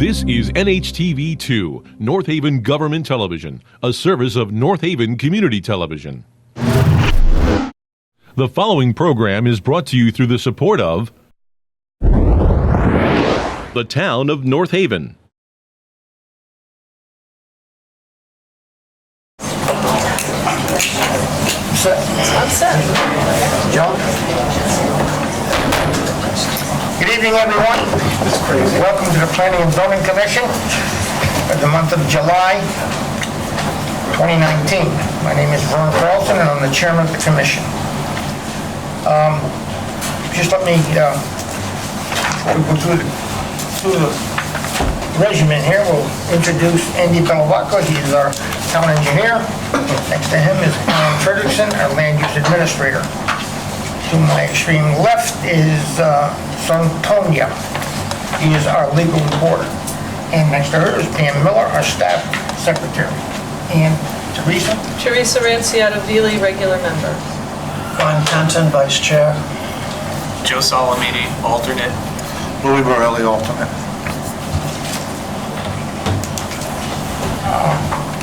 This is NHTV2, North Haven Government Television, a service of North Haven Community Television. The following program is brought to you through the support of the Town of North Haven. John? Good evening, everyone. Welcome to the Planning and Zoning Commission for the month of July 2019. My name is Vern Carlson, and I'm the chairman of the commission. Just let me, before we go through the regimen here, we'll introduce Andy Belavaca. He's our town engineer. Next to him is Alan Fredrickson, our land use administrator. To my extreme left is Son Tonya. He is our legal reporter. And next to her is Pam Miller, our staff secretary. And Teresa? Teresa Ranciato Vili, regular member. Brian Kenton, vice chair. Joe Solomini, alternate. Louis Borelli, alternate.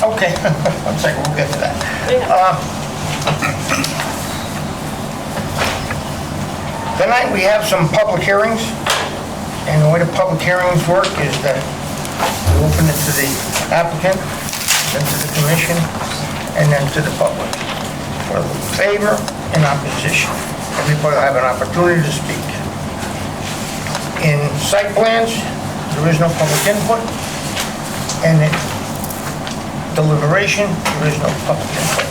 Okay, one second, we'll get to that. Tonight we have some public hearings, and the way the public hearings work is that we open it to the applicant, then to the commission, and then to the public. For favor and opposition. Everybody will have an opportunity to speak. In site plans, there is no public input, and in deliberation, there is no public input.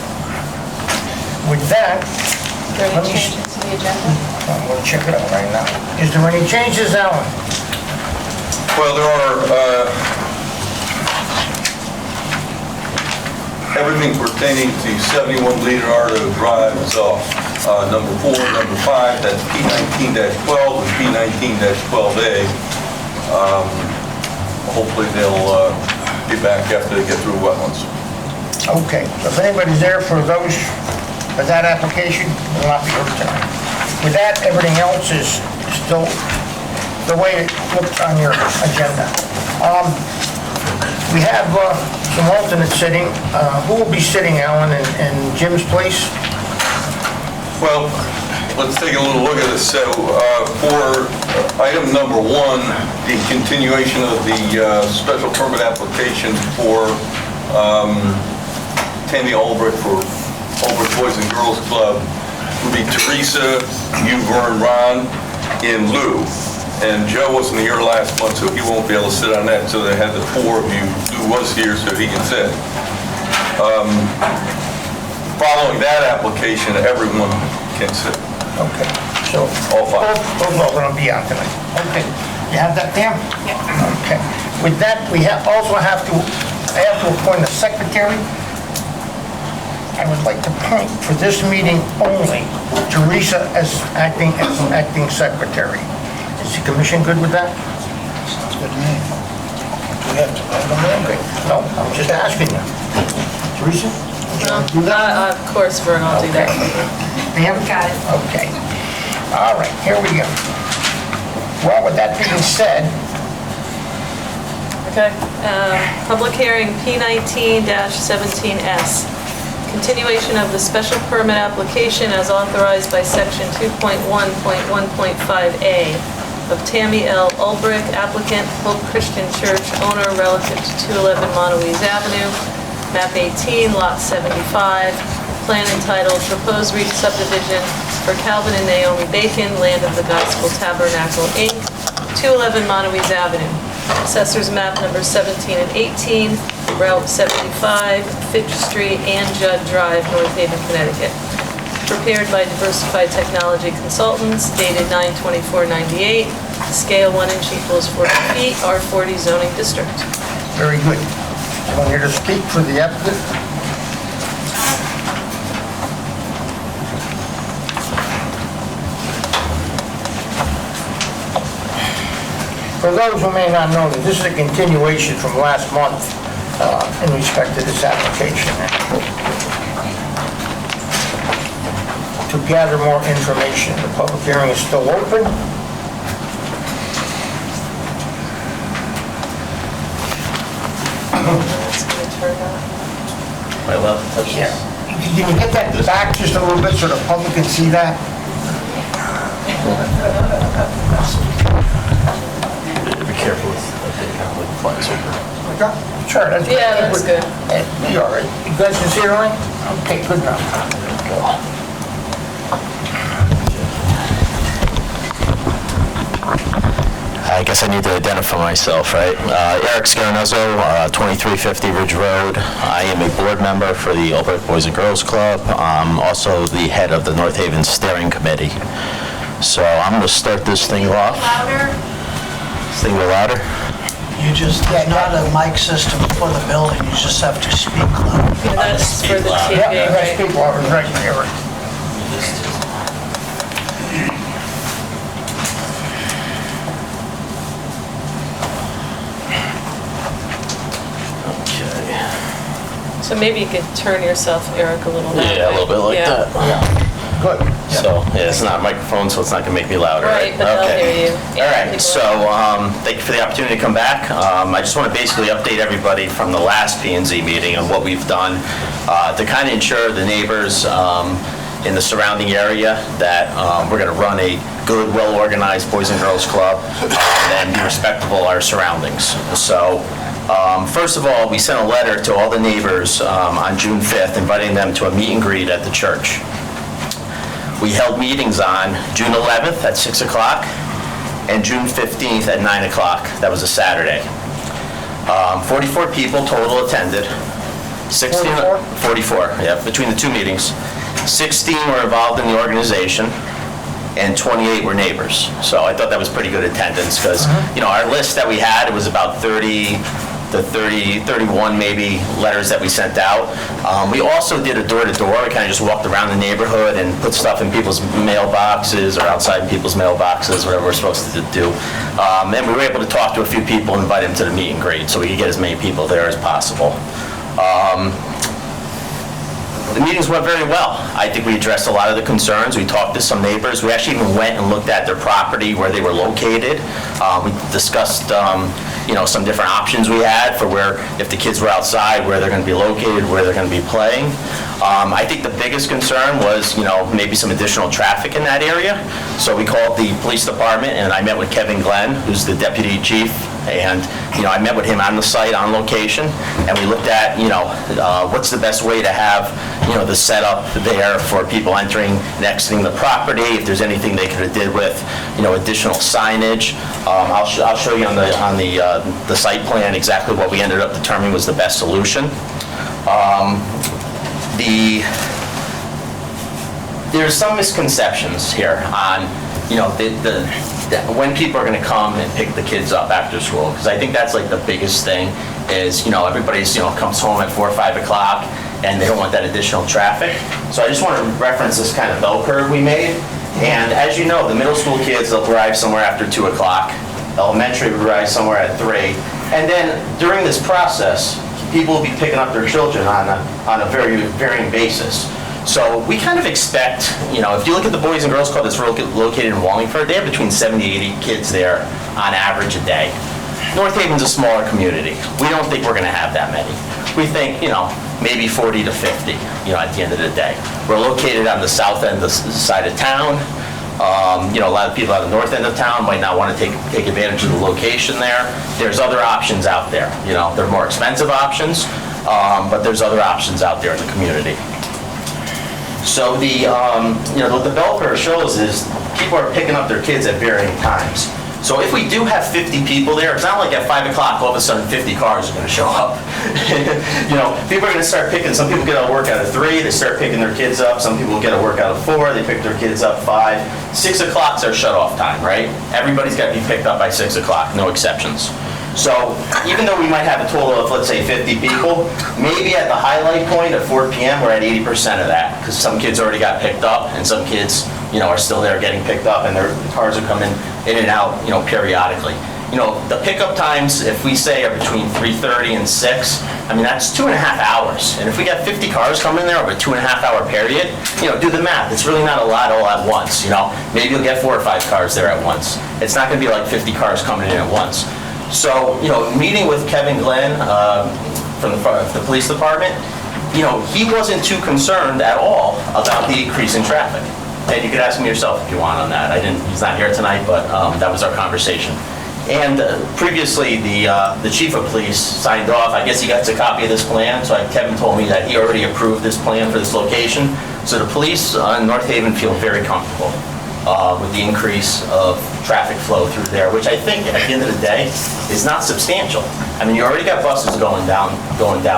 With that, Are there any changes to the agenda? I'm going to check it out right now. Is there any changes, Alan? Well, there are everything pertaining to 71 Leader Ardo Drive is off. Number 4, number 5, that's P19-12 and P19-12A. Hopefully they'll be back after they get through wetlands. Okay, so if anybody's there for that application, will not be heard tonight. With that, everything else is still the way it looks on your agenda. We have some alternates sitting. Who will be sitting, Alan, in Jim's place? Well, let's take a little look at this. So for item number 1, the continuation of the special permit application for Tammy Albrecht for Albrecht Boys and Girls Club would be Teresa, you, Vern, Ron, in Lou. And Joe wasn't here last month, so he won't be able to sit on that. So they had the 4 of you. Lou was here, so he can sit. Following that application, everyone can sit. Okay, so All 5. Those are going to be on tonight. Okay, you have that, Pam? Yeah. Okay. With that, we also have to appoint a secretary. I would like to appoint for this meeting only Teresa as acting secretary. Is the commission good with that? Sounds good to me. Do we have to vote on that? Okay. No, I'm just asking you. Teresa? No, of course, Vern, I'll do that. Pam? Got it. Okay. All right, here we go. Well, with that being said, Okay. Public hearing P19-17S. Continuation of the special permit application as authorized by section 2.1.1.5A of Tammy L. Ulbrich, applicant, Hope Christian Church, owner relative to 211 Monowese Avenue, map 18, lot 75, plan entitled Proposed Re-Subdivision for Calvin and Naomi Bacon, land of the Gospel Tabernacle, Inc., 211 Monowese Avenue. Assessors map number 17 and 18, Route 75, Fitch Street, and Judd Drive, North Haven, Connecticut. Prepared by Diversified Technology Consultants, dated 9/24/98, scale 1 inch equals 40 feet, R40 zoning district. very good. Someone here to speak for the applicant? For those who may not know, this is a continuation from last month in respect to this application. To gather more information, the public hearing is still open. That's gonna turn out. My left touches. Yeah. Can you get that back just a little bit so the public can see that? Be careful with that thing kind of like flies over. Okay. Sure, that's good. Yeah, that's good. You all right? You guys can see it all right? Okay, good enough. I guess I need to identify myself, right? Eric Scarinuzzo, 2350 Ridge Road. I am a board member for the Old Boys and Girls Club. I'm also the head of the North Haven Steering Committee. So I'm going to start this thing off. Louder? This thing go louder? You just, there's not a mic system for the building, you just have to speak loud. And that's for the TV, Yeah, that's right? people are right here. Okay. So maybe you could turn yourself, Eric, a little that way. Yeah, a little bit like Yeah. that. Good. So, yeah, it's not a microphone, so it's not going to make me louder. Right, but they'll Okay. hear you. Yeah, All right, people- so thank you for the opportunity to come back. I just want to basically update everybody from the last P&Z meeting on what we've done to kind of ensure the neighbors in the surrounding area that we're going to run a good, well-organized Boys and Girls Club and be respectful of our surroundings. So, first of all, we sent a letter to all the neighbors on June 5th inviting them to a meet and greet at the church. We held meetings on June 11th at 6 o'clock and June 15th at 9 o'clock. That was a Saturday. 44 people total attended. 16 44? 44, yeah, between the two meetings. 16 were involved in the organization, and 28 were neighbors. So I thought that was pretty good attendance, because, you know, our list that we had, it was about 31 maybe letters that we sent out. We also did a door-to-door. We kind of just walked around the neighborhood and put stuff in people's mailboxes or outside people's mailboxes, whatever we're supposed to do. And we were able to talk to a few people and invite them to the meet and greet, so we could get as many people there as possible. The meetings went very well. I think we addressed a lot of the concerns. We talked to some neighbors. We actually even went and looked at their property, where they were located. We discussed, you know, some different options we had for where, if the kids were outside, where they're going to be located, where they're going to be playing. I think the biggest concern was, you know, maybe some additional traffic in that area. So we called the police department, and I met with Kevin Glenn, who's the deputy chief. And, you know, I met with him on the site, on location, and we looked at, you know, what's the best way to have, you know, the setup there for people entering and exiting the property, if there's anything they could have did with, you know, additional signage. I'll show you on the site plan exactly what we ended up determining was the best solution. There's some misconceptions here on, you know, when people are going to come and pick the kids up after school, because I think that's like the biggest thing is, you know, everybody's, you know, comes home at 4 or 5 o'clock and they don't want that additional traffic. So I just want to reference this kind of bell curve we made. And as you know, the middle school kids, they'll arrive somewhere after 2 o'clock. Elementary will arrive somewhere at 3. And then during this process, people will be picking up their children on a very varying basis. So we kind of expect, you know, if you look at the Boys and Girls Club that's located in Wallingford, they have between 70 and 80 kids there on average a day. North Haven's a smaller community. We don't think we're going to have that many. We think, you know, maybe 40 to 50, you know, at the end of the day. We're located on the south end of the side of town. You know, a lot of people on the north end of town might not want to take advantage of the location there. There's other options out there. You know, they're more expensive options, but there's other options out there in the community. So the, you know, what the bell curve shows is people are picking up their kids at varying times. So if we do have 50 people there, it's not like at 5 o'clock all of a sudden 50 cars are going to show up. You know, people are going to start picking, some people get out of work out of 3, they start picking their kids up, some people get out of work out of 4, they pick their kids up 5. 6 o'clock's our shut-off time, right? Everybody's got to be picked up by 6 o'clock, no exceptions. So even though we might have a total of, let's say, 50 people, maybe at the highlight point at 4 p.m., we're at 80% of that, because some kids already got picked up, and some kids, you know, are still there getting picked up, and their cars are coming in and out, you know, periodically. You know, the pickup times, if we say, are between 3:30 and 6, I mean, that's 2.5 hours. And if we got 50 cars coming there over a 2.5 hour period, you know, do the math. It's really not a lot all at once, you know. Maybe you'll get 4 or 5 cars there at once. It's not going to be like 50 cars coming in at once. So, you know, meeting with Kevin Glenn, from the police department, you know, he wasn't too concerned at all about the increase in traffic. And you could ask him yourself if you want on that. He's not here tonight, but that was our conversation. And previously, the chief of police signed off. I guess he got a copy of this plan, so Kevin told me that he already approved this plan for this location. So the police in North Haven feel very comfortable with the increase of traffic flow through there, which I think at the end of the day is not substantial. I mean, you already got buses going down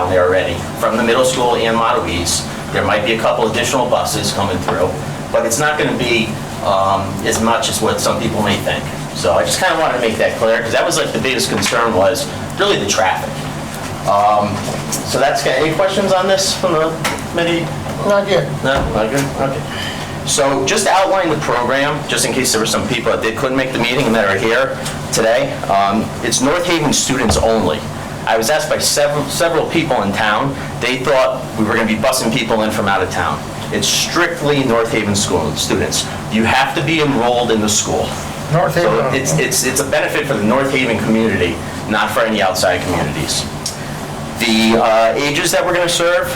there already from the middle school and Model E's. There might be a couple additional buses coming through, but it's not going to be as much as what some people may think. So I just kind of wanted to make that clear, because that was like the biggest concern was really the traffic. So that's, any questions on this from the committee? Not yet. No, not good? Okay. So just to outline the program, just in case there were some people that couldn't make the meeting and that are here today, it's North Haven students only. I was asked by several people in town, they thought we were going to be busing people in from out of town. It's strictly North Haven school students. You have to be enrolled in the school. North So Haven. it's a benefit for the North Haven community, not for any outside communities. The ages that we're going to serve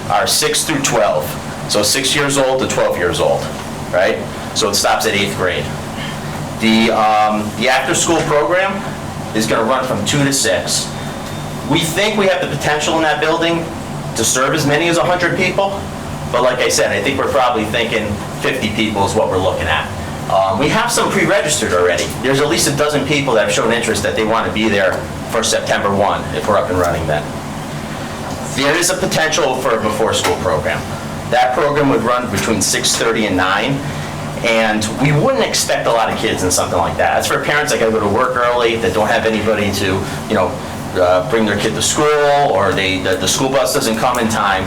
are 6 through 12. So 6 years old to 12 years old, right? So it stops at 8th grade. The after-school program is going to run from 2 to 6. We think we have the potential in that building to serve as many as 100 people, but like I said, I think we're probably thinking 50 people is what we're looking at. We have some pre-registered already. There's at least a dozen people that have shown interest that they want to be there for September 1, if we're up and running then. There is a potential for a before-school program. That program would run between 6:30 and 9, and we wouldn't expect a lot of kids in something like that. That's for parents that gotta go to work early, that don't have anybody to, bring their kid to school, or the school bus doesn't come in time.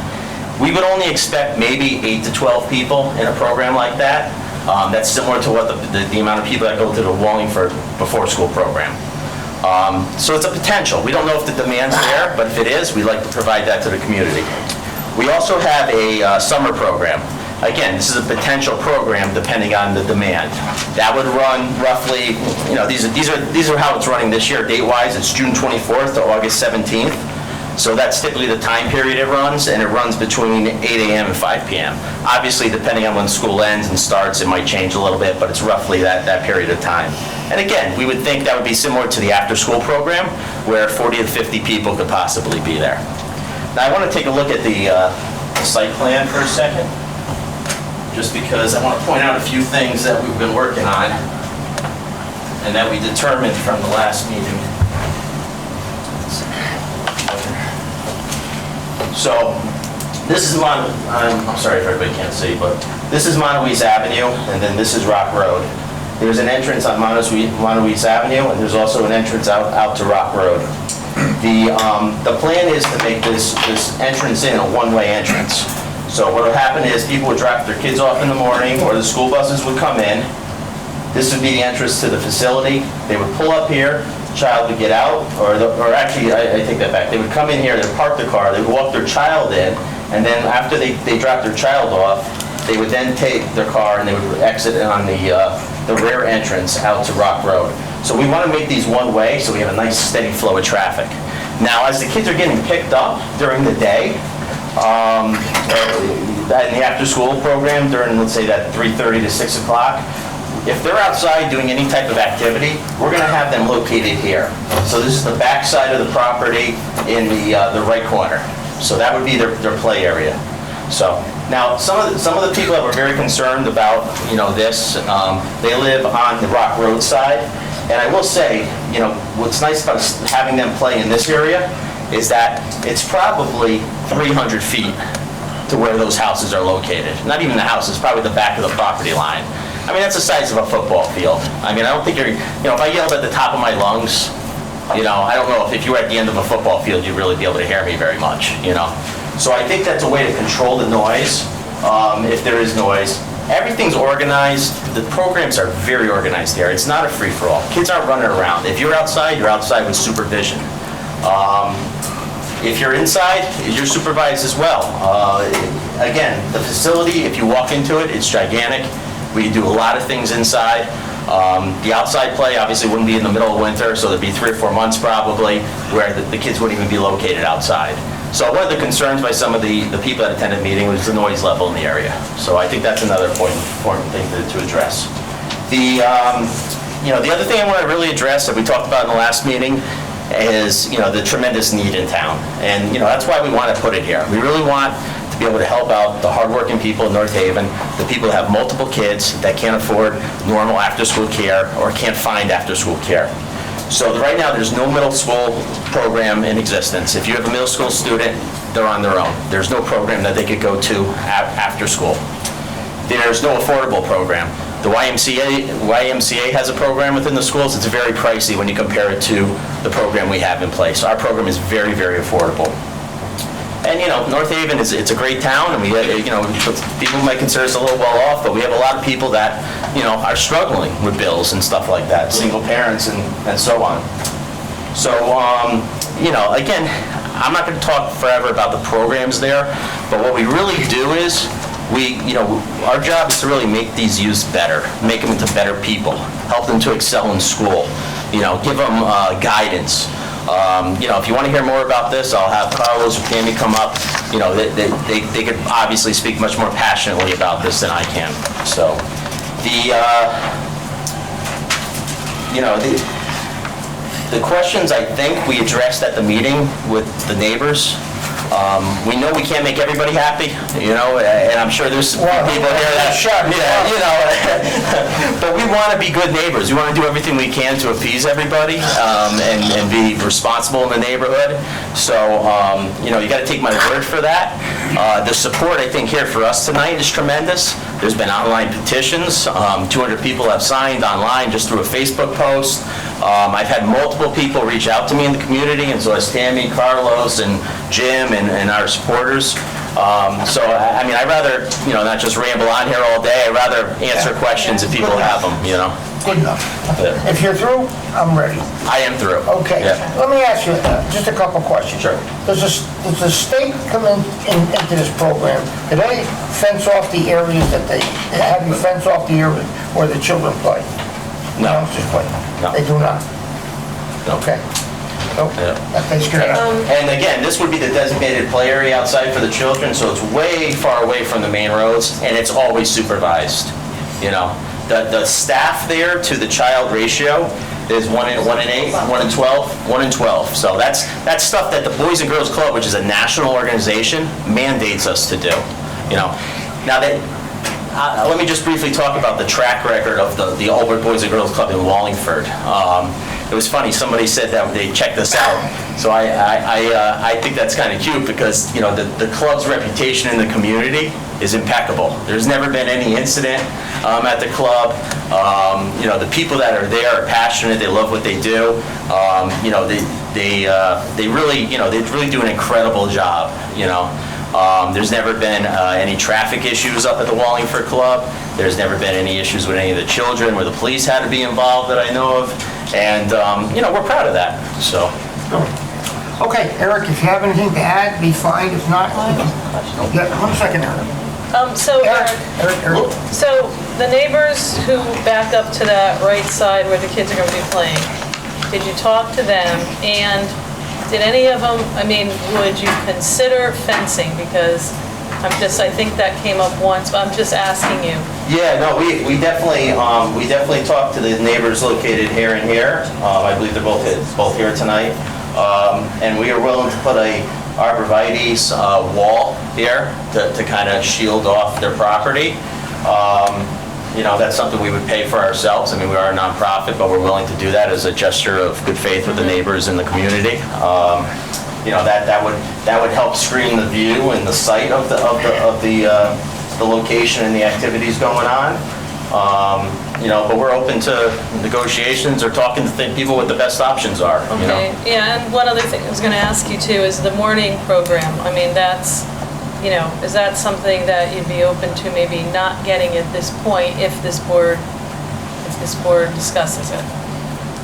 We would only expect maybe 8 to 12 people in a program like that. That's similar to what the amount of people that go to the Wallingford before-school program. So it's a potential. We don't know if the demand's there, but if it is, we'd like to provide that to the community. We also have a summer program. Again, this is a potential program depending on the demand. That would run roughly, these are how it's running this year. Date-wise, it's June 24th to August 17th. So that's typically the time period it runs, and it runs between 8 a.m. and 5 p.m. Obviously, depending on when school ends and starts, it might change a little bit, but it's roughly that period of time. And again, we would think that would be similar to the after-school program, where 40 to 50 people could possibly be there. Now, I want to take a look at the site plan for a second, just because I want to point out a few things that we've been working on and that we determined from the last meeting. So, this is I'm sorry if everybody can't see, but this is Montauk Avenue, and then this is Rock Road. There's an entrance on Montauk Avenue, and there's also an entrance out to Rock Road. The plan is to make this entrance in a one-way entrance. So what would happen is people would drop their kids off in the morning, or the school buses would come in. This would be the entrance to the facility. They would pull up here, the child would get out, or actually, I take that back. They would come in here, they'd park their car, they would walk their child in, and then after they drop their child off, they would then take their car and they would exit on the rear entrance out to Rock Road. So we want to make these one way so we have a nice steady flow of traffic. Now, as the kids are getting picked up during the day, in the after-school program during, let's say, that 3:30 to 6 o'clock, if they're outside doing any type of activity, we're going to have them located here. So this is the back side of the property in the right corner. So that would be their play area. So now some of the people that were very concerned about this, they live on the Rock Road side, and I will say, what's nice about having them play in this area is that it's probably 300 feet to where those houses are located. Not even the houses, probably the back of the property line. I mean, that's the size of a football field. I mean, I don't think if I yelled at the top of my lungs, I don't know if you were at the end of a football field, you'd really be able to hear me very much, So I think that's a way to control the noise, if there is noise. Everything's organized. The programs are very organized here. It's not a free-for-all. Kids aren't running around. If you're outside with supervision. If you're inside, you're supervised as well. Again, the facility, if you walk into it, it's gigantic. We do a lot of things inside. The outside play obviously wouldn't be in the middle of winter, so there'd be 3 or 4 months probably where the kids wouldn't even be located outside. So one of the concerns by some of the people that attended the meeting was the noise level in the area. So I think that's another important thing to address. The other thing I want to really address that we talked about in the last meeting is, the tremendous need in town. And, that's why we want to put it here. We really want to be able to help out the hardworking people in North Haven, the people that have multiple kids that can't afford normal after-school care or can't find after-school care. So right now, there's no middle school program in existence. If you have a middle school student, they're on their own. There's no program that they could go to after school. There's no affordable program. The YMCA has a program within the schools. It's very pricey when you compare it to the program we have in place. Our program is very, very affordable. And, North Haven it's a great town, and we, people might consider us a little well off, but we have a lot of people that, are struggling with bills and stuff like that, single parents and so on. So, again, I'm not going to talk forever about the programs there, but what we really do is our job is to really make these youths better, make them into better people, help them to excel in school, give them guidance. If you want to hear more about this, I'll have Carlos or Tammy come up. They could obviously speak much more passionately about this than I can. So, the questions I think we addressed at the meeting with the neighbors. We know we can't make everybody happy, and I'm sure there's people here that, but we want to be good neighbors. We want to do everything we can to appease everybody and be responsible in the neighborhood. So, you got to take my word for that. The support, I think, here for us tonight is tremendous. There's been online petitions. 200 people have signed online just through a Facebook post. I've had multiple people reach out to me in the community, and so has Tammy, Carlos, and Jim, and our supporters. I'd rather, not just ramble on here all day. I'd rather answer questions if people have them, Good enough. If you're through, I'm ready. I am through. Okay. Yeah. Let me ask you just a couple questions. Sure. Does the state come into this program? Do they fence off the areas have you fence off the areas where the children play? No. Just play? No. They do not? No. Okay. So, Yeah. that takes care of that. And again, this would be the designated play area outside for the children, so it's way far away from the main roads, and it's always supervised. The staff there to the child ratio is 1 in 8, 1 in 12, 1 in 12. So that's stuff that the Boys and Girls Club, which is a national organization, mandates us to do. Now let me just briefly talk about the track record of the Albert Boys and Girls Club in Wallingford. It was funny, somebody said that they checked this out. So I think that's kind of cute because, the club's reputation in the community is impeccable. There's never been any incident at the club. The people that are there are passionate, they love what they do. They really do an incredible job, There's never been any traffic issues up at the Wallingford Club. There's never been any issues with any of the children where the police had to be involved that I know of. And, we're proud of that, so. Okay, Eric, if you have anything to add, be fine. If not, yeah, 1 second, Eric. Eric, so the neighbors who back up to that right side where the kids are going to be playing, did you talk to them? And did any of them, would you consider fencing? Because I think that came up once, but I'm just asking you. Yeah, no, we definitely talked to the neighbors located here and here. I believe they're both here tonight. And we are willing to put a arborvitae's wall here to kind of shield off their property. That's something we would pay for ourselves. We are a nonprofit, but we're willing to do that as a gesture of good faith with the neighbors in the community. That would help screen the view and the sight of the location and the activities going on. But we're open to negotiations or talking to people what the best options are. Okay, yeah, and one other thing I was going to ask you too is the morning program. That's, is that something that you'd be open to maybe not getting at this point if this board discusses it?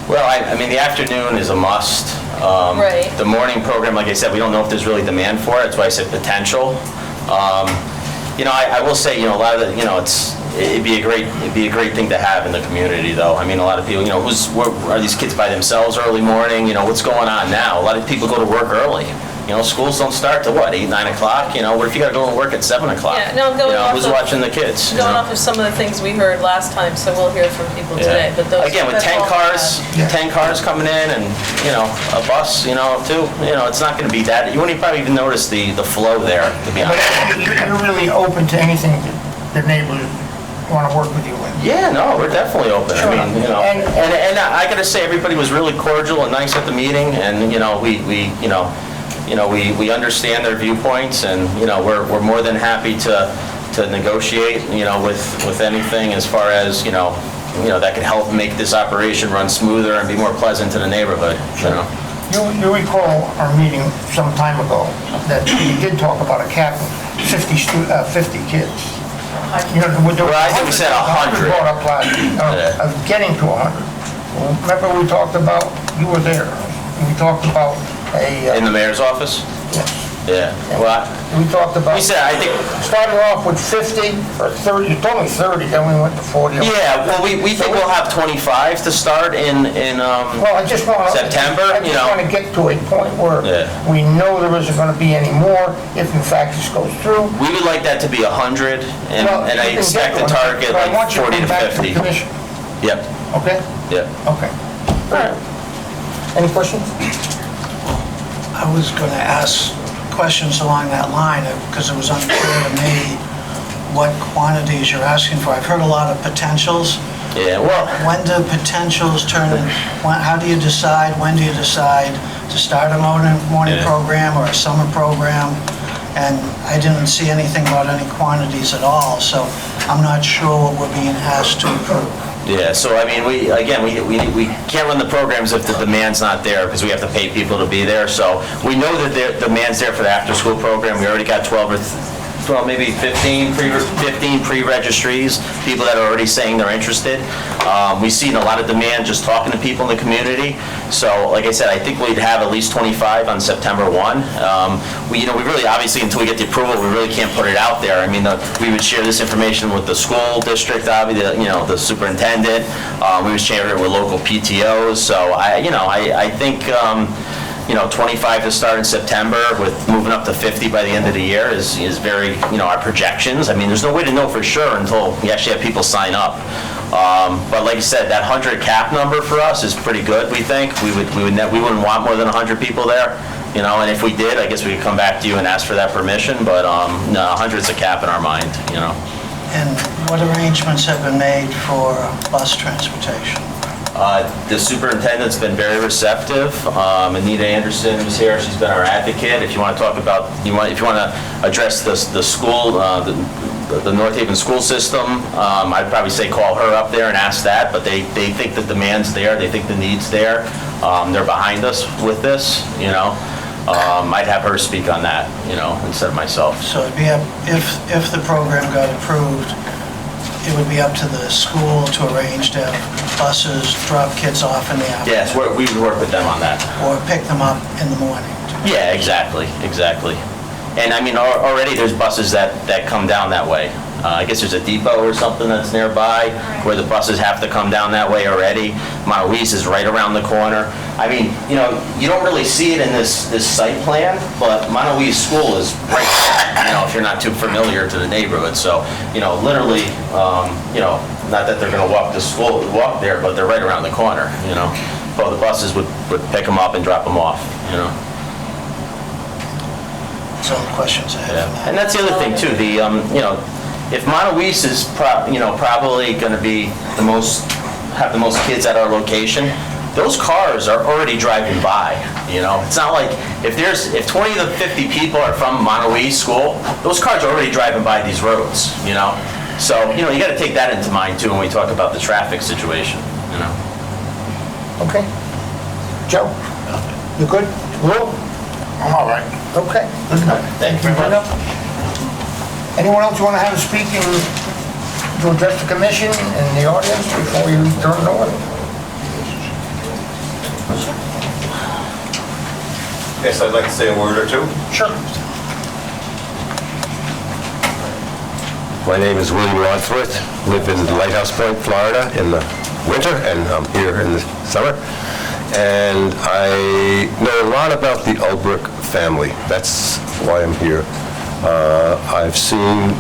Well, the afternoon is a must. Right. The morning program, like I said, we don't know if there's really demand for it. That's why I said potential. I will say, a lot of the, it's it'd be a great thing to have in the community, though. I mean, a lot of people, you know, are these kids by themselves early morning? You know, what's going on now? A lot of people go to work early. You know, schools don't start till what, 8, 9 o'clock? You know, what if you gotta go and work at 7 o'clock? Yeah, no, I'm going You know, off who's of- watching the kids? you Going know? off of some of the things we heard last time, so we'll hear from people today, but those. Again, with that's 10 all cars, Yeah. 10 cars coming in and, you know, a bus, you know, too, you know, it's not gonna be that, you wouldn't probably even notice the flow there, to be But honest. you're really open to anything the neighbors want to work with you with? Yeah, no, we're definitely open. Sure. I mean, you know, And- and I gotta say, everybody was really cordial and nice at the meeting, and, you know, we understand their viewpoints, and, you know, we're more than happy to negotiate, you know, with anything as far as, you know, that could help make this operation run smoother and be more pleasant to the neighborhood, you know? You recall our meeting some time ago that we did talk about a cap of 50 kids. You know, with the Well, I think we said 100. Brought up last, Yeah. of getting to 100. Well, remember we talked about, you were there, we talked about In the mayor's office? yes. Yeah. Well, We talked about, we said, I think, starting off with 50 or 30, you told me 30, then we went to 40. yeah, well, we think we'll have 25 to start in, Well, I just want to... September, you know. I just want to get to a point where Yeah. we know there isn't going to be any more if in fact this goes through. we would like that to be 100, and Well, and I you can expect get to one, target but I like want you 40 to come back the 50. commission, Yep, okay? yep. Okay. All right. Any questions? I was going to ask questions along that line, because it was unclear to me what quantities you're asking for. I've heard a lot of potentials. Yeah, well, When do potentials turn, how do you decide, when do you decide to start a morning Yeah. program or a summer program? And I didn't see anything about any quantities at all, so I'm not sure what we're being asked to approve. yeah, so I mean, we can't run the programs if the demand's not there, because we have to pay people to be there. So we know that the demand's there for the after-school program. We already got 12, maybe 15 pre-registries, people that are already saying they're interested. We've seen a lot of demand just talking to people in the community. So, like I said, I think we'd have at least 25 on September 1. We really, obviously, until we get the approval, we really can't put it out there. I mean, we would share this information with the school district, obviously, the superintendent. We would share it with local PTOs. So, I think, 25 to start in September with moving up to 50 by the end of the year is very, our projections. I mean, there's no way to know for sure until we actually have people sign up. But like I said, that 100 cap number for us is pretty good, we think. We wouldn't want more than 100 people there, and if we did, I guess we could come back to you and ask for that permission, but no, 100's a cap in our mind, And what arrangements have been made for bus transportation? The superintendent's been very receptive. Anita Anderson was here, she's been our advocate. If you want to talk about, if you want to address the school, the North Haven school system, I'd probably say call her up there and ask that, but they think the demand's there, they think the need's there. They're behind us with this, I'd have her speak on that, instead of myself. So it'd be up, if the program got approved, it would be up to the school to arrange to have buses drop kids off in the afternoon? Yes, we would work with them on that. Or pick them up in the morning? Yeah, exactly. And I mean, already there's buses that come down that way. I guess there's a depot or something that's nearby where the buses have to come down that way already. Mount Louise is right around the corner. I mean, you don't really see it in this site plan, but Mount Louise School is right there, if you're not too familiar to the neighborhood. So, literally, not that they're going to walk there, but they're right around the corner, But the buses would pick them up and drop them off, That's all the questions I have for that. And that's the other thing too, if Mount Louise is probably going to be have the most kids at our location, those cars are already driving by, It's not like, if 20 to 50 people are from Mount Louise School, those cars are already driving by these roads, So, you got to take that into mind too when we talk about the traffic situation, Okay. Joe? You good? Lou? I'm all right. Okay. Good enough. Thank you very Good much. enough. Anyone else want to have a speaking to address the commission and the audience before we turn it over? Yes, I'd like to say a word or two. Sure. My name is William Wadsworth, live in Lighthouse Point, Florida in the winter, and I'm here in the summer. And I know a lot about the Ulbrich family. That's why I'm here. I've seen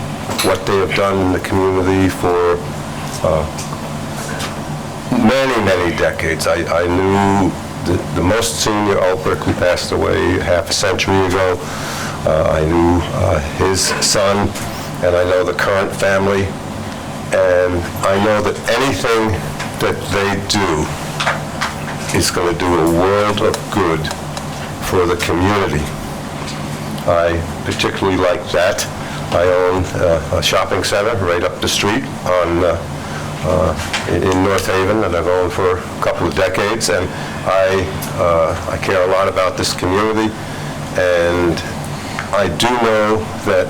what they have done in the community for many, many decades. I knew the most senior Ulbrich, who passed away half a century ago. I knew his son, and I know the current family. And I know that anything that they do is going to do a world of good for the community. I particularly like that. I own a shopping center right up the street in North Haven, and I've owned for a couple of decades, and I care a lot about this community, and I do know that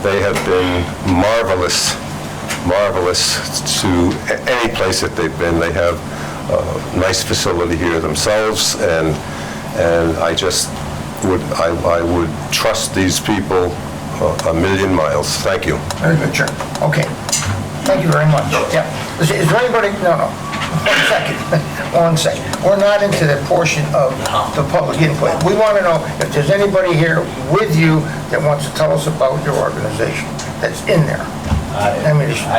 they have been marvelous to any place that they've been. They have a nice facility here themselves, and I just I would trust these people a million miles. Thank you. Very good, sure. Okay. Thank you very much. Yeah. Is there anybody, no. 1 second. We're not into the portion of the public input. We want to know if there's anybody here with you that wants to tell us about your organization that's in there. I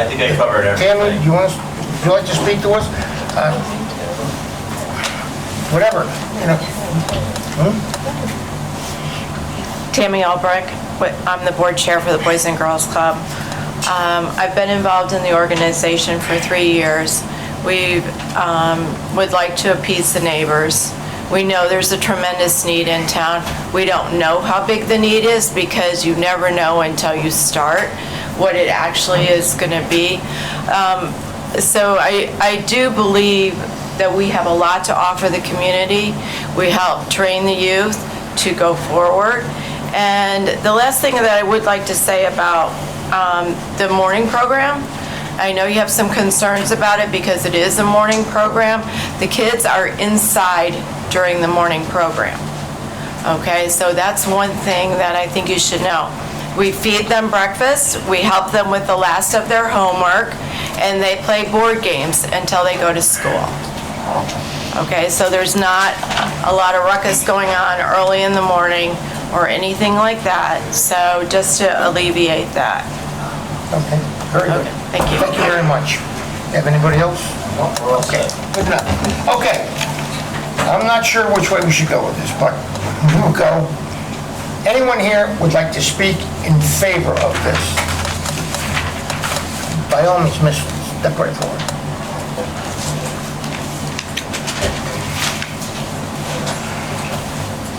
think I covered everything. Tammy, would you like to speak to us? Whatever, you know. Tammy Albrecht. I'm the board chair for the Boys and Girls Club. I've been involved in the organization for 3 years. We would like to appease the neighbors. We know there's a tremendous need in town. We don't know how big the need is because you never know until you start what it actually is going to be. So I do believe that we have a lot to offer the community. We help train the youth to go forward. And the last thing that I would like to say about the morning program, I know you have some concerns about it because it is a morning program. The kids are inside during the morning program. Okay, so that's one thing that I think you should know. We feed them breakfast, we help them with the last of their homework, and they play board games until they go to school. Okay, so there's not a lot of ruckus going on early in the morning or anything like that, so just to alleviate that. Okay, very good. Okay, thank you. Thank you very much. Have anybody else? Okay, good enough. Okay, I'm not sure which way we should go with this, but we'll go. Anyone here would like to speak in favor of this? By all means, miss, step right forward.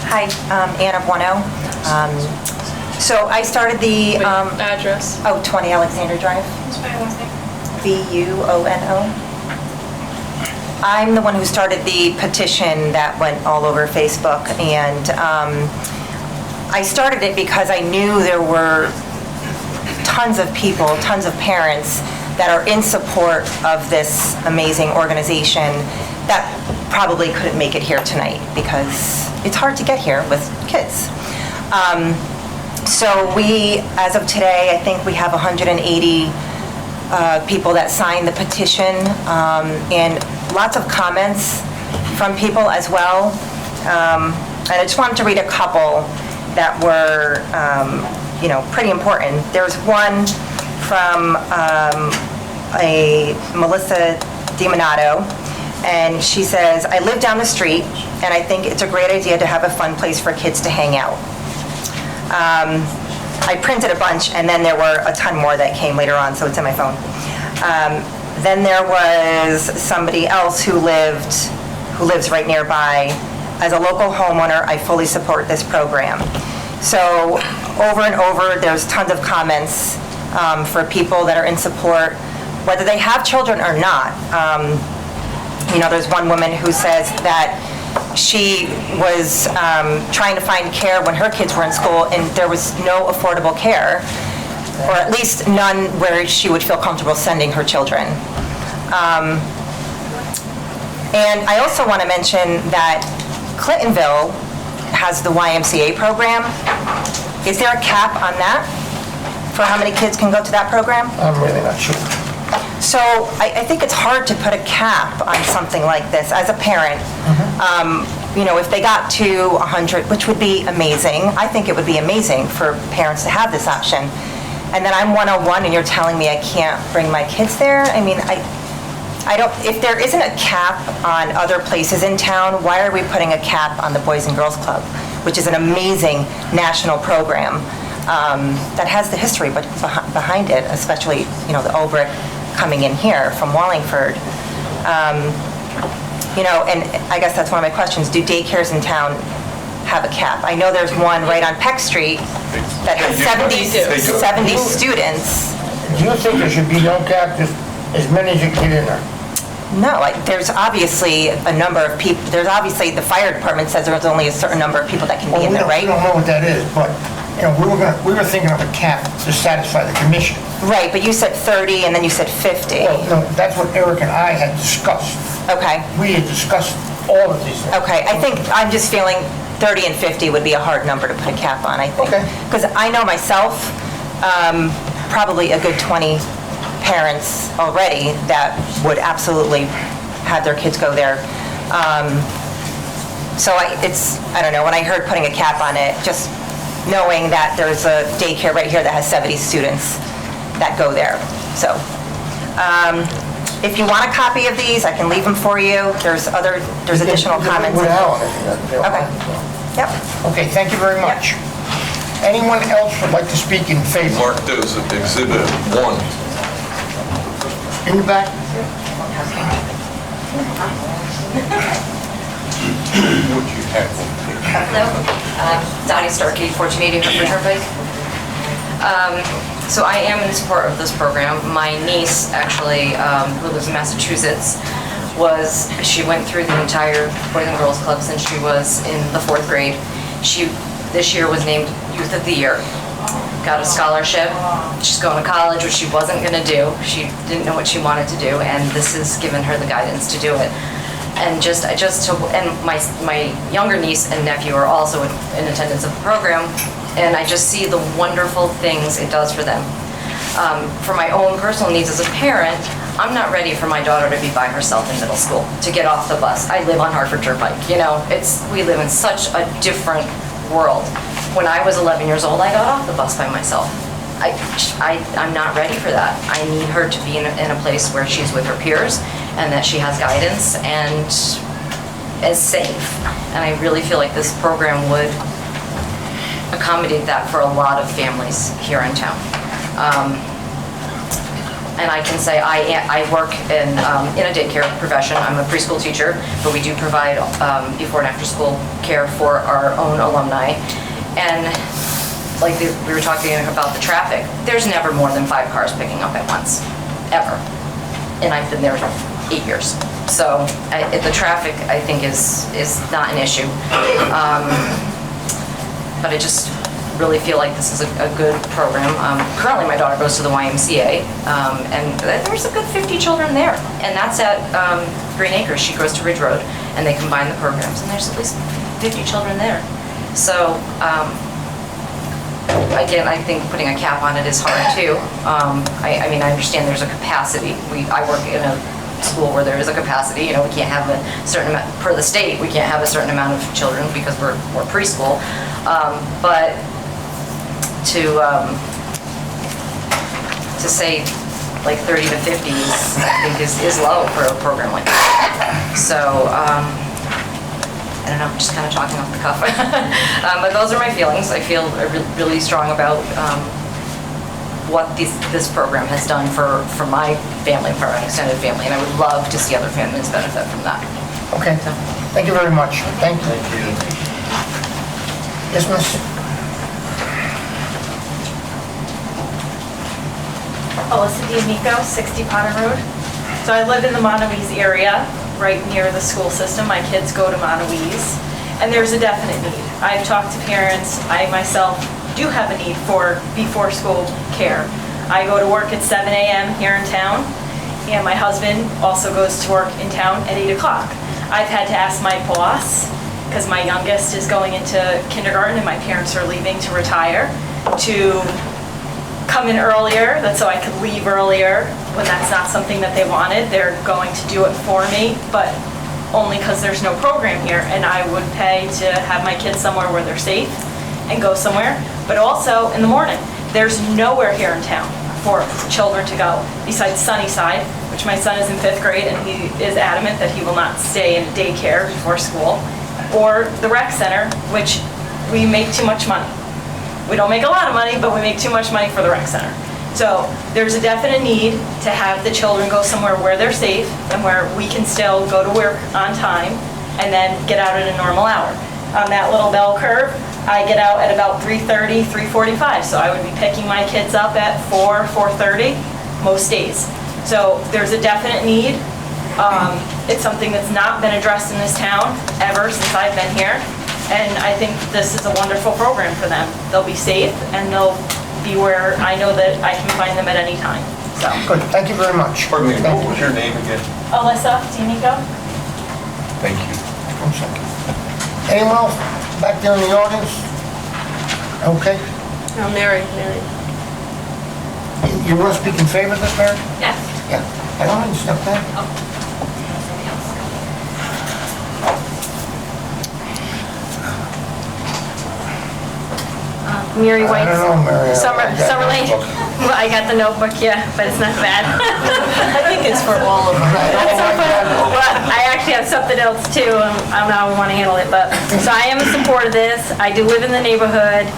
Hi, Anna Buono. So I started the... Address? 20 Alexander Drive. Buono. I'm the one who started the petition that went all over Facebook, and I started it because I knew there were tons of people, tons of parents that are in support of this amazing organization that probably couldn't make it here tonight because it's hard to get here with kids. So we, as of today, I think we have 180 people that signed the petition, and lots of comments from people as well. And I just wanted to read a couple that were, pretty important. There's one from a Melissa DiMonato, and she says, I live down the street, and I think it's a great idea to have a fun place for kids to hang out. I printed a bunch, and then there were a ton more that came later on, so it's in my phone. Then there was somebody else who lives right nearby. As a local homeowner, I fully support this program. So over and over, there's tons of comments for people that are in support, whether they have children or not. There's one woman who says that she was trying to find care when her kids were in school, and there was no affordable care, or at least none where she would feel comfortable sending her children. And I also want to mention that Clintonville has the YMCA program. Is there a cap on that for how many kids can go to that program? I'm really not sure. So I think it's hard to put a cap on something like this. As a parent, you know, if they got to 100, which would be amazing, I think it would be amazing for parents to have this option. And then I'm 101 and you're telling me I can't bring my kids there? I mean, I don't, if there isn't a cap on other places in town, why are we putting a cap on the Boys and Girls Club, which is an amazing national program that has the history behind it, especially, you know, the Olbrich coming in here from Wallingford. You know, and I guess that's one of my questions. Do daycares in town have a cap? I know there's one right on Peck Street that has 70 students. Do you think there should be no cap, just as many as you can get in there? No, there's obviously a number of people, there's obviously, the fire department says there's only a certain number of people that can be in there, right? We don't know what that is, but, you know, we were thinking of a cap to satisfy the commission. Right, but you said 30 and then you said 50. Well, no, that's what Eric and I had discussed. Okay, We had discussed all of these things. okay. I think, I'm just feeling 30 and 50 would be a hard number to put a cap on, I think. Okay. Because I know myself, probably a good 20 parents already that would absolutely have their kids go there. So I don't know, when I heard putting a cap on it, just knowing that there's a daycare right here that has 70 students that go there. So, if you want a copy of these, I can leave them for you. There's additional comments. Without it. Okay. Yep. Okay, thank you very much. Anyone else would like to speak in favor? Mark those at Exhibit 1. In the back? What you have. Hello, Dottie Starkey, 1480 Hartford Turnpike. So I am in support of this program. My niece, actually, who lives in Massachusetts, she went through the entire Boys and Girls Club since she was in the 4th grade. She, this year, was named Youth of the Year. Got a scholarship. She's going to college, which she wasn't going to do. She didn't know what she wanted to do, and this has given her the guidance to do it. And my younger niece and nephew are also in attendance of the program, and I just see the wonderful things it does for them. For my own personal needs as a parent, I'm not ready for my daughter to be by herself in middle school, to get off the bus. I live on Hartford Turnpike, you know, we live in such a different world. When I was 11 years old, I got off the bus by myself. I'm not ready for that. I need her to be in a place where she's with her peers and that she has guidance and is safe. And I really feel like this program would accommodate that for a lot of families here in town. And I can say I work in a daycare profession. I'm a preschool teacher, but we do provide before and after school care for our own alumni. And like we were talking about the traffic, there's never more than 5 cars picking up at once, ever. And I've been there for 8 years. So the traffic, I think, is not an issue. But I just really feel like this is a good program. Currently, my daughter goes to the YMCA, and there's a good 50 children there. And that's at Green Acres. She goes to Ridge Road, and they combine the programs, and there's at least 50 children there. So, again, I think putting a cap on it is hard too. I mean, I understand there's a capacity. I work in a school where there is a capacity. You know, we can't have a certain amount, per the state, we can't have a certain amount of children because we're preschool. But to say like 30 to 50 I think is low for a program like that. So, I don't know, I'm just kind of talking off the cuff. But those are my feelings. I feel really strong about what this program has done for my family, for our extended family, and I would love to see other families benefit from that. Okay, thank you very much. Thank you. Yes, miss? Alyssa D'Amico, 60 Potter Road. So I live in the Monowese area, right near the school system. My kids go to Monowese, and there's a definite need. I've talked to parents. I myself do have a need for before school care. I go to work at 7 a.m. here in town, and my husband also goes to work in town at 8 o'clock. I've had to ask my boss, because my youngest is going into kindergarten and my parents are leaving to retire, to come in earlier, that's so I could leave earlier when that's not something that they wanted. They're going to do it for me, but only because there's no program here, and I would pay to have my kids somewhere where they're safe and go somewhere. But also in the morning, there's nowhere here in town for children to go besides Sunnyside, which my son is in 5th grade and he is adamant that he will not stay in daycare before school, or the rec center, which we make too much money. We don't make a lot of money, but we make too much money for the rec center. So there's a definite need to have the children go somewhere where they're safe and where we can still go to work on time and then get out at a normal hour. On that little bell curve, I get out at about 3:30, 3:45. So I would be picking my kids up at 4:30 most days. So there's a definite need. It's something that's not been addressed in this town ever since I've been here. And I think this is a wonderful program for them. They'll be safe and they'll be where I know that I can find them at any time, so. Good, thank you very much. Pardon me, what was your name again? Alyssa D'Amico? Thank you. 1 second. Anyone else back there in the audience? Okay. Oh, Mary. You want to speak in favor of this, Mary? Yes. Yeah. I don't mind, step back. Mary White. I don't know, Mary. Summer Lane. Well, I got the notebook, yeah, but it's not bad. I think it's for all of them. Well, I actually have something else too. I don't know how we want to handle it, but, so I am in support of this. I do live in the neighborhood.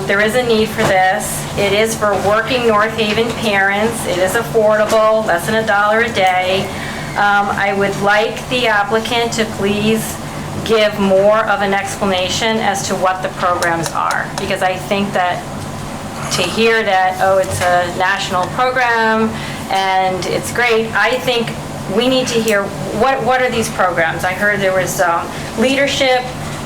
There is a need for this. It is for working North Haven parents. It is affordable, less than $1 a day. I would like the applicant to please give more of an explanation as to what the programs are, because I think that to hear that, oh, it's a national program and it's great, I think we need to hear what are these programs. I heard there was leadership,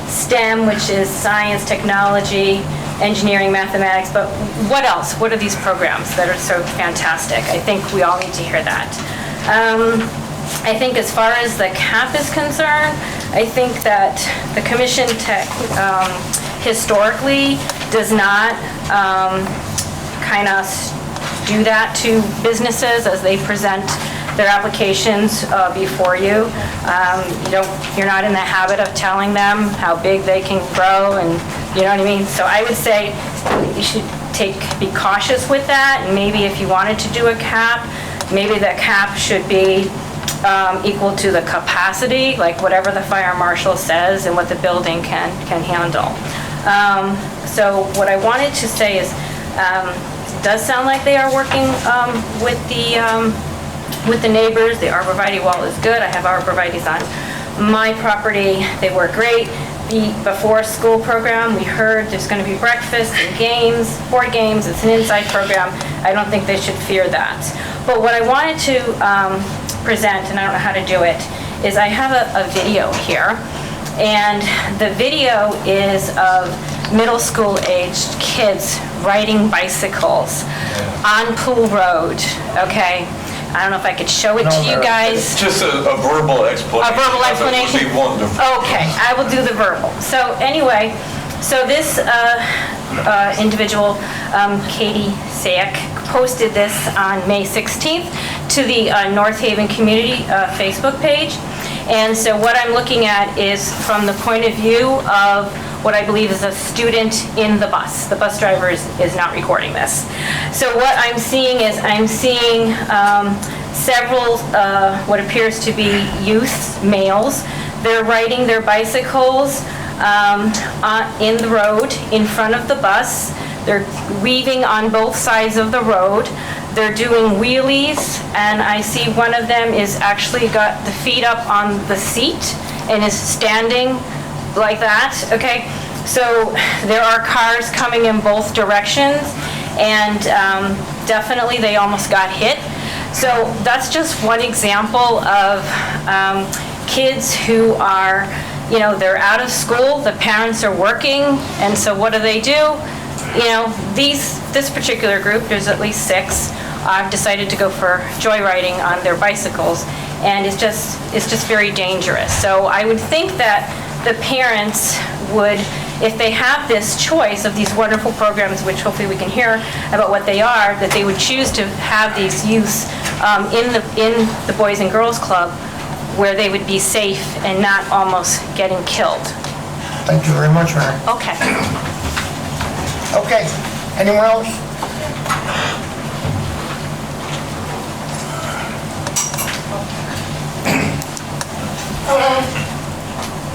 STEM, which is science, technology, engineering, mathematics, but what else? What are these programs that are so fantastic? I think we all need to hear that. I think as far as the cap is concerned, I think that the commission historically does not kind of do that to businesses as they present their applications before you. You're not in the habit of telling them how big they can grow, and you know what I mean? So I would say you should be cautious with that, and maybe if you wanted to do a cap, maybe the cap should be equal to the capacity, like whatever the fire marshal says and what the building can handle. So what I wanted to say is, it does sound like they are working with the neighbors. The arborvitae wall is good. I have arborvitaes on my property. They work great. The before school program, we heard there's going to be breakfast and games, board games. It's an inside program. I don't think they should fear that. But what I wanted to present, and I don't know how to do it, is I have a video here. And the video is of middle school aged kids riding bicycles on Pool Road, okay? I don't know if I could show it to you guys. Just a verbal explanation. A verbal explanation? That would be wonderful. Okay, I will do the verbal. So anyway, so this individual, Katie Sayak, posted this on May 16th to the North Haven Community Facebook page. And so what I'm looking at is from the point of view of what I believe is a student in the bus. The bus driver is not recording this. So what I'm seeing is several what appears to be youth, males. They're riding their bicycles in the road in front of the bus. They're weaving on both sides of the road. They're doing wheelies, and I see one of them is actually got the feet up on the seat and is standing like that, okay? So there are cars coming in both directions, and definitely they almost got hit. So that's just one example of kids who are, they're out of school, the parents are working, and so what do? This particular group, there's at least 6, decided to go for joyriding on their bicycles, and it's just very dangerous. So I would think that the parents would if they have this choice of these wonderful programs, which hopefully we can hear about what they are, that they would choose to have these youths in the Boys and Girls Club where they would be safe and not almost getting killed. Thank you very much, Mary. Okay. Okay, anyone else? Hello,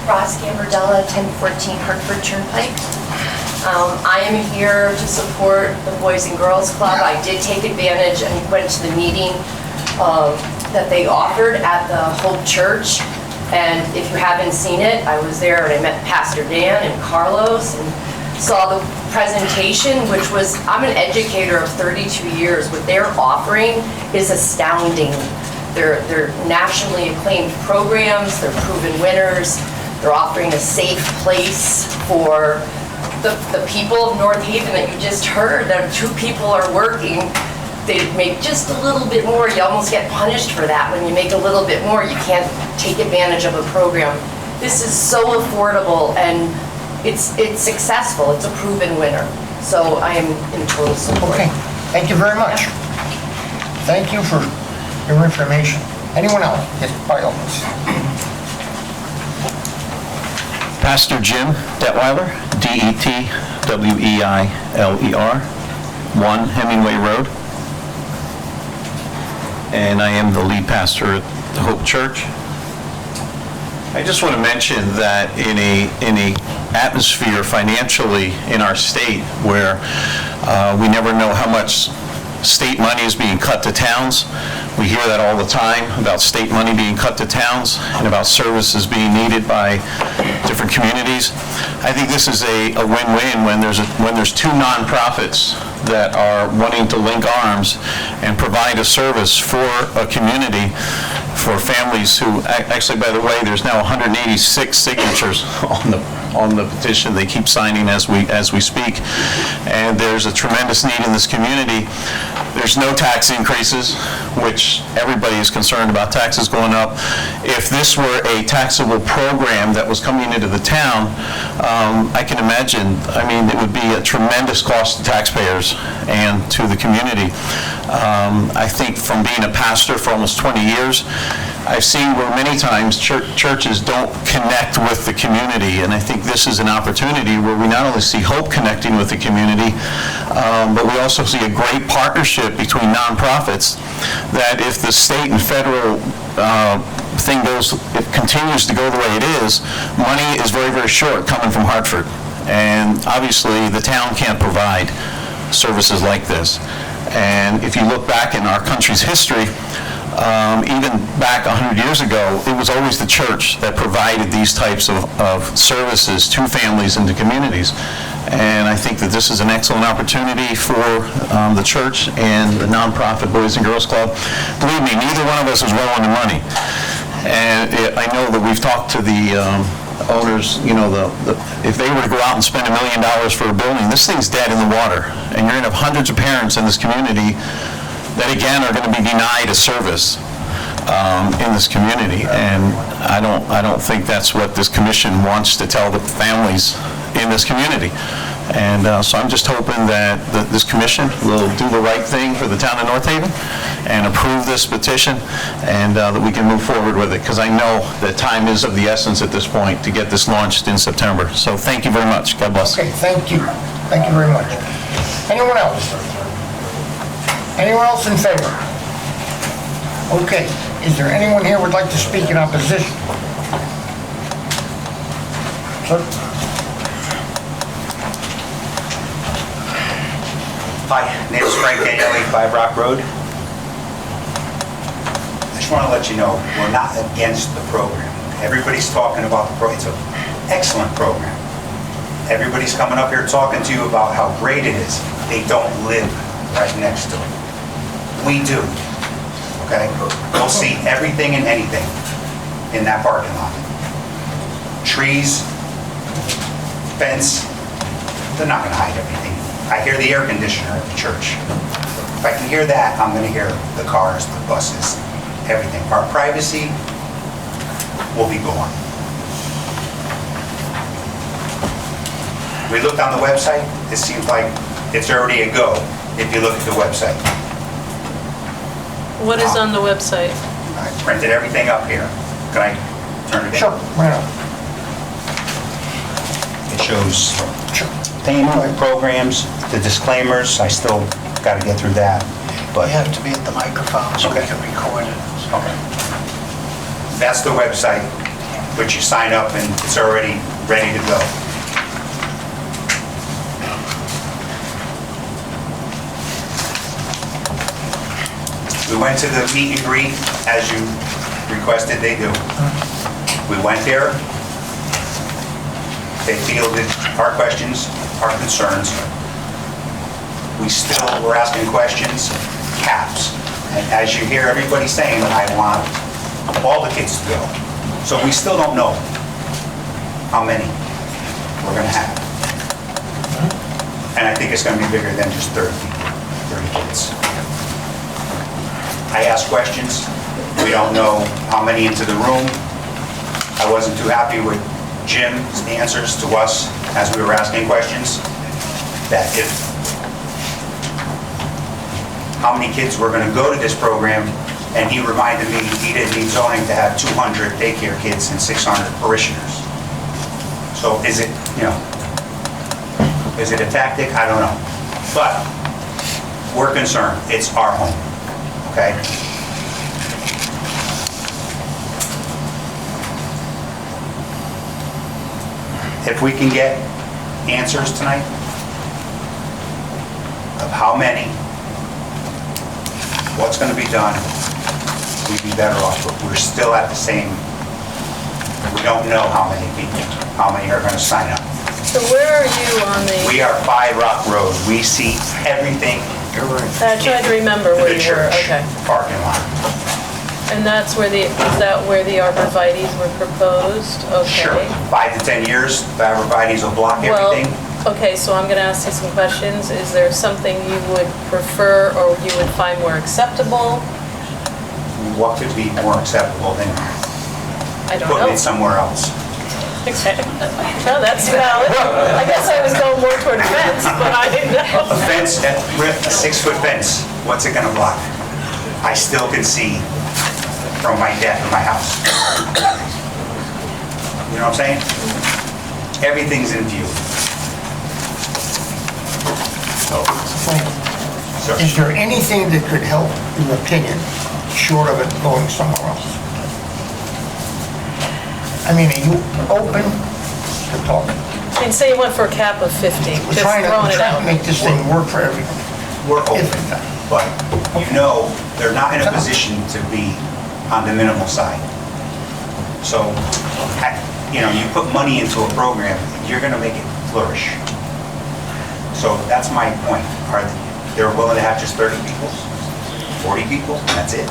Ross Gambardella, 1014 Hartford Turnpike. I am here to support the Boys and Girls Club. I did take advantage and went to the meeting that they offered at the Hope Church. And if you haven't seen it, I was there and I met Pastor Dan and Carlos and saw the presentation, which was, I'm an educator of 32 years. What they're offering is astounding. They're nationally acclaimed programs, they're proven winners, they're offering a safe place for the people of North Haven that you just heard, that 2 people are working, they make just a little bit more, you almost get punished for that. When you make a little bit more, you can't take advantage of a program. This is so affordable and it's successful, it's a proven winner. So I am in total support. Okay, thank you very much. Thank you for your information. Anyone else? Yes, by all means. Pastor Jim Detweiler, D-E-T-W-E-I-L-E-R, 1 Hemingway Road. And I am the lead pastor at the Hope Church. I just want to mention that in a atmosphere financially in our state where we never know how much state money is being cut to towns. We hear that all the time about state money being cut to towns and about services being needed by different communities. I think this is a win-win when there's 2 nonprofits that are wanting to link arms and provide a service for a community, for families who, actually, by the way, there's now 186 signatures on the petition. They keep signing as we speak, and there's a tremendous need in this community. There's no tax increases, which everybody is concerned about taxes going up. If this were a taxable program that was coming into the town, I can imagine, it would be a tremendous cost to taxpayers and to the community. I think from being a pastor for almost 20 years, I've seen where many times churches don't connect with the community, and I think this is an opportunity where we not only see Hope connecting with the community, but we also see a great partnership between nonprofits that if the state and federal thing continues to go the way it is, money is very, very short coming from Hartford. And obviously, the town can't provide services like this. And if you look back in our country's history, even back 100 years ago, it was always the church that provided these types of services to families and to communities. And I think that this is an excellent opportunity for the church and the nonprofit Boys and Girls Club. Believe me, neither one of us is well on the money. And I know that we've talked to the owners, if they were to go out and spend $1 million for a building, this thing's dead in the water. And you're going to have hundreds of parents in this community that again are going to be denied a service in this community, and I don't think that's what this commission wants to tell the families in this community. And so I'm just hoping that this commission will do the right thing for the town of North Haven and approve this petition, and that we can move forward with it, because I know that time is of the essence at this point to get this launched in September. So thank you very much. God bless. Okay, thank you. Thank you very much. Anyone else? Anyone else in favor? Okay, is there anyone here who would like to speak in opposition? Sir? Hi, name is Frank Daniele, 5 Rock Road. I just want to let you know, we're not against the program. Everybody's talking about the program. It's an excellent program. Everybody's coming up here talking to you about how great it is. They don't live right next to it. We do, okay? You'll see everything and anything in that parking lot. Trees, fence, they're not gonna hide everything. I hear the air conditioner at the church. If I can hear that, I'm gonna hear the cars, the buses, everything. Our privacy will be gone. We looked on the website, it seems like it's already a go if you look at the website. What is on the website? I printed everything up here. Can I turn it in? Sure, why not? It shows payment programs, the disclaimers, I still got to get through that, but... You have to be at the microphone so we Okay. can record it. Okay. That's the website, which you sign up and it's already ready to go. We went to the meet and greet as you requested they do. We went there. They fielded our questions, our concerns. We still were asking questions, caps. And as you hear everybody saying, I want all the kids to go. So we still don't know how many we're gonna have. And I think it's gonna be bigger than just 30 kids. I asked questions. We don't know how many into the room. I wasn't too happy with Jim's answers to us as we were asking questions, that if, how many kids were gonna go to this program, and he reminded me he didn't need zoning to have 200 daycare kids and 600 parishioners. So is it, is it a tactic? I don't know. But we're concerned, it's our home, okay? If we can get answers tonight of how many, what's going to be done, we'd be better off, but we're still at the same, we don't know how many people, how many are going to sign up. So where are you on the? We are 5 Rock Road. We see everything. I tried to remember where The you were, church okay. parking lot. And that's where is that where the arborvitaes were proposed? Sure. Okay. 5 to 10 years, the arborvitae's will block everything. Well, okay, so I'm gonna ask you some questions. Is there something you would prefer or you would find more acceptable? What could be more acceptable than I don't know. putting it somewhere else? Okay. No, that's valid. I guess I was going more toward a fence, but I didn't know. A fence, a 6-foot fence, what's it gonna block? I still can see from my deck of my house. You know what I'm saying? Everything's in view. Frank, is there anything that could help, in your opinion, short of it going somewhere else? I mean, are you open to talking? And say you went for a cap of 50, We're just trying throwing it to out. make this thing work for everyone. We're open, but they're not in a position to be on the minimal side. So, you put money into a program, you're gonna make it flourish. So that's my point. They're willing to have just 30 people, 40 people, and that's it?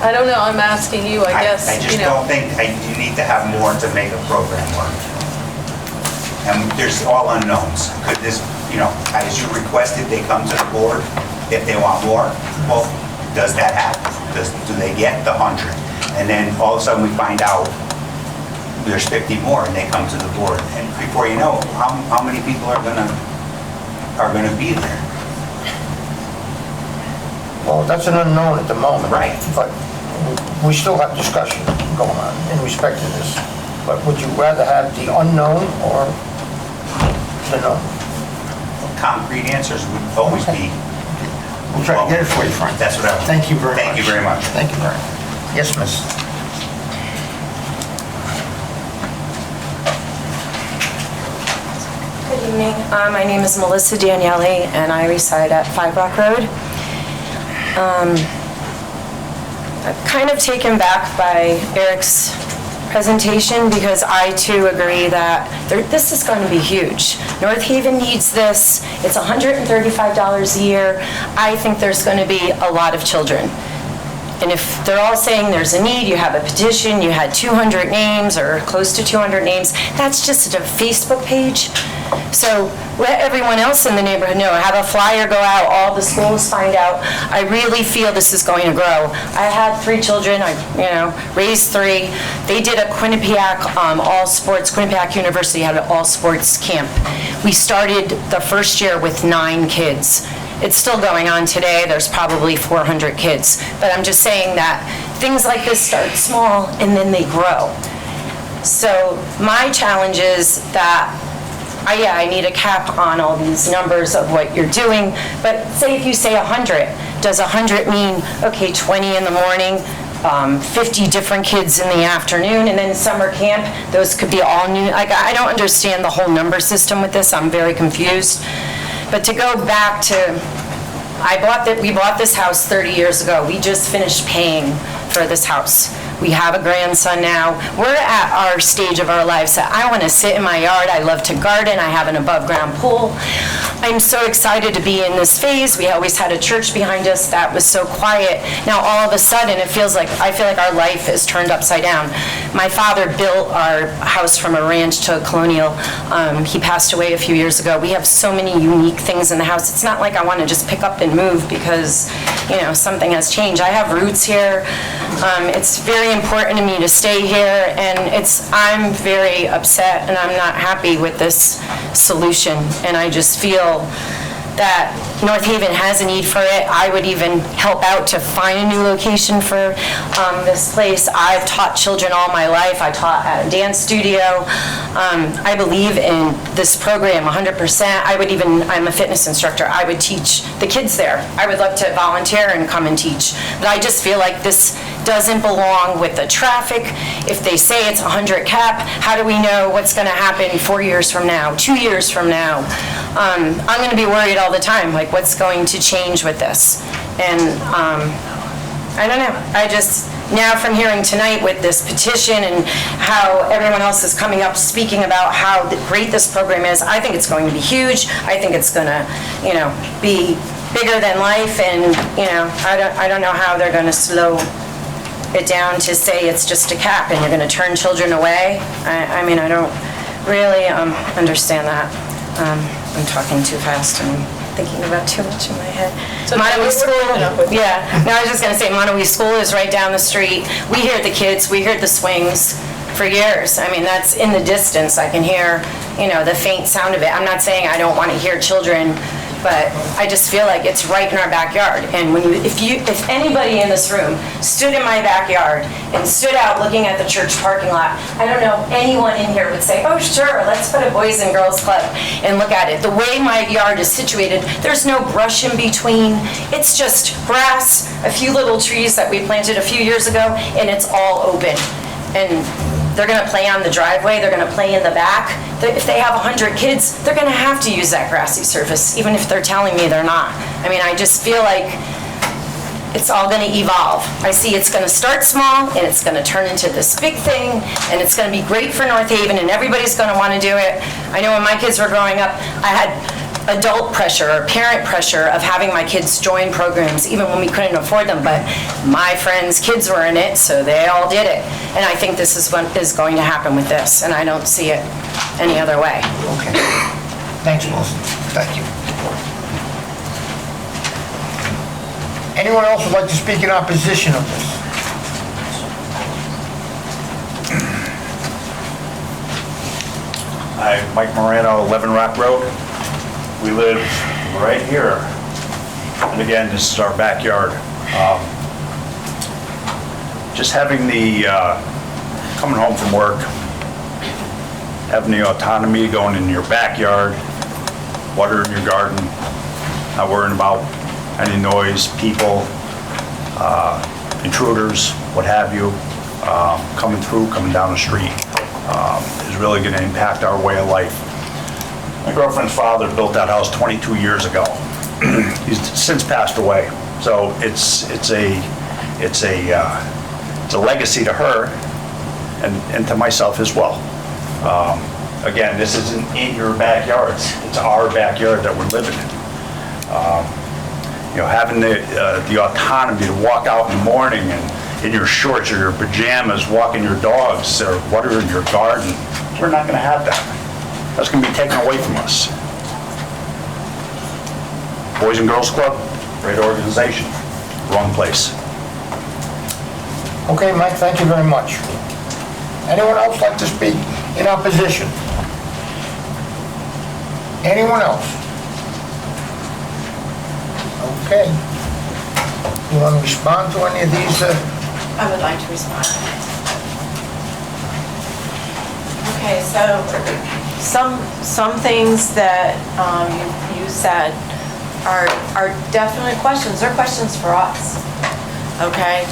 I don't know, I'm asking you, I guess, I just don't think, you need to have more to make a program work. And there's all unknowns. Could this, as you requested, they come to the board if they want more? Well, does that happen? Do they get the 100? And then all of a sudden we find out there's 50 more and they come to the board. And before you know, how many people are gonna be there? Well, that's an unknown at the moment. Right. But we still have discussion going on in respect to this. But would you rather have the unknown or the known? Concrete answers would always be. We'll try to get it for you, Frank. That's what I want. Thank you very much. Thank you very much. Thank you very much. Yes, miss. Good evening. My name is Melissa Daniele, and I reside at 5 Rock Road. I'm kind of taken back by Eric's presentation because I too agree that this is going to be huge. North Haven needs this. It's $135 a year. I think there's going to be a lot of children. And if they're all saying there's a need, you have a petition, you had 200 names or close to 200 names, that's just a Facebook page. So let everyone else in the neighborhood know. Have a flyer go out, all the schools find out. I really feel this is going to grow. I had 3 children, I raised 3. They did a Quinnipiac all sports, Quinnipiac University had an all sports camp. We started the first year with 9 kids. It's still going on today, there's probably 400 kids. But I'm just saying that things like this start small and then they grow. So my challenge is that I need a cap on all these numbers of what you're doing, but say if you say 100, does 100 mean, okay, 20 in the morning, 50 different kids in the afternoon, and then summer camp, those could be all new? I don't understand the whole number system with this, I'm very confused. But to go back to, we bought this house 30 years ago. We just finished paying for this house. We have a grandson now. We're at our stage of our lives that I want to sit in my yard. I love to garden. I have an above-ground pool. I'm so excited to be in this phase. We always had a church behind us that was so quiet. Now all of a sudden I feel like our life is turned upside down. My father built our house from a ranch to a colonial. He passed away a few years ago. We have so many unique things in the house. It's not like I want to just pick up and move because something has changed. I have roots here. It's very important to me to stay here, and I'm very upset and I'm not happy with this solution, and I just feel that North Haven has a need for it. I would even help out to find a new location for this place. I've taught children all my life. I taught at a dance studio. I believe in this program 100%. I'm a fitness instructor. I would teach the kids there. I would love to volunteer and come and teach. But I just feel like this doesn't belong with the traffic. If they say it's 100 cap, how do we know what's going to happen 4 years from now, 2 years from now? I'm going to be worried all the time, like what's going to change with this? And I don't know. Now from hearing tonight with this petition and how everyone else is coming up speaking about how great this program is, I think it's going to be huge. I think it's going to, be bigger than life, and I don't know how they're going to slow it down to say it's just a cap and you're going to turn children away. I don't really understand that. I'm talking too fast and thinking about too much in my head. So Monowee School, yeah. No, I was just going to say Monowee School is right down the street. We hear the kids, we hear the swings for years. That's in the distance. I can hear, the faint sound of it. I'm not saying I don't want to hear children, but I just feel like it's right in our backyard. And if anybody in this room stood in my backyard and stood out looking at the church parking lot, I don't know anyone in here would say, oh sure, let's put a Boys and Girls Club and look at it. The way my yard is situated, there's no brush in between. It's just grass, a few little trees that we planted a few years ago, and it's all open. And they're going to play on the driveway, they're going to play in the back. If they have 100 kids, they're going to have to use that grassy surface, even if they're telling me they're not. I just feel like it's all going to evolve. I see it's going to start small, and it's going to turn into this big thing, and it's going to be great for North Haven, and everybody's going to want to do it. I know when my kids were growing up, I had adult pressure or parent pressure of having my kids join programs, even when we couldn't afford them, but my friends' kids were in it, so they all did it. And I think this is what is going to happen with this, and I don't see it any other way. Okay. Thanks, Wilson. Thank you. Anyone else would like to speak in opposition of this? Hi, Mike Moreno, 11 Rock Road. We live right here, and again, this is our backyard. Just having coming home from work, having the autonomy going in your backyard, watering your garden, not worrying about any noise, people, intruders, what have you, coming down the street, is really going to impact our way of life. My girlfriend's father built that house 22 years ago. He's since passed away, so it's a legacy to her and to myself as well. Again, this isn't in your backyard; it's our backyard that we're living in. having the autonomy to walk out in the morning and in your shorts or your pajamas, walking your dogs or watering your garden. We're not going to have that. That's going to be taken away from us. Boys and Girls Club, great organization, wrong place. Okay, Mike, thank you very much. Anyone else like to speak in opposition? Anyone else? Okay. You want to respond to any of these? I would like to respond. Okay, so some things that you said are definitely questions. They're questions for us, okay?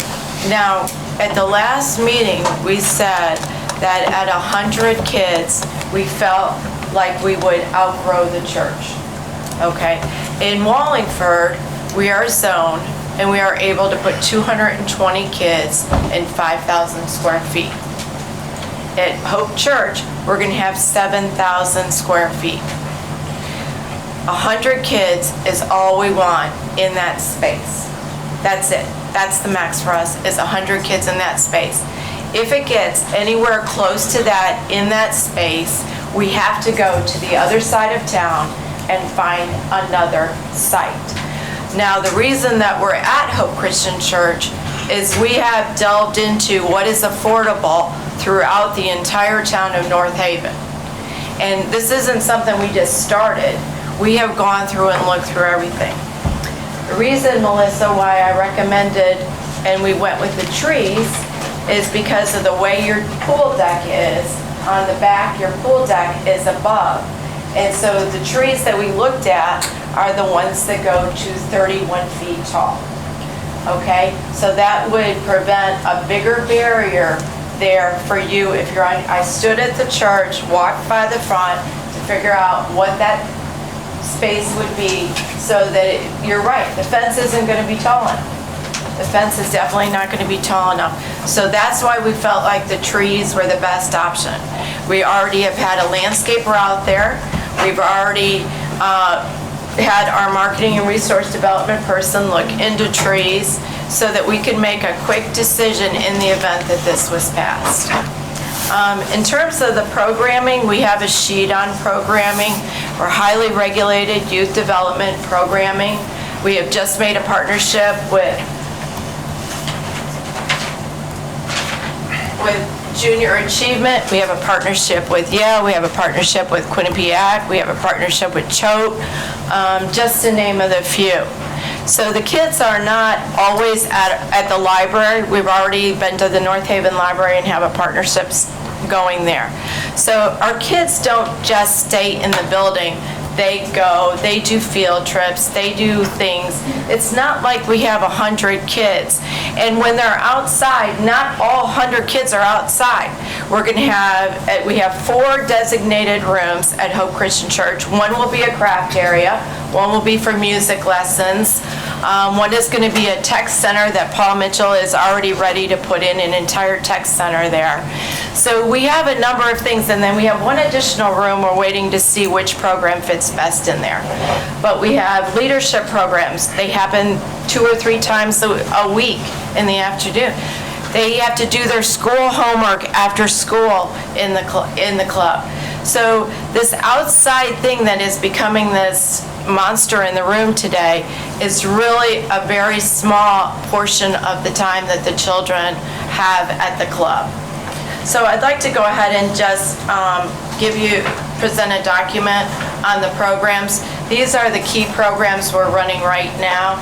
Now, at the last meeting, we said that at 100 kids, we felt like we would outgrow the church, okay? In Wallingford, we are zoned, and we are able to put 220 kids in 5,000 square feet. At Hope Church, we're gonna have 7,000 square feet. 100 kids is all we want in that space. That's it. That's the max for us, is 100 kids in that space. If it gets anywhere close to that in that space, we have to go to the other side of town and find another site. Now, the reason that we're at Hope Christian Church is we have delved into what is affordable throughout the entire town of North Haven. And this isn't something we just started. We have gone through and looked through everything. The reason, Melissa, why I recommended and we went with the trees is because of the way your pool deck is. On the back, your pool deck is above. And so the trees that we looked at are the ones that go to 31 feet tall. Okay? So that would prevent a bigger barrier there for you if you're on. I stood at the church, walked by the front to figure out what that space would be so that you're right, the fence isn't going to be tall enough. The fence is definitely not going to be tall enough. So that's why we felt like the trees were the best option. We already have had a landscaper out there. We've already had our marketing and resource development person look into trees so that we could make a quick decision in the event that this was passed. In terms of the programming, we have a sheet on programming. We're highly regulated youth development programming. We have just made a partnership with Junior Achievement. We have a partnership with Yale. We have a partnership with Quinnipiac. We have a partnership with Choate, just to name of the few. So the kids are not always at the library. We've already been to the North Haven Library and have a partnership going there. So our kids don't just stay in the building. They go, they do field trips, they do things. It's not like we have 100 kids. And when they're outside, not all 100 kids are outside. We have 4 designated rooms at Hope Christian Church. One will be a craft area, one will be for music lessons. One is going to be a tech center that Paul Mitchell is already ready to put in an entire tech center there. So we have a number of things, and then we have one additional room we're waiting to see which program fits best in there. But we have leadership programs. They happen 2 or 3 times a week in the afternoon. They have to do their school homework after school in the club. So this outside thing that is becoming this monster in the room today is really a very small portion of the time that the children have at the club. So I'd like to go ahead and just present a document on the programs. These are the key programs we're running right now.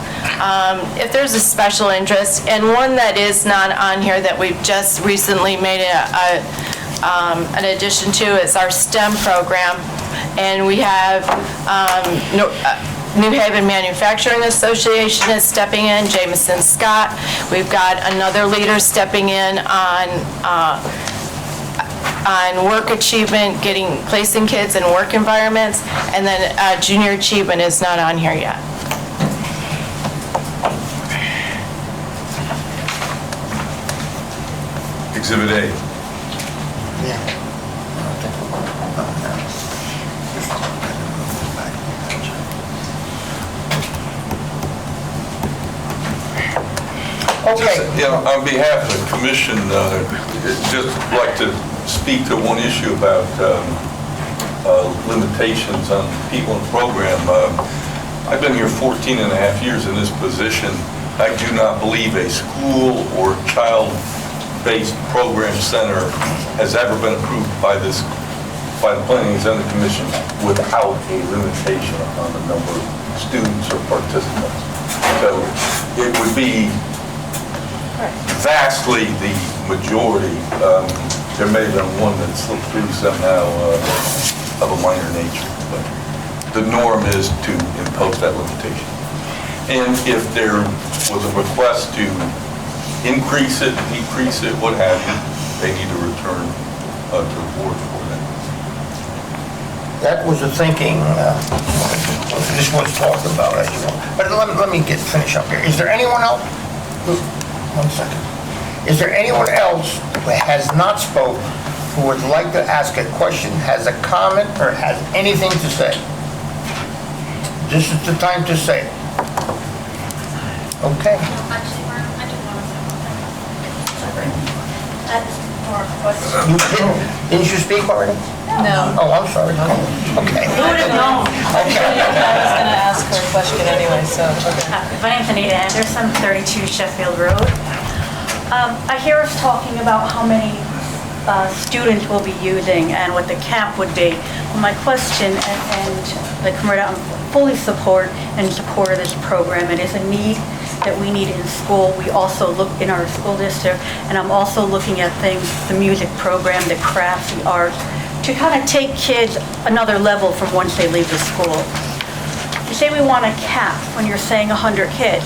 If there's a special interest, and one that is not on here that we've just recently made an addition to, is our STEM program. And we have New Haven Manufacturing Association is stepping in, Jameson Scott. We've got another leader stepping in on work achievement, placing kids in work environments, and then Junior Achievement is not on here yet. Exhibit A. Yeah. Okay. On behalf of the commission, just like to speak to one issue about limitations on people in the program. I've been here 14 and a half years in this position. I do not believe a school or child-based program center has ever been approved by the Planning and Zoning Commission without a limitation on the number of students or participants. So it would be vastly the majority. There may have been one that slipped through somehow of a minor nature, but the norm is to impose that limitation. And if there was a request to increase it, decrease it, what have you, they need to return to the board for that. That was the thinking, this was talked about, as you know. But let me finish up here. Is there anyone else? 1 second. Is there anyone else who has not spoke, who would like to ask a question, has a comment, or has anything to say? This is the time to say it. Okay. Didn't you speak already? No. Oh, I'm sorry. Okay. Who would have known? I was going to ask her a question anyway, so. My name's Anita Anderson, 32 Sheffield Road. I hear us talking about how many students will be using and what the cap would be. My question, and like Marita, I'm fully support of this program. It is a need that we need in school. We also look in our school district, and I'm also looking at things, the music program, the crafts, the art, to kind of take kids another level from once they leave the school. You say we want a cap when you're saying 100 kids.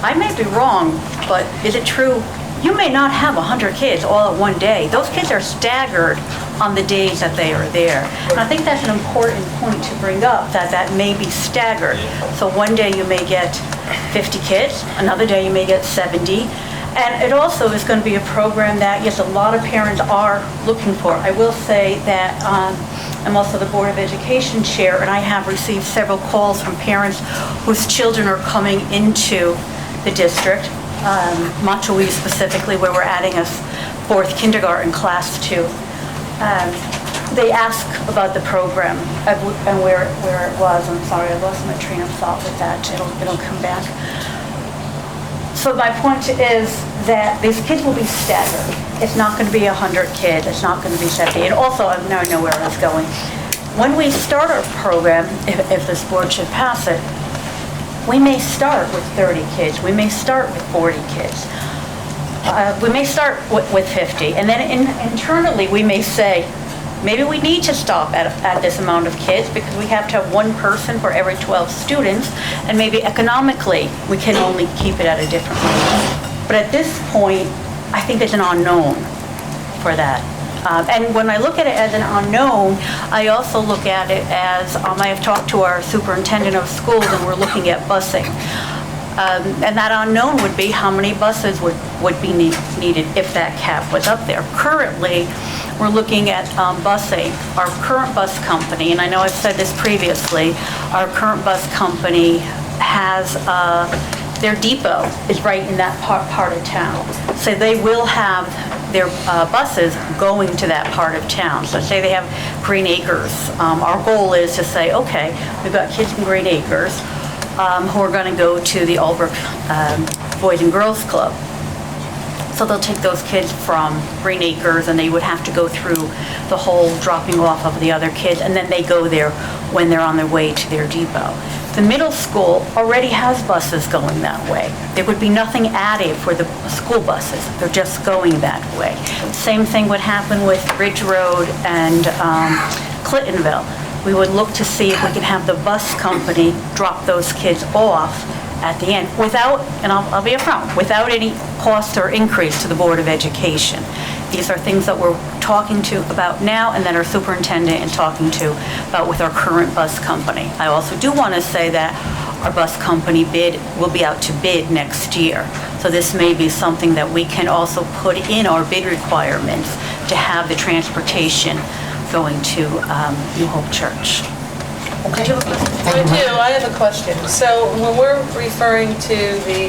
I may be wrong, but is it true? You may not have 100 kids all at one day. Those kids are staggered on the days that they are there. And I think that's an important point to bring up, that may be staggered. So one day you may get 50 kids, another day you may get 70. And it also is going to be a program that, yes, a lot of parents are looking for. I will say that I'm also the Board of Education Chair, and I have received several calls from parents whose children are coming into the district, Montouillet specifically, where we're adding a fourth kindergarten class to. They ask about the program and where it was. I'm sorry, I lost my train of thought with that. It'll come back. So my point is that these kids will be staggered. It's not going to be 100 kids. It's not going to be 70. And also, now I know where I was going. When we start our program, if this board should pass it, we may start with 30 kids. We may start with 40 kids. We may start with 50. And then internally, we may say, maybe we need to stop at this amount of kids because we have to have one person for every 12 students, and maybe economically, we can only keep it at a different rate. But at this point, I think there's an unknown for that. And when I look at it as an unknown, I also look at it as, I have talked to our superintendent of schools, and we're looking at busing. And that unknown would be how many buses would be needed if that cap was up there. Currently, we're looking at busing. Our current bus company, and I know I've said this previously, our current bus company has, their depot is right in that part of town. So they will have their buses going to that part of town. So say they have Green Acres. Our goal is to say, okay, we've got kids in Green Acres who are going to go to the Albrook Boys and Girls Club. So they'll take those kids from Green Acres, and they would have to go through the whole dropping off of the other kids, and then they go there when they're on their way to their depot. The middle school already has buses going that way. There would be nothing added for the school buses. They're just going that way. Same thing would happen with Ridge Road and Clintonville. We would look to see if we could have the bus company drop those kids off at the end without, and I'll be upfront, without any cost or increase to the Board of Education. These are things that we're talking to about now, and that our superintendent is talking to about with our current bus company. I also do want to say that our bus company bid will be out to bid next year. So this may be something that we can also put in our bid requirements to have the transportation going to New Hope Church. I do. I have a question. So when we're referring to the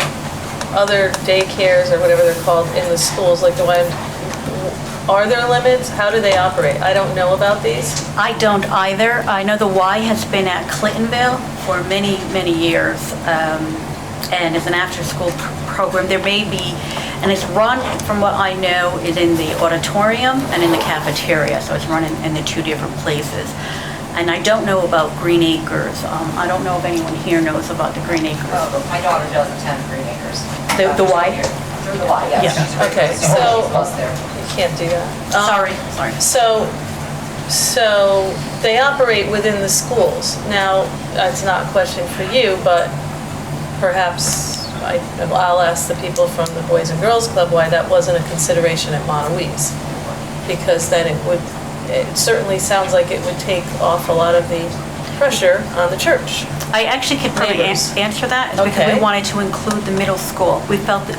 other daycares or whatever they're called in the schools, like are there limits? How do they operate? I don't know about these. I don't either. I know the Y has been at Clintonville for many, many years, and is an after-school program. There may be, and it's run, from what I know, is in the auditorium and in the cafeteria, so it's run in the two different places. And I don't know about Green Acres. I don't know if anyone here knows about the Green Acres. My daughter does attend Green Acres. The Y? Through the Y, yes. Yeah. Okay, so you can't do that. Sorry. So they operate within the schools. Now, it's not a question for you, but perhaps I'll ask the people from the Boys and Girls Club why that wasn't a consideration at Montaukese. Because then it certainly sounds like it would take off a lot of the pressure on the church. I actually could probably answer that, because Okay. we wanted to include the middle school. We felt that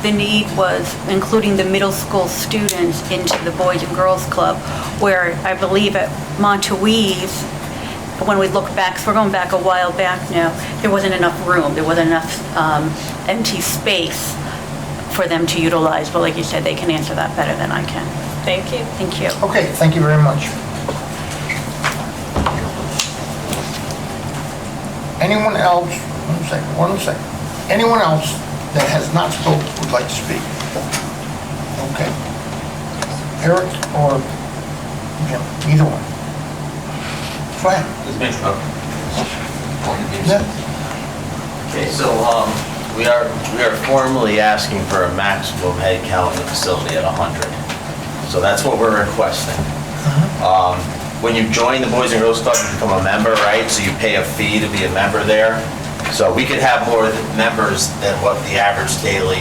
the need was including the middle school students into the Boys and Girls Club, where I believe at Montaukese, when we look back, so we're going back a while back now, there wasn't enough room, there wasn't enough empty space for them to utilize. But like you said, they can answer that better than I can. Thank you. Thank you. Okay, thank you very much. Anyone else, one second. Anyone else that has not spoken would like to speak? Okay. Eric or Jim, either one. Go ahead. Okay, so we are formally asking for a maximum head count in the facility at 100. So that's what we're requesting. When you join the Boys and Girls Club, you become a member, right? So you pay a fee to be a member there. So we could have more members than what the average daily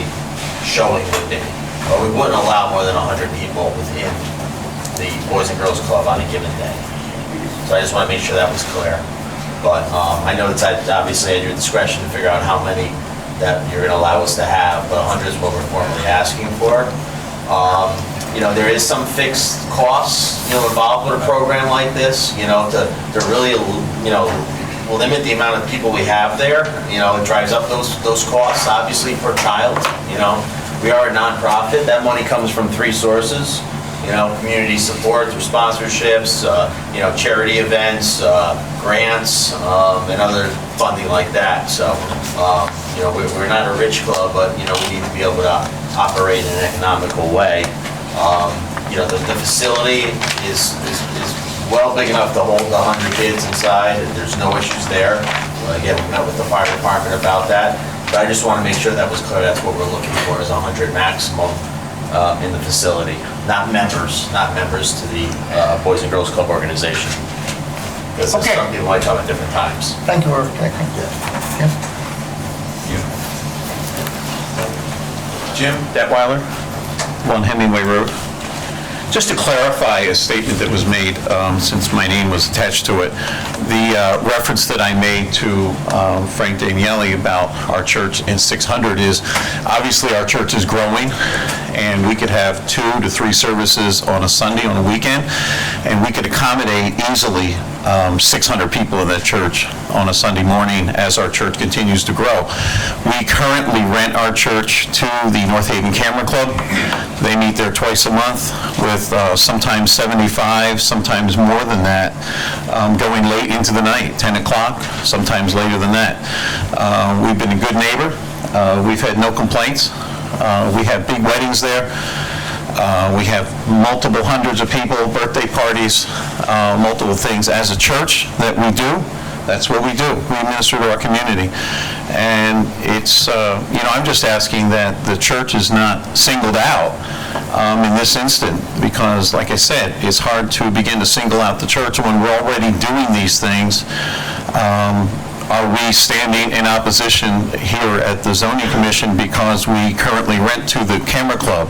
showing would be. But we wouldn't allow more than 100 people within the Boys and Girls Club on a given day. So I just want to make sure that was clear. But I know it's obviously at your discretion to figure out how many that you're going to allow us to have, but 100 is what we're formally asking for. There is some fixed costs, involved with a program like this, to really, limit the amount of people we have there. It drives up those costs, obviously, per child. We are a nonprofit. That money comes from three sources. Community support through sponsorships, charity events, grants, and other funding like that. So, we're not a rich club, but, we need to be able to operate in an economical way. The facility is well big enough to hold 100 kids inside, and there's no issues there. Again, we met with the fire department about that, but I just want to make sure that was clear. That's what we're looking for, is 100 maximum in the facility, not members to the Boys and Girls Club organization. Because some people might come at different times. Thank you, Eric. Jim Detweiler, 1 Hemingway Road. Just to clarify a statement that was made, since my name was attached to it, the reference that I made to Frank Daniele about our church in 600 is, obviously our church is growing, and we could have 2 to 3 services on a Sunday, on a weekend, and we could accommodate easily 600 people in that church on a Sunday morning as our church continues to grow. We currently rent our church to the North Haven Camera Club. They meet there twice a month with sometimes 75, sometimes more than that, going late into the night, 10 o'clock, sometimes later than that. We've been a good neighbor. We've had no complaints. We have big weddings there. We have multiple hundreds of people, birthday parties, multiple things. As a church that we do, that's what we do. We minister to our community. And it's, I'm just asking that the church is not singled out in this instant, because, like I said, it's hard to begin to single out the church when we're already doing these things. Are we standing in opposition here at the Zoning Commission because we currently rent to the Camera Club?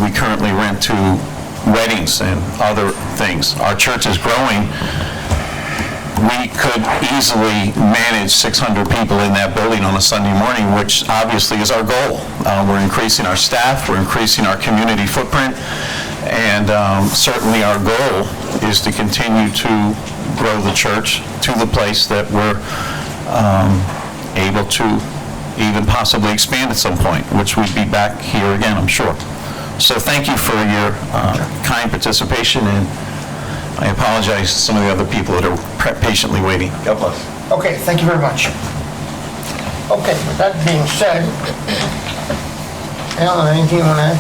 We currently rent to weddings and other things. Our church is growing. We could easily manage 600 people in that building on a Sunday morning, which obviously is our goal. We're increasing our staff, we're increasing our community footprint, and certainly our goal is to continue to grow the church to the place that we're able to even possibly expand at some point, which we'd be back here again, I'm sure. So thank you for your kind participation, and I apologize to some of the other people that are patiently waiting. God bless. Okay, thank you very much. Okay, with that being said, Alan, anything you want to add?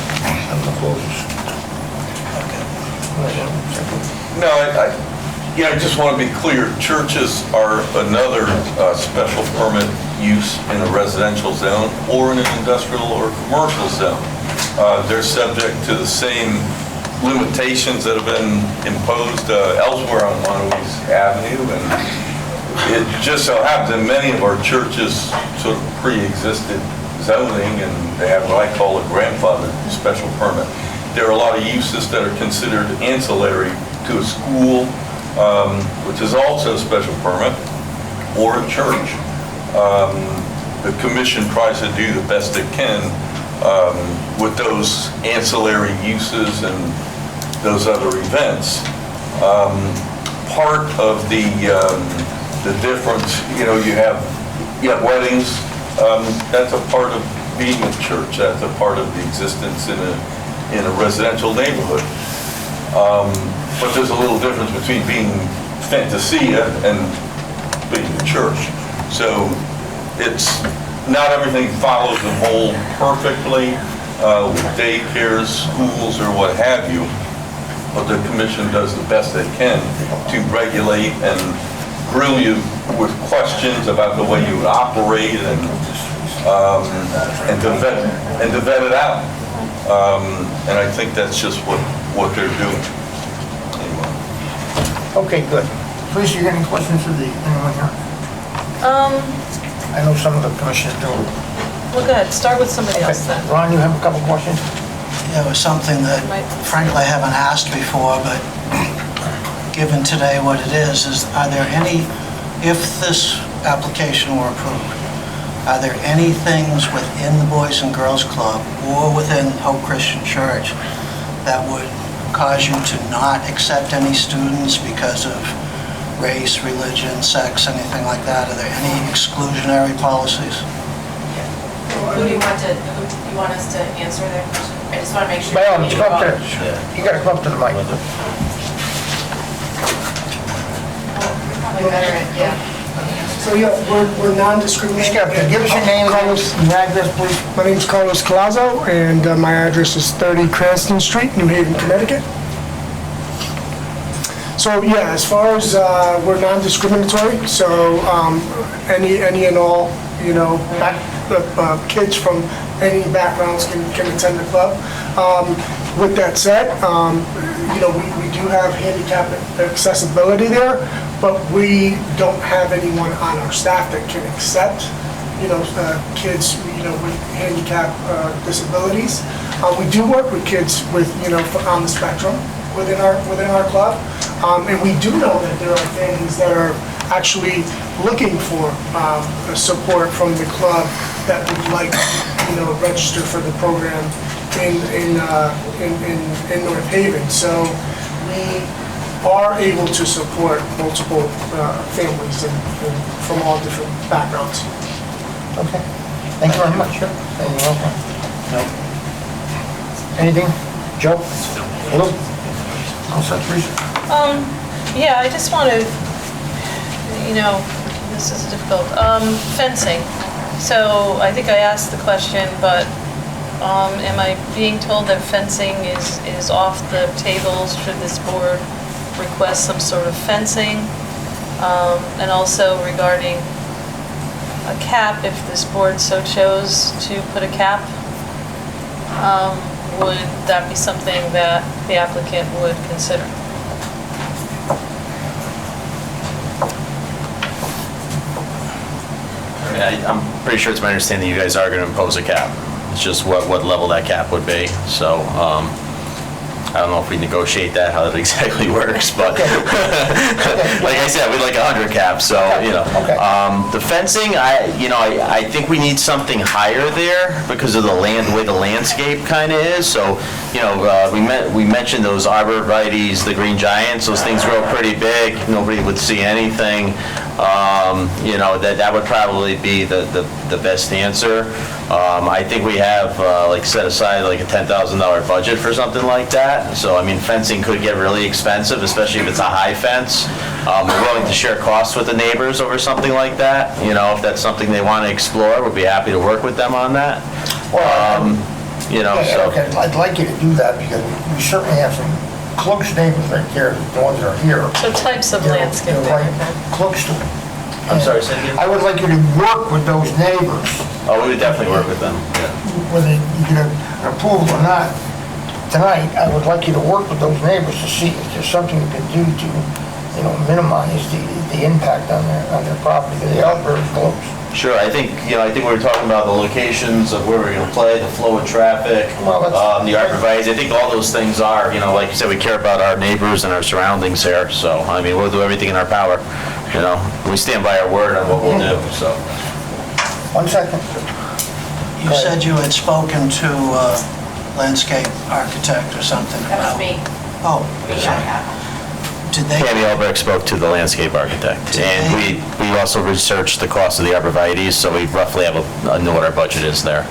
I'm going to close this. No, I just want to be clear, churches are another special permit use in a residential zone or in an industrial or commercial zone. They're subject to the same limitations that have been imposed elsewhere on Monowese Avenue, and it just so happens that many of our churches sort of pre-existed zoning, and they have what I call a grandfathered special permit. There are a lot of uses that are considered ancillary to a school, which is also a special permit, or a church. The commission tries to do the best it can with those ancillary uses and those other events. Part of the difference, you have weddings. That's a part of being a church. That's a part of the existence in a residential neighborhood. But there's a little difference between being Fantasia and being a church. So it's not everything follows the mold perfectly with daycares, schools, or what have you. But the commission does the best it can to regulate and grill you with questions about the way you would operate and to vet it out. And I think that's just what they're doing. Okay, good. Please, you got any questions for anyone here? I know some of the commissioners do. Well, go ahead, start with somebody else then. Ron, you have a couple questions? Yeah, it was something that frankly I haven't asked before, but given today what it is are there any, if this application were approved, are there any things within the Boys and Girls Club or within Hope Christian Church that would cause you to not accept any students because of race, religion, sex, anything like that? Are there any exclusionary policies? Who do you want us to answer that question? I just want to make sure. By all means, come up to, you got to come up to the mic. Probably better, yeah. So yeah, we're non-discriminating. Give us your name, Carlos, and your address, please. My name's Carlos Colazo, and my address is 30 Cranston Street, New Haven, Connecticut. So yeah, as far as we're non-discriminatory, so any and all, kids from any backgrounds can attend the club. With that said, we do have handicap accessibility there, but we don't have anyone on our staff that can accept, kids, with handicap disabilities. We do work with kids with, on the spectrum within our club, and we do know that there are families that are actually looking for support from the club that would like, register for the program in North Haven. So we are able to support multiple families and from all different backgrounds. Okay. Thank you very much. You're welcome. Anything? Joe? Hello? All set, Teresa? Yeah, I just want to, this is difficult. Fencing. So I think I asked the question, but am I being told that fencing is off the tables? Should this board request some sort of fencing? And also regarding a cap, if this board so chose to put a cap, would that be something that the applicant would consider? I'm pretty sure it's my understanding you guys are going to impose a cap. It's just what level that cap would be. So I don't know if we negotiate that, how that exactly works, but like I said, we'd like 100 caps, so, the fencing, I think we need something higher there because of the way the landscape kind of is. So, we mentioned those arborvitaes, the green giants, those things grow pretty big, nobody would see anything. That would probably be the best answer. I think we have, set aside like a $10,000 budget for something like that. So, fencing could get really expensive, especially if it's a high fence. We're willing to share costs with the neighbors over something like that. If that's something they want to explore, we'd be happy to work with them on that. Okay, I'd like you to do that because we certainly have some close neighbors right there, the ones that are here. So types of landscaping. They're right close to it. I'm sorry, say again? I would like you to work with those neighbors, Oh, we would definitely work with them. whether you get an approval or not. Tonight, I would like you to work with those neighbors to see if there's something you can do to, minimize the impact on their property, because they are very close. Sure, I think we were talking about the locations of where we're going to play, the flow of traffic, the arborvitae. I think all those things are, like you said, we care about our neighbors and our surroundings here. So, we'll do everything in our power. We stand by our word on what we'll do, so. 1 second. You said you had spoken to landscape architect or something about... That was me. Oh, sorry. Did they... Tammy Albrecht spoke to the landscape architect, and we also researched the cost of the arborvitaes, so we roughly have know what our budget is there.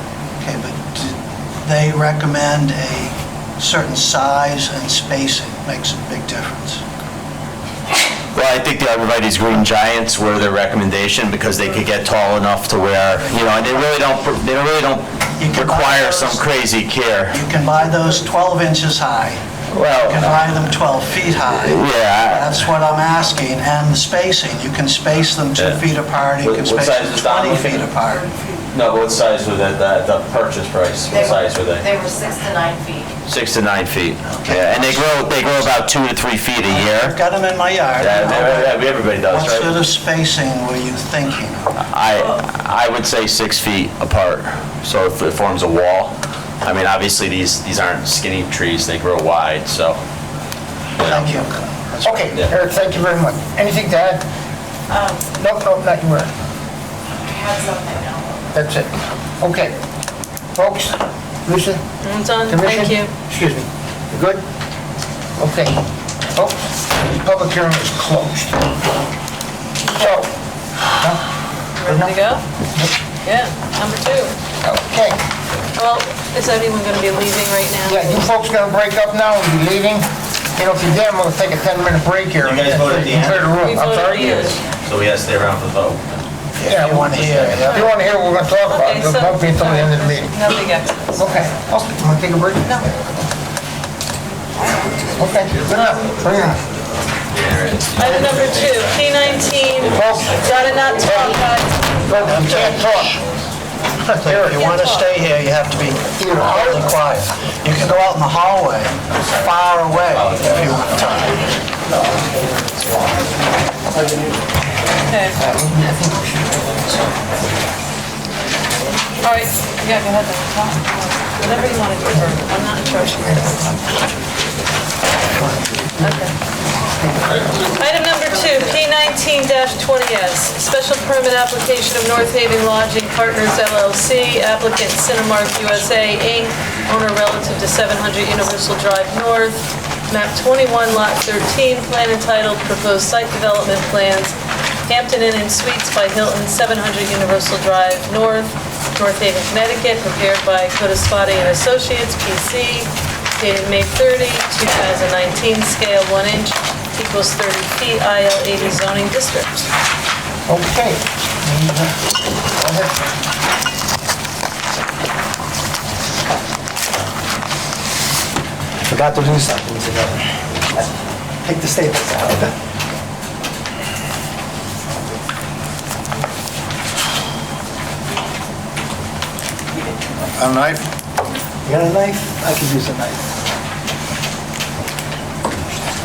Okay, but did they recommend a certain size and spacing makes a big difference? Well, I think the arborvitae's green giants were their recommendation because they could get tall enough to where, and they really don't require some crazy care. You can buy those 12 inches high. Well, You can buy them 12 feet high. Yeah. That's what I'm asking. And the spacing, you can space them 2 feet apart, you can What space size them is Don 20 looking? feet apart. No, but what size were the purchase price? What size were they? They were 6 to 9 feet. 6 to 9 feet. Yeah, and they grow about 2 to 3 feet a year. I've got them in my yard. Yeah, everybody does, What sort right? of spacing were you thinking? I would say 6 feet apart, so if it forms a wall. Obviously, these aren't skinny trees, they grow wide, so. Thank you. Okay, Eric, thank you very much. Anything to add? Nope, not you, Eric. I had something now. That's it. Okay. Folks, Lisa? I'm done, Commission? thank you. Excuse me. You good? Okay. Folks, the public hearing is closed. So, Ready to go? Yeah, number 2. okay. Well, is everyone going to be leaving right now? Yeah, you folks gonna break up now and be leaving? If you did, I'm gonna take a 10-minute break here. You guys voted at the end? Clear the room. We I'm voted sorry? at the end. So we gotta stay around for the vote. Yeah, You want to hear? if you want to hear what we're gonna talk about, Okay, it so- won't be until the end of the meeting. No big extras. Okay. You wanna take a break? No. Okay, good enough. Bring it on. Item number 2, P19, gotta not talk, guys. Folks, you can't talk. If you want to stay here, you have to be really quiet. You can go out in the hallway, far away, if you want to. Okay. All right, yeah, go ahead then, talk. Whatever you want to do, I'm not in charge. Okay. Item number 2, P19-20S, special permit application of North Haven Lodging Partners LLC, applicant Cinemark USA Inc., owner relative to 700 Universal Drive North, map 21, lot 13, plan entitled Proposed Site Development Plans, Hampton Inn and Suites by Hilton, 700 Universal Drive North, North Haven, Connecticut, prepared by Codispati and Associates, PC, dated May 30, 2019, scale 1 inch, equals 30 feet, IL 80 zoning district. Okay. Go ahead. Forgot to do something today. Take the staples out. A knife? You got a knife? I could use a knife.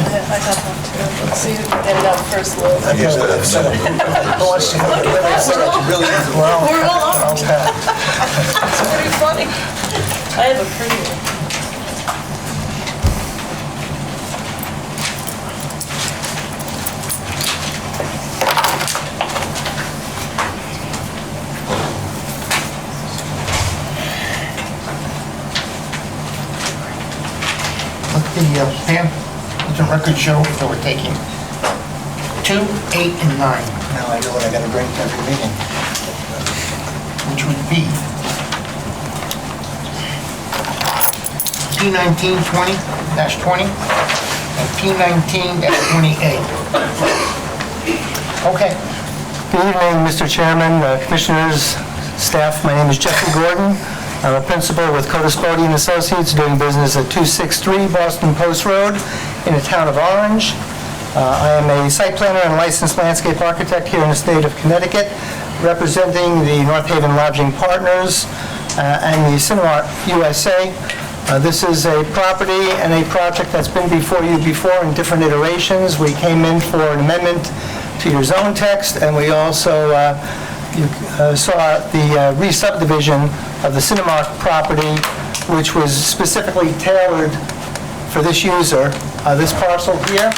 Yeah, I got one too. Let's see who can get it out first, Lou. Who wants to know what really is? Well, We're all on. okay. It's pretty funny. I have a pretty one. Pam, let the record show that we're taking 2, 8, and 9. Now I know what I gotta bring to every meeting, which would be P1920-20 and P19-28. Okay. Good evening, Mr. Chairman, Commissioners, staff. My name is Jeffrey Gordon. I'm a principal with Codispoti and Associates doing business at 263 Boston Post Road in the town of Orange. I am a site planner and licensed landscape architect here in the state of Connecticut, representing the North Haven Lodging Partners and the Cinemark USA. This is a property and a project that's been before you before in different iterations. We came in for an amendment to your zone text, and we also saw the re-subdivision of the Cinemark property, which was specifically tailored for this user. This parcel here,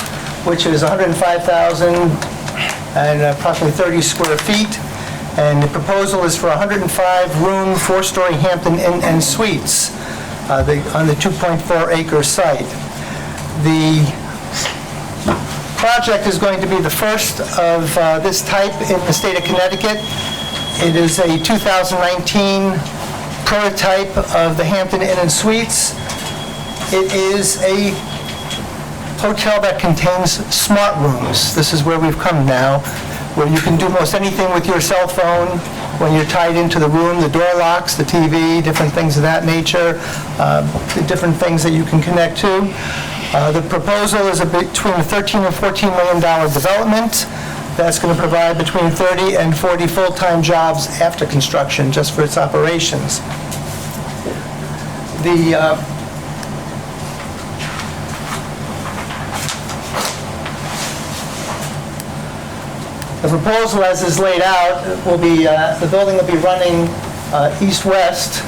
which is 105,000 and approximately 30 square feet, and the proposal is for 105-room, 4-story Hampton Inn and Suites on the 2.4-acre site. The project is going to be the first of this type in the state of Connecticut. It is a 2019 prototype of the Hampton Inn and Suites. It is a hotel that contains smart rooms. This is where we've come now, where you can do most anything with your cell phone when you're tied into the room, the door locks, the TV, different things of that nature, the different things that you can connect to. The proposal is between a $13 and $14 million development that's going to provide between 30 and 40 full-time jobs after construction, just for its operations. The proposal, as is laid out, will be, the building will be running east-west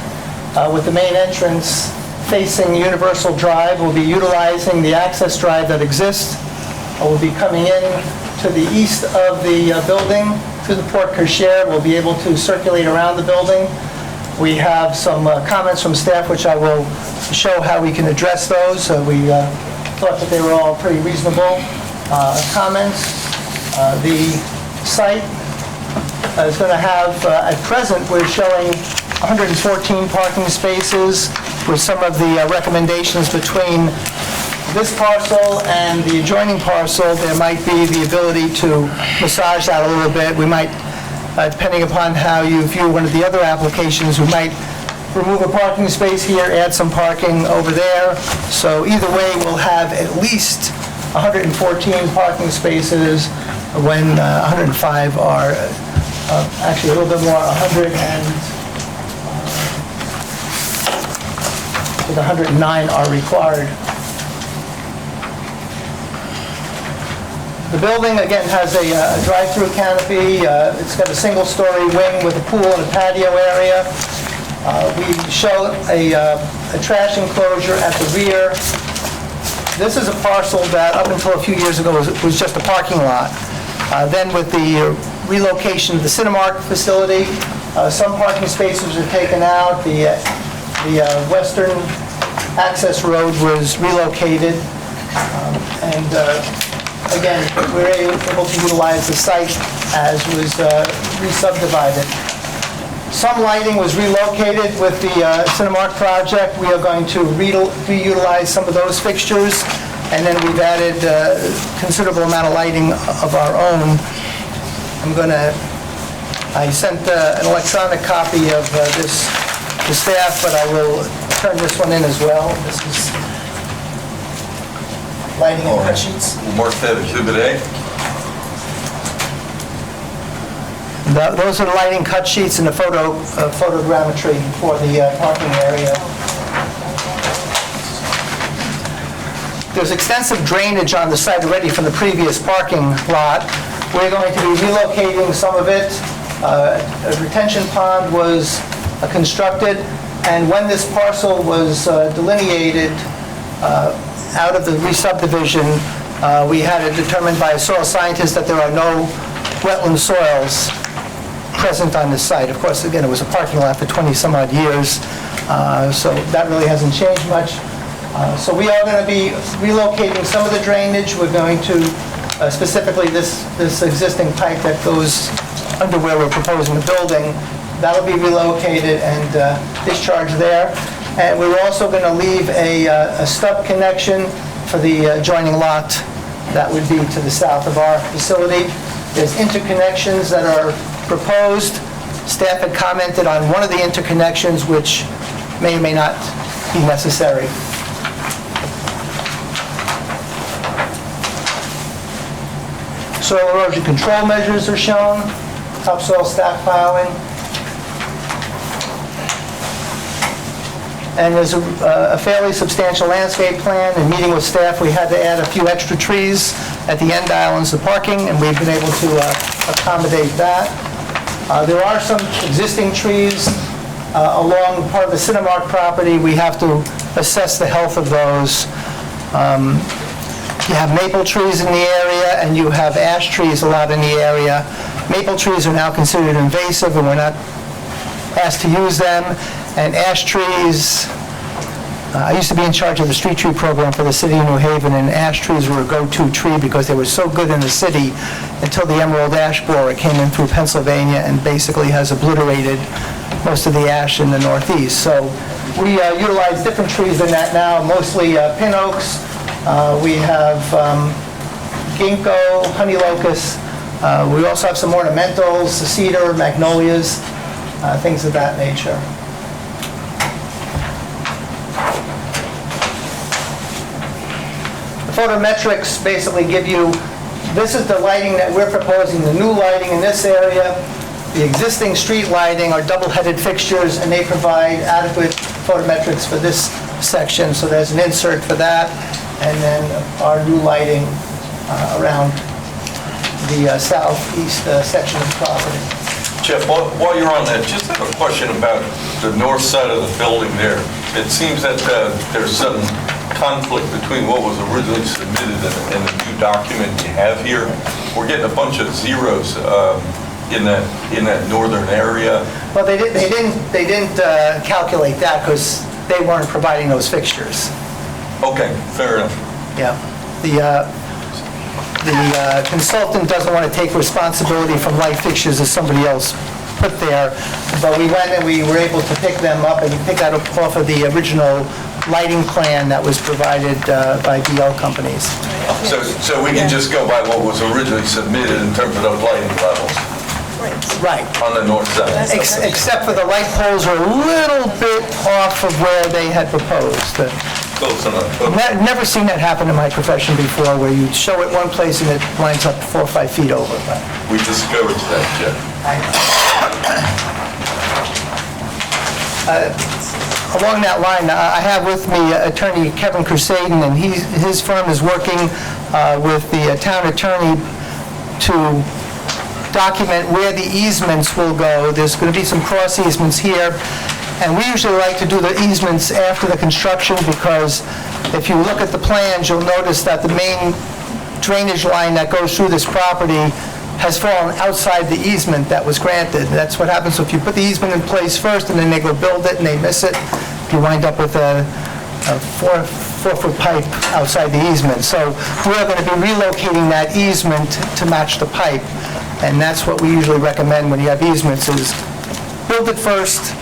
with the main entrance facing Universal Drive. We'll be utilizing the access drive that exists. We'll be coming in to the east of the building to the Porte Cochere. We'll be able to circulate around the building. We have some comments from staff, which I will show how we can address those. We thought that they were all pretty reasonable comments. The site is going to have, at present, we're showing 114 parking spaces, with some of the recommendations between this parcel and the adjoining parcel. There might be the ability to massage that a little bit. We might, depending upon how you view one of the other applications, we might remove a parking space here, add some parking over there. So either way, we'll have at least 114 parking spaces when 105 are, actually a little bit more, 109 are required. The building, again, has a drive-through canopy. It's got a single-story wing with a pool and a patio area. We show a trash enclosure at the rear. This is a parcel that, up until a few years ago, was just a parking lot. Then with the relocation of the Cinemark facility, some parking spaces were taken out. The western access road was relocated. Again, we were able to utilize the site as was re-subdivided. Some lighting was relocated with the Cinemark project. We are going to reutilize some of those fixtures, and then we've added a considerable amount of lighting of our own. I sent an electronic copy of this to staff, but I will turn this one in as well. This is lighting and cut sheets. We'll mark that Exhibit A. Those are the lighting cut sheets and the photogrammetry for the parking area. There's extensive drainage on the site already from the previous parking lot. We're going to be relocating some of it. A retention pond was constructed, and when this parcel was delineated out of the re-subdivision, we had it determined by a soil scientist that there are no wetland soils present on this site. Of course, again, it was a parking lot for 20-some-odd years, so that really hasn't changed much. So we are going to be relocating some of the drainage. We're going to specifically this existing pipe that goes under where we're proposing the building. That'll be relocated and discharged there. And we're also going to leave a stub connection for the adjoining lot that would be to the south of our facility. There's interconnections that are proposed. Staff had commented on one of the interconnections, which may or may not be necessary. Soil erosion control measures are shown, topsoil stockpiling. And there's a fairly substantial landscape plan. In meeting with staff, we had to add a few extra trees at the end islands of parking, and we've been able to accommodate that. There are some existing trees along part of the Cinemark property. We have to assess the health of those. You have maple trees in the area, and you have ash trees a lot in the area. Maple trees are now considered invasive, and we're not asked to use them. And ash trees, I used to be in charge of the street tree program for the city of New Haven, and ash trees were a go-to tree because they were so good in the city until the emerald ash borer came in through Pennsylvania and basically has obliterated most of the ash in the Northeast. So we utilize different trees than that now, mostly pin oaks. We have ginkgo, honey locust. We also have some ornamentals, cedar, magnolias, things of that nature. The photometrics basically give you, this is the lighting that we're proposing, the new lighting in this area. The existing street lighting are double-headed fixtures, and they provide adequate photometrics for this section. So there's an insert for that, and then our new lighting around the southeast section of the property. Jeff, while you're on that, just have a question about the north side of the building there. It seems that there's some conflict between what was originally submitted and the new document you have here. We're getting a bunch of zeros in that northern area. Well, they didn't calculate that because they weren't providing those fixtures. Okay, fair enough. Yeah. The consultant doesn't want to take responsibility from light fixtures that somebody else put there, but we went and we were able to pick them up, and we picked that up off of the original lighting plan that was provided by DL companies. So we can just go by what was originally submitted in terms of those lighting levels? Right. On the north side? Except for the light poles are a little bit off of where they had proposed. Close enough. Never seen that happen in my profession before, where you show it one place and it lines up 4 or 5 feet over. We discourage that, Jeff. Along that line, I have with me attorney Kevin Crusaden, and his firm is working with the town attorney to document where the easements will go. There's going to be some cross easements here, and we usually like to do the easements after the construction, because if you look at the plans, you'll notice that the main drainage line that goes through this property has fallen outside the easement that was granted. That's what happens if you put the easement in place first and then they go build it and they miss it. You wind up with a 4-foot pipe outside the easement. So we're going to be relocating that easement to match the pipe. And that's what we usually recommend when you have easements, is build it first,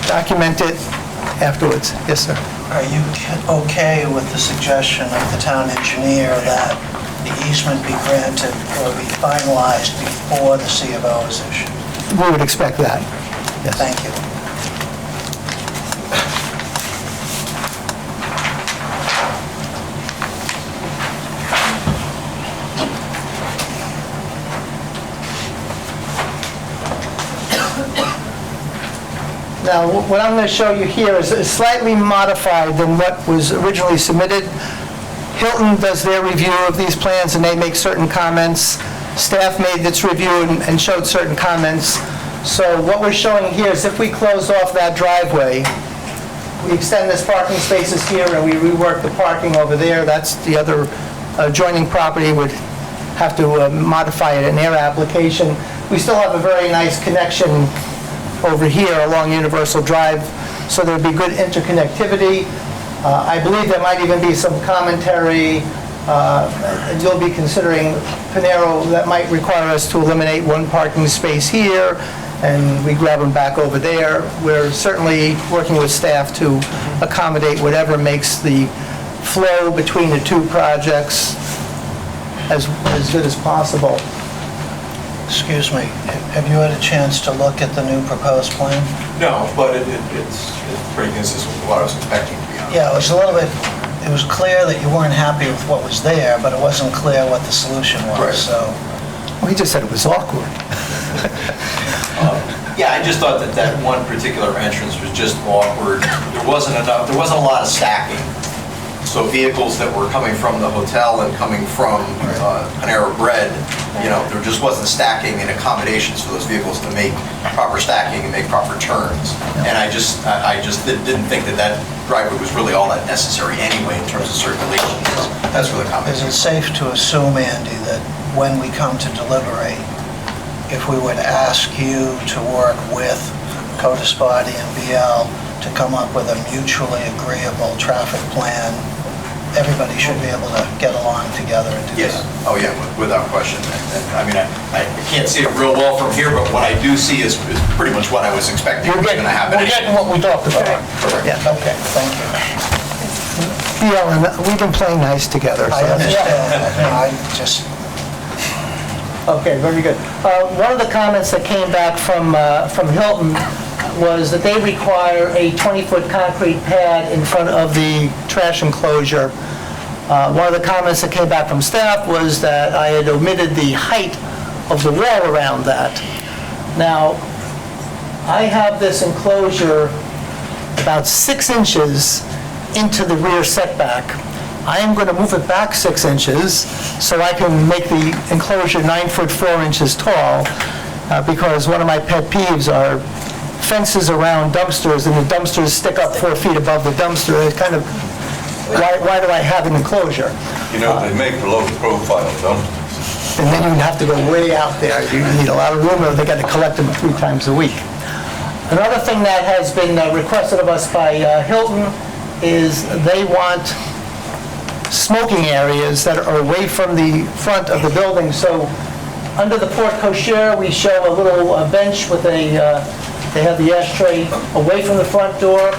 document it afterwards. Yes, sir. Are you okay with the suggestion of the town engineer that the easement be granted or be finalized before the C of O is issued? We would expect that. Yes. Thank you. Now, what I'm going to show you here is slightly modified than what was originally submitted. Hilton does their review of these plans, and they make certain comments. Staff made its review and showed certain comments. So what we're showing here is if we close off that driveway, we extend this parking spaces here, and we rework the parking over there. That's the other adjoining property would have to modify it in their application. We still have a very nice connection over here along Universal Drive, so there'd be good interconnectivity. I believe there might even be some commentary And you'll be considering Panero, that might require us to eliminate one parking space here, and we grab them back over there. We're certainly working with staff to accommodate whatever makes the flow between the two projects as good as possible. Excuse me, have you had a chance to look at the new proposed plan? No, but it's pretty consistent with what I was expecting, to be honest. Yeah, it was clear that you weren't happy with what was there, but it wasn't clear what the solution was, Right. so. We just said it was awkward. Yeah, I just thought that one particular entrance was just awkward. There wasn't a lot of stacking. So vehicles that were coming from the hotel and coming from Panera Bread, there just wasn't stacking and accommodations for those vehicles to make proper stacking and make proper turns. And I just didn't think that driveway was really all that necessary anyway in terms of circulation. That's where the comment Is it safe to assume, Andy, that when we come to deliberate, if we would ask you to work with Codispoti and BL to come up with a mutually agreeable traffic plan, everybody should be able to get along together and do that? Yes. Oh, yeah, without question. And I mean, I can't see it real well from here, but what I do see is pretty much what I was expecting was going to happen. We're getting what we talked about. Correct. Yeah, okay, thank you. Yeah, and we've been playing nice together. I so- understand. I just, Okay, very good. One of the comments that came back from Hilton was that they require a 20-foot concrete pad in front of the trash enclosure. One of the comments that came back from staff was that I had omitted the height of the wall around that. Now, I have this enclosure about 6 inches into the rear setback. I am going to move it back 6 inches so I can make the enclosure 9 foot 4 inches tall, because one of my pet peeves are fences around dumpsters, and the dumpsters stick up 4 feet above the dumpster. It's kind of, why do I have an enclosure? They make the low profile dumpsters. And then you have to go way out there. You need a lot of room, or they got to collect them 3 times a week. Another thing that has been requested of us by Hilton is they want smoking areas that are away from the front of the building. So under the porte cochere, we show a little bench with they have the ashtray away from the front door.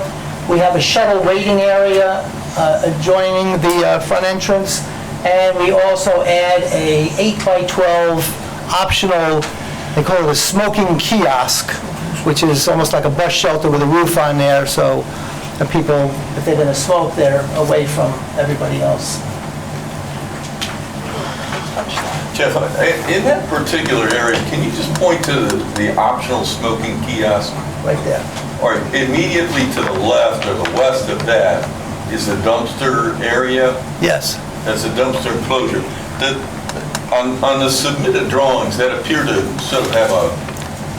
We have a shuttle waiting area adjoining the front entrance. And we also add a 8x12 optional, they call it a smoking kiosk, which is almost like a bus shelter with a roof on there, so the people, if they're going to smoke, they're away from everybody else. Jeff, in that particular area, can you just point to the optional smoking kiosk? Right there. Or immediately to the left or the west of that is the dumpster area? Yes. That's a dumpster enclosure. On the submitted drawings, that appear to sort of have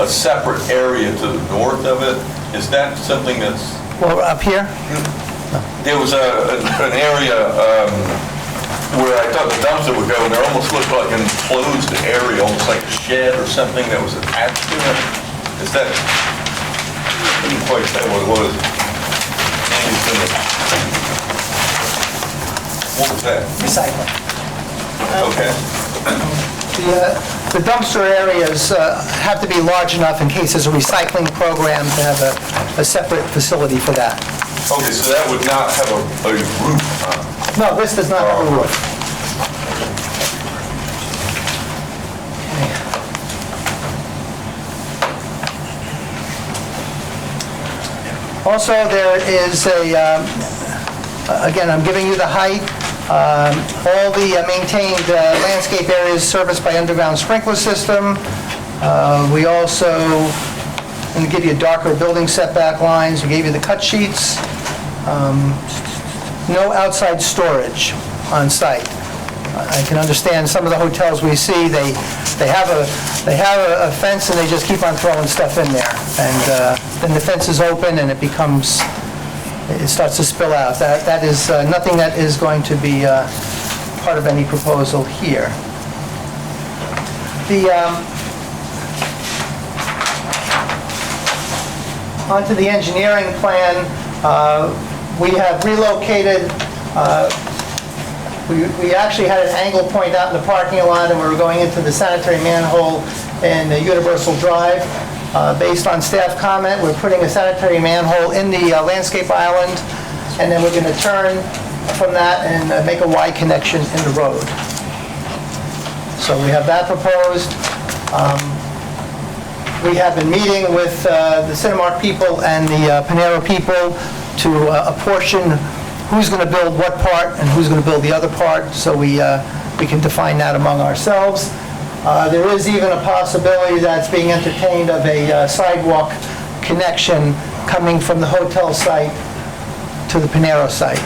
a separate area to the north of it. Is that something that's... Well, up here? There was an area where I thought the dumpster would go, and there almost looked like an enclosed area, almost like a shed or something that was attached to it. Is that... I didn't quite say what it was. What was that? Recycling. Okay. The dumpster areas have to be large enough in case there's a recycling program to have a separate facility for that. Okay, so that would not have a roof on it? No, this does not have a roof. Also, there is again, I'm giving you the height. All the maintained landscape areas serviced by underground sprinkler system. We also, I'm going to give you darker building setback lines. We gave you the cut sheets. No outside storage on site. I can understand some of the hotels we see, they have a fence and they just keep on throwing stuff in there. And then the fence is open and it starts to spill out. That is nothing that is going to be part of any proposal here. Onto the engineering plan, we have relocated We actually had an angle point out in the parking lot, and we were going into the sanitary manhole in the Universal Drive. Based on staff comment, we're putting a sanitary manhole in the landscape island, and then we're going to turn from that and make a Y connection in the road. So we have that proposed. We have been meeting with the Cinemark people and the Panera people to apportion who's going to build what part and who's going to build the other part, so we can define that among ourselves. There is even a possibility that's being entertained of a sidewalk connection coming from the hotel site to the Panera site.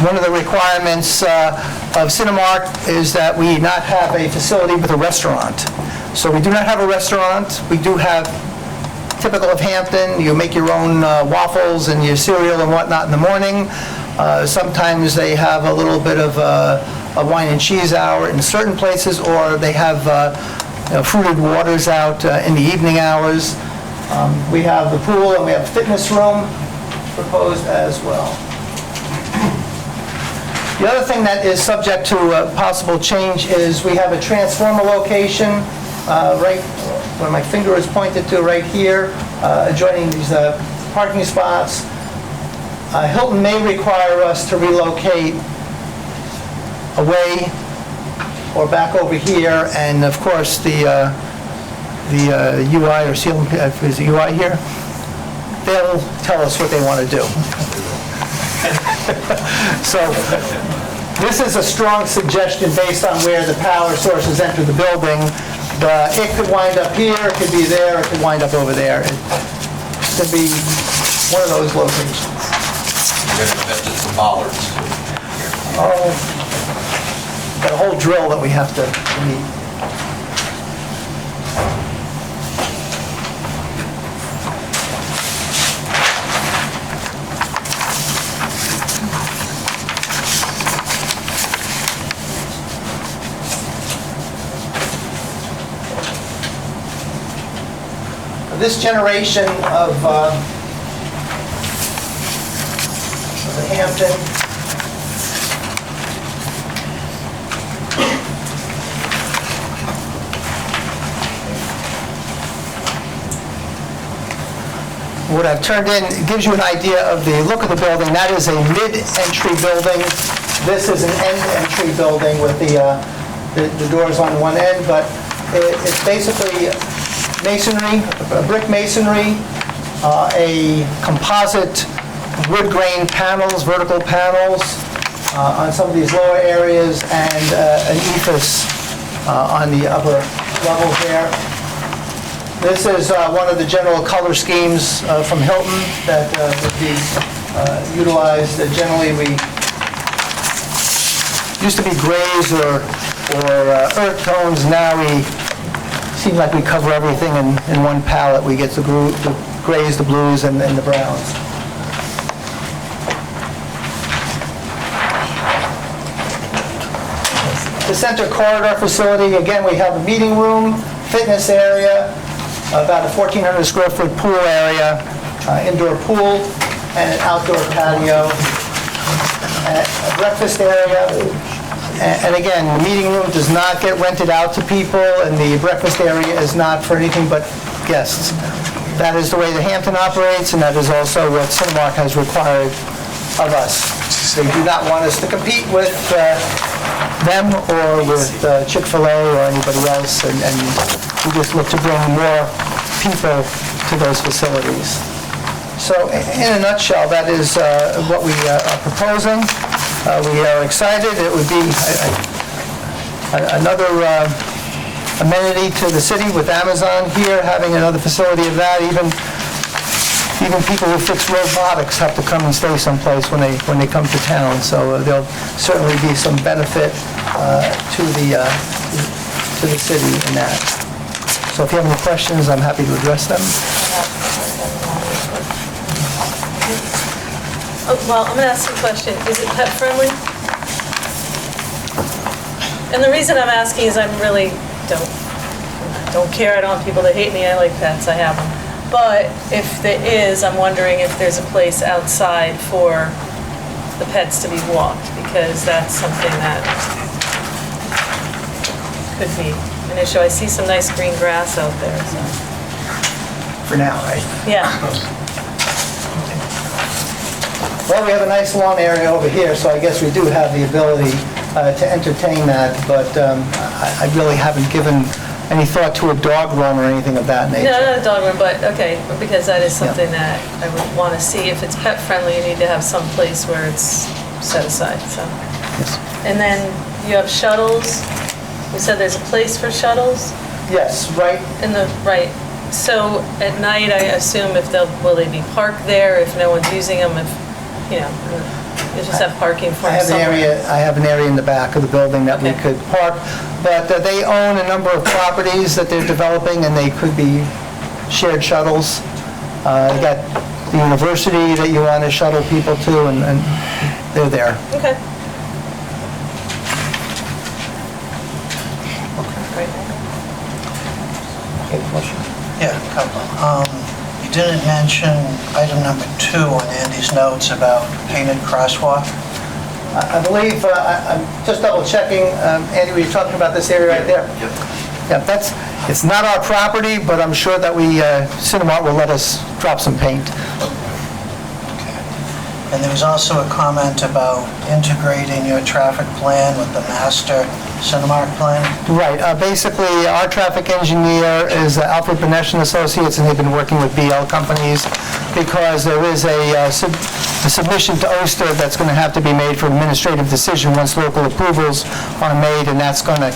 One of the requirements of Cinemark is that we not have a facility with a restaurant. So we do not have a restaurant. We do have, typical of Hampton, you make your own waffles and your cereal and whatnot in the morning. Sometimes they have a little bit of a wine and cheese hour in certain places, or they have fruited waters out in the evening hours. We have the pool and we have a fitness room proposed as well. The other thing that is subject to possible change is we have a transformer location right where my finger is pointed to, right here, adjoining these parking spots. Hilton may require us to relocate away or back over here, and of course the UI or CLMP, is it UI here? They'll tell us what they want to do. So this is a strong suggestion based on where the power sources enter the building. It could wind up here, it could be there, it could wind up over there. It could be one of those locations. You're going to invest in some bollards. Oh, got a whole drill that we have to meet. This generation of the Hampton what I've turned in gives you an idea of the look of the building. That is a mid-entry building. This is an end-entry building with the doors on one end, but it's basically masonry, brick masonry, a composite wood grain panels, vertical panels on some of these lower areas, and an ephes on the upper level here. This is one of the general color schemes from Hilton that would be utilized. Generally, we used to be grays or earth tones. Now we seem like we cover everything in one palette. We get the grays, the blues, and the browns. The center corridor facility, again, we have a meeting room, fitness area, about a 1,400 square foot pool area, indoor pool, and an outdoor patio, a breakfast area. And again, the meeting room does not get rented out to people, and the breakfast area is not for anything but guests. That is the way the Hampton operates, and that is also what Cinemark has required of us. They do not want us to compete with them or with Chick-fil-A or anybody else, and we just look to bring more people to those facilities. So in a nutshell, that is what we are proposing. We are excited. It would be another amenity to the city with Amazon here, having another facility of that. Even people who fix robotics have to come and stay someplace when they come to town. So there'll certainly be some benefit to the city in that. So if you have any questions, I'm happy to address them. Oh, well, I'm going to ask you a question. Is it pet friendly? And the reason I'm asking is I'm really don't care. I don't want people to hate me. I like pets. I have them. But if there is, I'm wondering if there's a place outside for the pets to be walked, because that's something that could be an issue. I see some nice green grass out there, so, For now, right? yeah. Well, we have a nice lawn area over here, so I guess we do have the ability to entertain that, but I really haven't given any thought to a dog run or anything of that nature. No, not a dog run, but, okay, because that is something that I would want to see. If it's pet friendly, you need to have some place where it's set aside, so. And then you have shuttles. You said there's a place for shuttles? Yes, right. Right. So at night, I assume will they be parked there if no one's using them, if, you know, you just have parking for them somewhere? I have an area in the back of the building that we could park, but they own a number of properties that they're developing, and they could be shared shuttles. You got the university that you want to shuttle people to, and they're there. Okay. Yeah, a couple. You didn't mention item number 2 on Andy's notes about painted crosswalk. I believe, I'm just double checking, Andy, were you talking about this area right there? Yeah, it's not our property, but I'm sure that Cinemark will let us drop some paint. And there was also a comment about integrating your traffic plan with the master Cinemark plan. Right, basically, our traffic engineer is Alfred Benesh and Associates, and they've been working with BL companies because there is a submission to OSTR that's going to have to be made for administrative decision once local approvals are made, and that's going to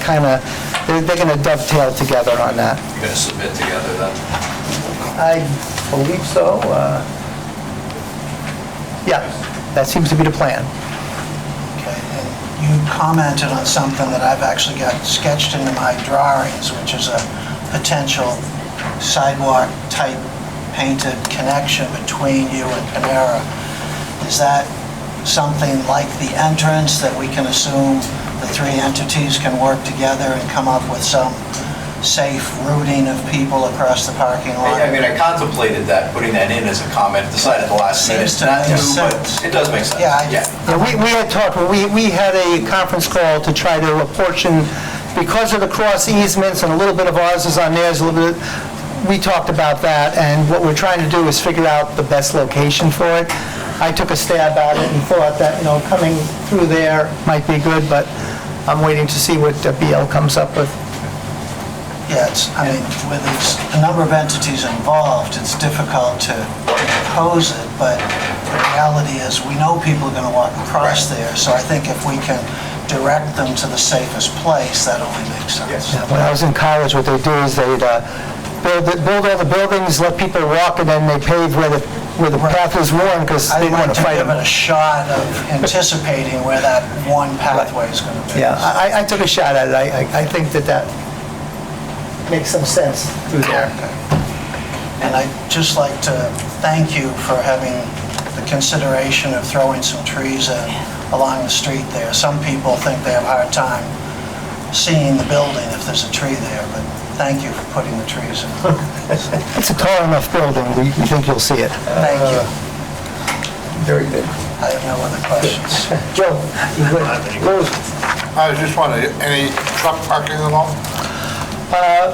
they're going to dovetail together on that. You're going to submit together then? I believe so. Yeah, that seems to be the plan. You commented on something that I've actually got sketched into my drawings, which is a potential sidewalk-type painted connection between you and Panera. Is that something like the entrance that we can assume the 3 entities can work together and come up with some safe routing of people across the parking lot? I mean, I contemplated that, putting that in as a comment, decided at the last minute not to, but it does make sense. Yeah, we had talked, we had a conference call to try to apportion, because of the cross easements and a little bit of ours is on theirs, a little bit, we talked about that, and what we're trying to do is figure out the best location for it. I took a stab at it and thought that, coming through there might be good, but I'm waiting to see what BL comes up with. Yeah, with a number of entities involved, it's difficult to impose it, but the reality is we know people are going to walk across there, so I think if we can direct them to the safest place, that only makes sense. Yeah, when I was in college, what they do is they'd build all the buildings, let people walk, and then they pave where the path is worn because they didn't want to fight them. I'd like to give it a shot of anticipating where that one pathway is going to be. Yeah, I took a shot at it. I think that makes some sense through there. And I'd just like to thank you for having the consideration of throwing some trees in along the street there. Some people think they have a hard time seeing the building if there's a tree there, but thank you for putting the trees in. It's a tall enough building, we think you'll see it. Thank you. Very good. I have no other questions. Joe, you good? I was just wondering, any truck parking at all?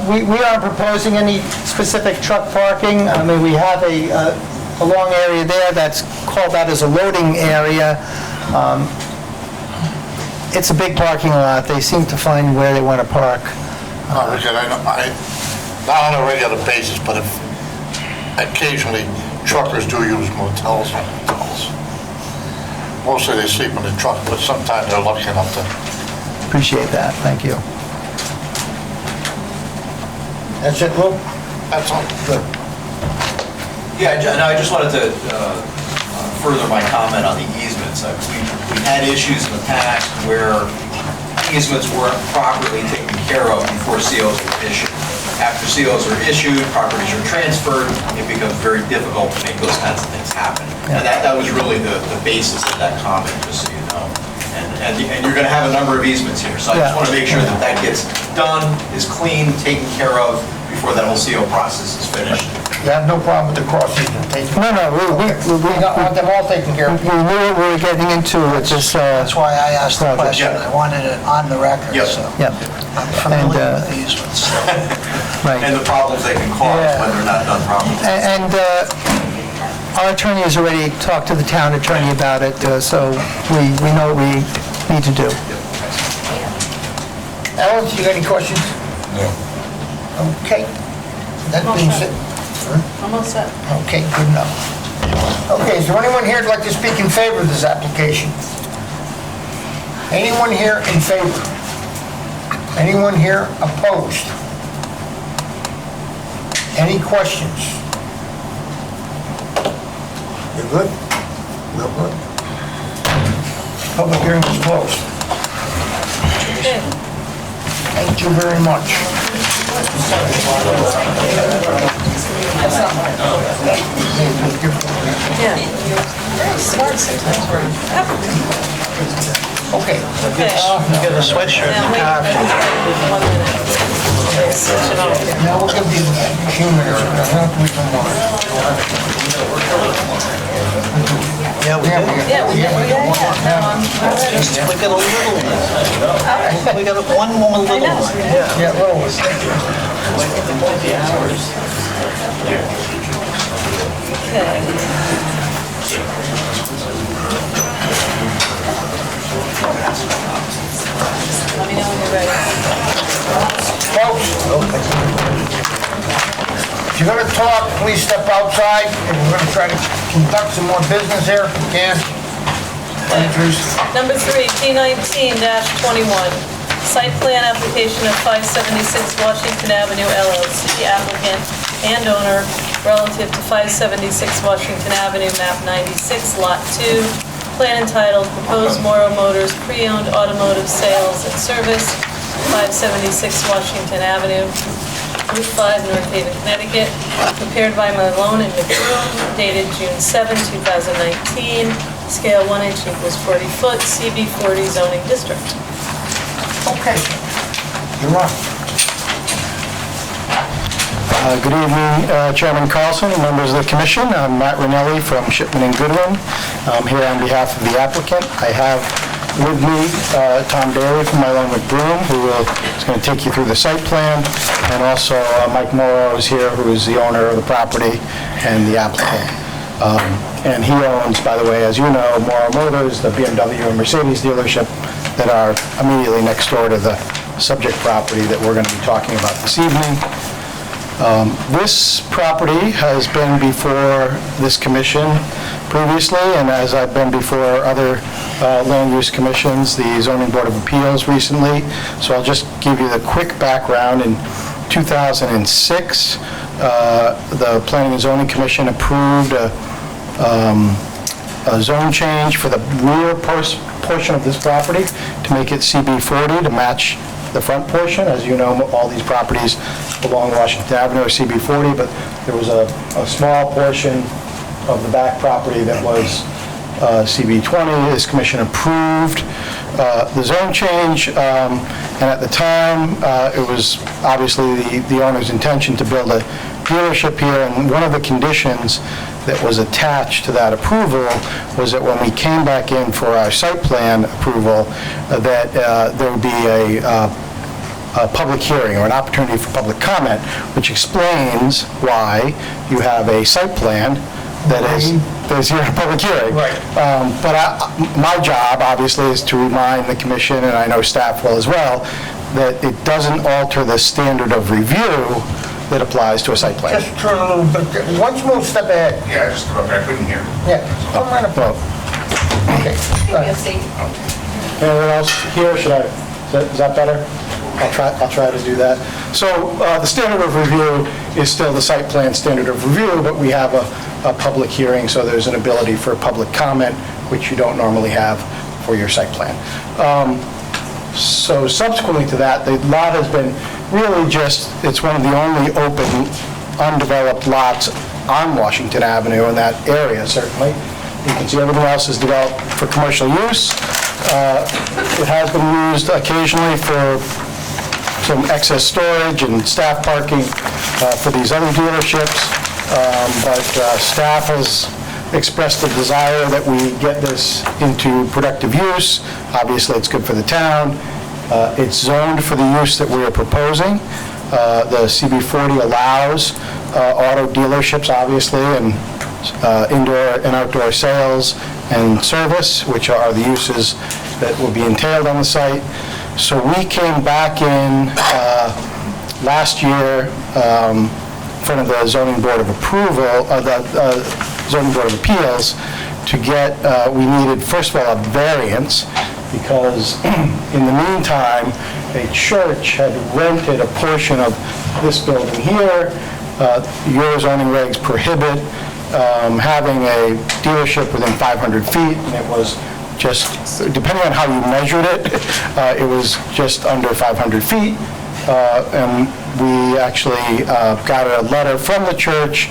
We aren't proposing any specific truck parking. I mean, we have a long area there that's called out as a loading area. It's a big parking lot. They seem to find where they want to park. Because I know, not on a regular basis, but if occasionally truckers do use motels and hotels. Mostly they sleep in the truck, but sometimes they're lucky enough to. Appreciate that. Thank you. That's it, Lou? That's all. Good. Yeah, I just wanted to further my comment on the easements. We've had issues in the past where easements weren't properly taken care of before COs were issued. After COs are issued, properties are transferred, it becomes very difficult to make those kinds of things happen. And that was really the basis of that comment, just so you know. And you're going to have a number of easements here, so I just want to make sure that gets done, is clean, taken care of, before that whole CO process is finished. You have no problem with the cross-season taking? No, We want them all taken care of. we knew what we were getting into with this, That's why I asked the project. question. I wanted it on the record, so Yep. I'm familiar And, with these ones. Right. And the problems they can cause when they're not done properly. And our attorney has already talked to the town attorney about it, so we know what we need to do. Alan, you got any questions? No. Okay. That being said, Almost set. okay, good enough. Okay, is there anyone here who'd like to speak in favor of this application? Anyone here in favor? Anyone here opposed? Any questions? You're good? Real good. Public hearing is closed. Okay. Thank you very much. Yeah. Very smart sometimes. Okay. Okay. Get a sweatshirt and a car. 1 minute. Now we'll give the humor, we can Yeah, we did. Yeah. We got a little one. We got one more little one. Yeah, little one. Let me know when you're ready. Folks, if you're gonna talk, please step outside, and we're gonna try to conduct some more business here, if we can. Andrews. Number 3, P19-21, site plan application of 576 Washington Avenue LLC, applicant and owner relative to 576 Washington Avenue, map 96, lot 2, plan entitled Proposed Moro Motors Pre-Owned Automotive Sales and Service, 576 Washington Avenue, Route 5, North Haven, Connecticut, prepared by Malone and McBroom, dated June 7, 2019, scale 1 inch equals 40 foot, CB 40 zoning district. Okay, you're on. Good evening, Chairman Carlson and members of the commission. I'm Matt Rinelli from Shipman and Goodwin. I'm here on behalf of the applicant. I have with me Tom Daly from Malone McBroom, who is going to take you through the site plan, and also Mike Morrow is here, who is the owner of the property and the applicant. And he owns, by the way, as you know, Morrow Motors, the BMW and Mercedes dealership that are immediately next door to the subject property that we're going to be talking about this evening. This property has been before this commission previously, and as I've been before other land use commissions, the Zoning Board of Appeals recently. So I'll just give you the quick background. In 2006, the Planning and Zoning Commission approved a zone change for the rear portion of this property to make it CB 40 to match the front portion. As you know, all these properties along Washington Avenue are CB 40, but there was a small portion of the back property that was CB 20. This commission approved the zone change, and at the time, it was obviously the owner's intention to build a dealership here, and one of the conditions that was attached to that approval was that when we came back in for our site plan approval, that there would be a public hearing or an opportunity for public comment, which explains why you have a site plan that is here in a public hearing. Right. But my job, obviously, is to remind the commission, and I know staff will as well, that it doesn't alter the standard of review that applies to a site plan. Just turn a little bit, one small step ahead. Yeah, I just come up there, I couldn't hear. Yeah, come right up. Okay. go ahead. Anyone else here? Is that better? I'll try to do that. So the standard of review is still the site plan standard of review, but we have a public hearing, so there's an ability for public comment, which you don't normally have for your site plan. So subsequently to that, the lot has been really just, it's one of the only open, undeveloped lots on Washington Avenue in that area, certainly. You can see everything else is developed for commercial use. It has been used occasionally for some excess storage and staff parking for these other dealerships. but staff has expressed the desire that we get this into productive use. Obviously, it's good for the town. It's zoned for the use that we are proposing. The CB40 allows auto dealerships, obviously, and indoor and outdoor sales and service, which are the uses that will be entailed on the site. So we came back in last year in front of the Zoning Board of Approval, the Zoning Board of Appeals, to get, we needed, first of all, a variance, because in the meantime, a church had rented a portion of this building here. Your zoning regs prohibit having a dealership within 500 feet, and it was just, depending on how you measured it, it was just under 500 feet. And we actually got a letter from the church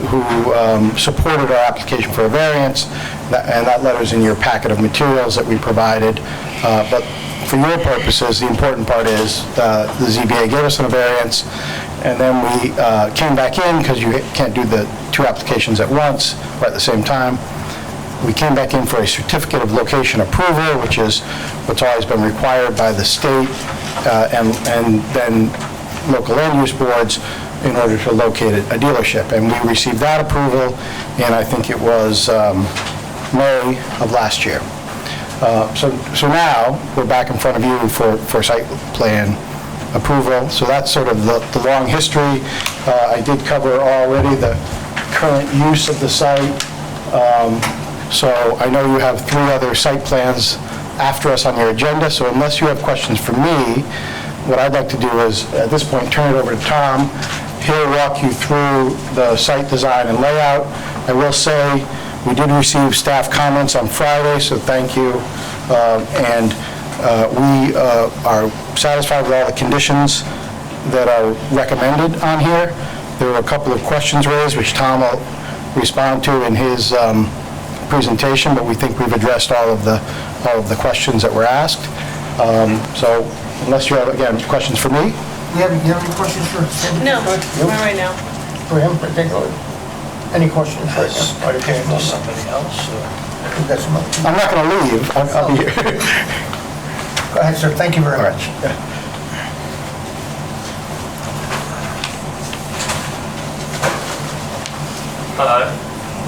who supported our application for a variance, and that letter's in your packet of materials that we provided. But for your purposes, the important part is the ZBA gave us a variance, and then we came back in, because you can't do the two applications at once or at the same time. We came back in for a certificate of location approval, which is what's always been required by the state and then local land use boards in order to locate a dealership. And we received that approval, and I think it was May of last year. So now, we're back in front of you for site plan approval. So that's sort of the long history. I did cover already the current use of the site. So I know you have 3 other site plans after us on your agenda, so unless you have questions for me, what I'd like to do is, at this point, turn it over to Tom. He'll walk you through the site design and layout. I will say, we did receive staff comments on Friday, so thank you. And we are satisfied with all the conditions that are recommended on here. There were a couple of questions raised, which Tom will respond to in his presentation, but we think we've addressed all of the questions that were asked. So unless you have, again, questions for me? You have any questions for him? No, not right now. For him particularly? Any questions right now? Okay, to somebody else? We've got some other- I'm not going to leave. I'll be here. Go ahead, sir. Thank you very much.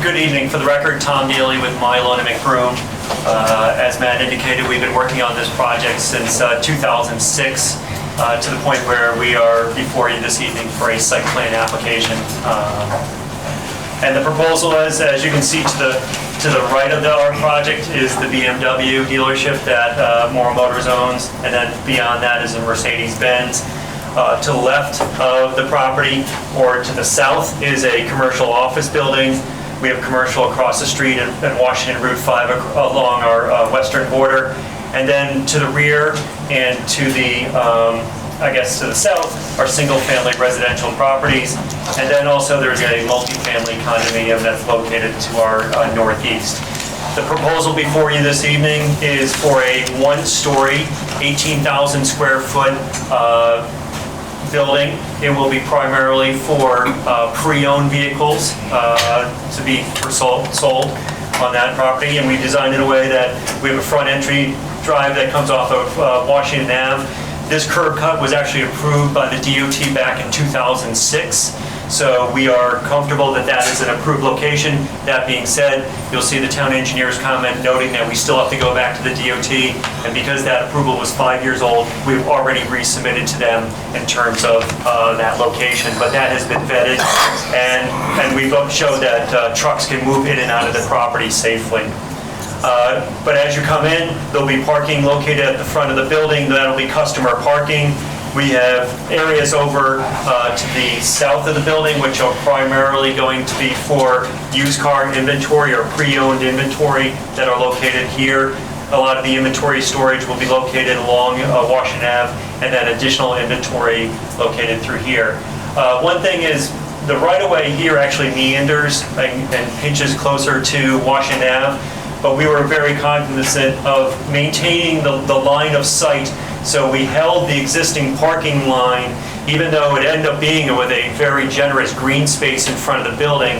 Good evening. For the record, Tom Neely with Mylon and McBroom. As Matt indicated, we've been working on this project since 2006 to the point where we are before you this evening for a site plan application. And the proposal is, as you can see to the right of our project is the BMW dealership that Morrow Motors owns, and then beyond that is a Mercedes-Benz. To the left of the property, or to the south, is a commercial office building. We have commercial across the street at Washington Route 5 along our western border. And then to the rear and to the, I guess to the south, are single-family residential properties. And then also there's a multifamily condominium that's located to our northeast. The proposal before you this evening is for a one-story, 18,000 square foot building. It will be primarily for pre-owned vehicles to be sold on that property. And we designed it in a way that we have a front entry drive that comes off of Washington Ave. This curb cut was actually approved by the DOT back in 2006. So we are comfortable that that is an approved location. That being said, you'll see the town engineer's comment noting that we still have to go back to the DOT. And because that approval was 5 years old, we've already resubmitted to them in terms of that location. But that has been vetted, and we've showed that trucks can move in and out of the property safely. But as you come in, there'll be parking located at the front of the building. That'll be customer parking. We have areas over to the south of the building, which are primarily going to be for used car inventory or pre-owned inventory that are located here. A lot of the inventory storage will be located along Washington Ave, and then additional inventory located through here. One thing is, the right-of-way here actually meanders and pinches closer to Washington Ave, but we were very cognizant of maintaining the line of sight. So we held the existing parking line even though it ended up being with a very generous green space in front of the building,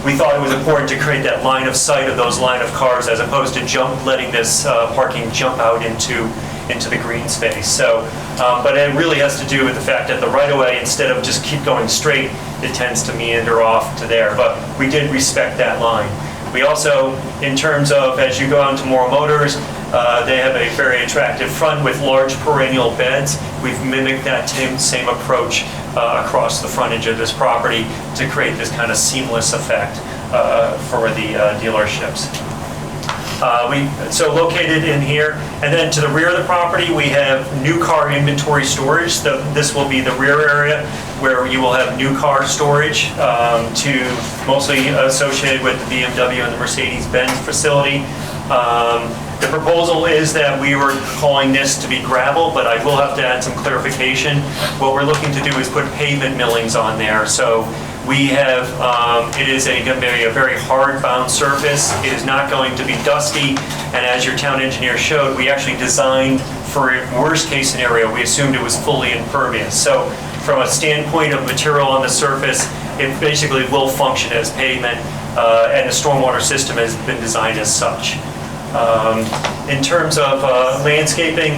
we thought it was important to create that line of sight of those line of cars as opposed to letting this parking jump out into the green space. So, but it really has to do with the fact that the right-of-way, instead of just keep going straight, it tends to meander off to there. But we did respect that line. We also, in terms of, as you go on to Moro Motors, they have a very attractive front with large perennial beds. We've mimicked that same approach across the frontage of this property to create this kind of seamless effect for the dealerships. So located in here, and then to the rear of the property, we have new car inventory storage. This will be the rear area where you will have new car storage mostly associated with the BMW and the Mercedes-Benz facility. The proposal is that we were calling this to be gravel, but I will have to add some clarification. What we're looking to do is put pavement millings on there. So we have, it is going to be a very hard-bound surface. It is not going to be dusty, and as your town engineer showed, we actually designed for a worst-case scenario. We assumed it was fully impervious. So from a standpoint of material on the surface, it basically will function as pavement, and the stormwater system has been designed as such. In terms of landscaping,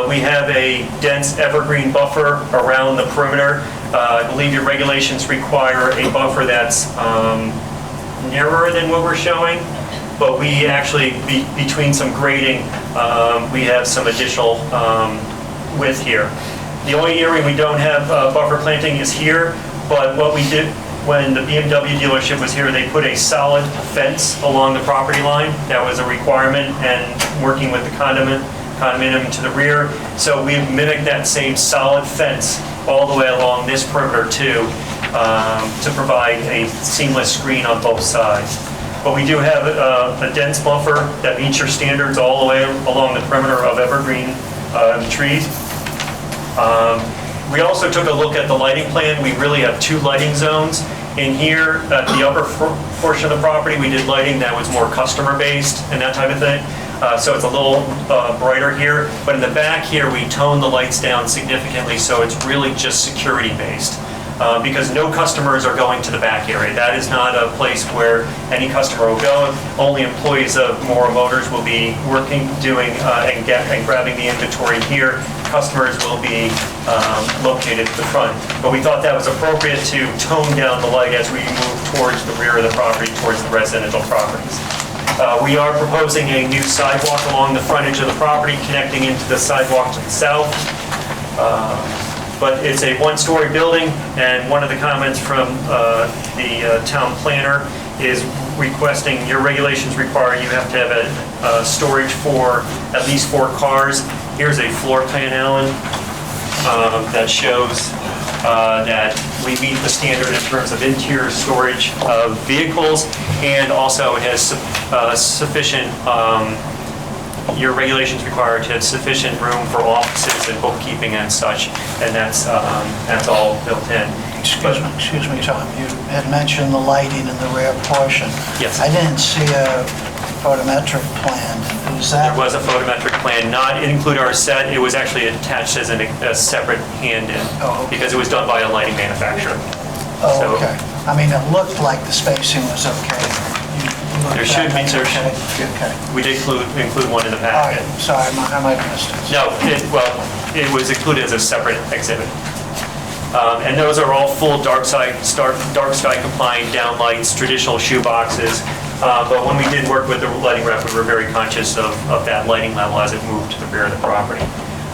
we have a dense evergreen buffer around the perimeter. I believe your regulations require a buffer that's narrower than what we're showing, but we actually, between some grading, we have some additional width here. The only area we don't have buffer planting is here, but what we did when the BMW dealership was here, they put a solid fence along the property line. That was a requirement, and working with the condominium to the rear. So we mimicked that same solid fence all the way along this perimeter too, to provide a seamless screen on both sides. But we do have a dense buffer that meets your standards all the way along the perimeter of evergreen trees. We also took a look at the lighting plan. We really have two lighting zones. In here, at the upper portion of the property, we did lighting that was more customer-based and that type of thing. So it's a little brighter here. But in the back here, we toned the lights down significantly, so it's really just security-based. Because no customers are going to the back area. That is not a place where any customer will go. Only employees of Moro Motors will be working, doing, and grabbing the inventory here. Customers will be located at the front. But we thought that was appropriate to tone down the light as we move towards the rear of the property, towards the residential properties. We are proposing a new sidewalk along the frontage of the property, connecting into the sidewalk to the south. But it's a one-story building, and one of the comments from the town planner is requesting, your regulations require you have to have a storage for at least 4 cars. Here's a floor plan, Alan, that shows that we meet the standard in terms of interior storage of vehicles, and also it has sufficient, your regulations require to have sufficient room for offices and bookkeeping and such, and that's all built in. Excuse me, Tom, you had mentioned the lighting in the rear portion. Yes. I didn't see a photometric plan. Is that? There was a photometric plan, not include our set, it was actually attached as a separate hand-in, because it was done by a lighting manufacturer. Oh, So- okay. I mean, it looked like the spacing was okay. There should be, Okay. we did include one in the All right, packet. sorry, I might have missed it. No, it was included as a separate exhibit. And those are all full dark sky compliant downlights, traditional shoe boxes. But when we did work with the lighting rep, we were very conscious of that lighting level as it moved to the rear of the property.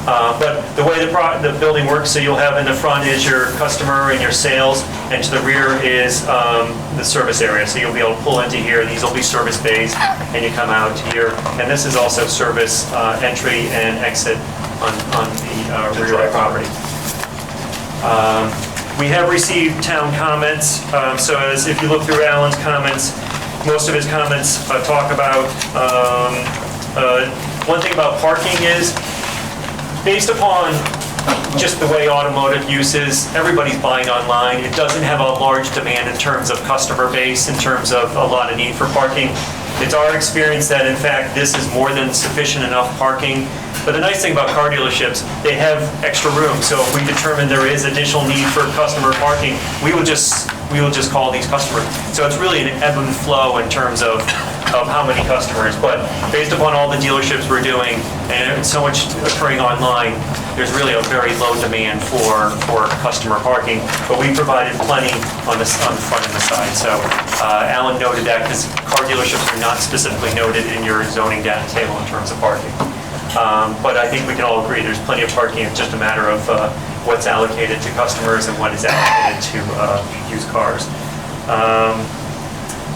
But the way the building works, so you'll have in the front is your customer and your sales, and to the rear is the service area. So you'll be able to pull into here, these will be service bays, and you come out here. And this is also service entry and exit on the rear of the property. We have received town comments, so as if you look through Alan's comments, most of his comments talk about, one thing about parking is, based upon just the way automotive use is, everybody's buying online. It doesn't have a large demand in terms of customer base, in terms of a lot of need for parking. It's our experience that in fact this is more than sufficient enough parking But the nice thing about car dealerships, they have extra room, so if we determine there is additional need for customer parking, we will just call these customers. So it's really an ebb and flow in terms of how many customers, but based upon all the dealerships we're doing and so much occurring online, there's really a very low demand for customer parking, but we provided plenty on the front and the side. So Alan noted that because car dealerships are not specifically noted in your zoning data table in terms of parking. But I think we can all agree there's plenty of parking. It's just a matter of what's allocated to customers and what is allocated to used cars.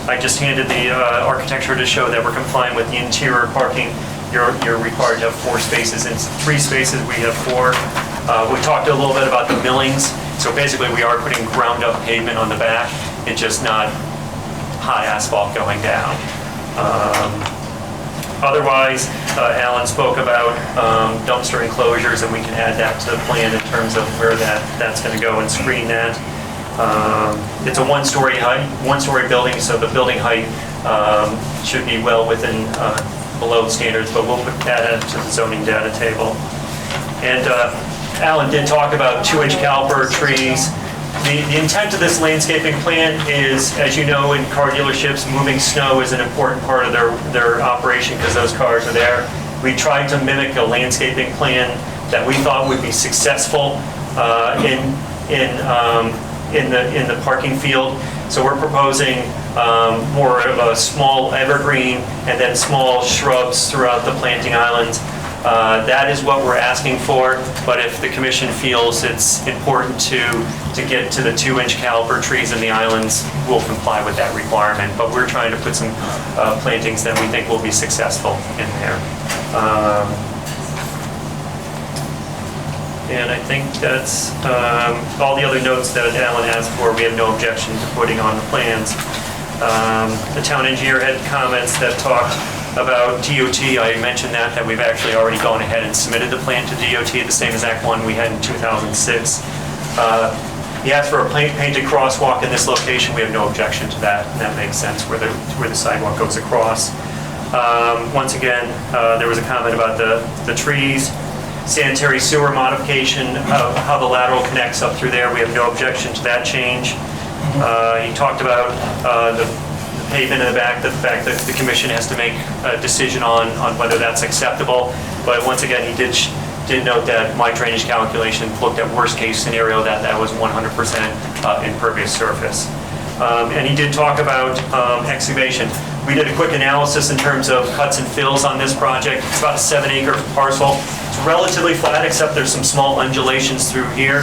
I just handed the architecture to show that we're complying with the interior parking. You're required to have 4 spaces. In 3 spaces, we have 4. We talked a little bit about the millings. So basically, we are putting ground-up pavement on the back. It's just not hot asphalt going down. Otherwise, Alan spoke about dumpster enclosures, and we can add that to the plan in terms of where that's going to go and screen that. It's a one-story building, so the building height should be well within below standards, but we'll add it to the zoning data table. And Alan did talk about 2-inch caliper trees. The intent of this landscaping plan is, as you know, in car dealerships, moving snow is an important part of their operation because those cars are there. We tried to mimic a landscaping plan that we thought would be successful in the parking field. So we're proposing more of a small evergreen and then small shrubs throughout the planting islands. That is what we're asking for, but if the commission feels it's important to get to the 2-inch caliper trees in the islands, we'll comply with that requirement. But we're trying to put some plantings that we think will be successful in there. And I think that's all the other notes that Alan asked for. We have no objection to putting on the plans. The town engineer had comments that talked about DOT. I mentioned that we've actually already gone ahead and submitted the plan to DOT, the same exact one we had in 2006. He asked for a painted crosswalk in this location. We have no objection to that, and that makes sense where the sidewalk goes across. Once again, there was a comment about the trees. Sanitary sewer modification, how the lateral connects up through there. We have no objection to that change. He talked about the pavement in the back, the fact that the commission has to make a decision on whether that's acceptable. But once again, he did note that my drainage calculation looked at worst case scenario that was 100% impervious surface. And he did talk about excavation. We did a quick analysis in terms of cuts and fills on this project. It's about a 7-acre parcel. It's relatively flat, except there's some small undulations through here.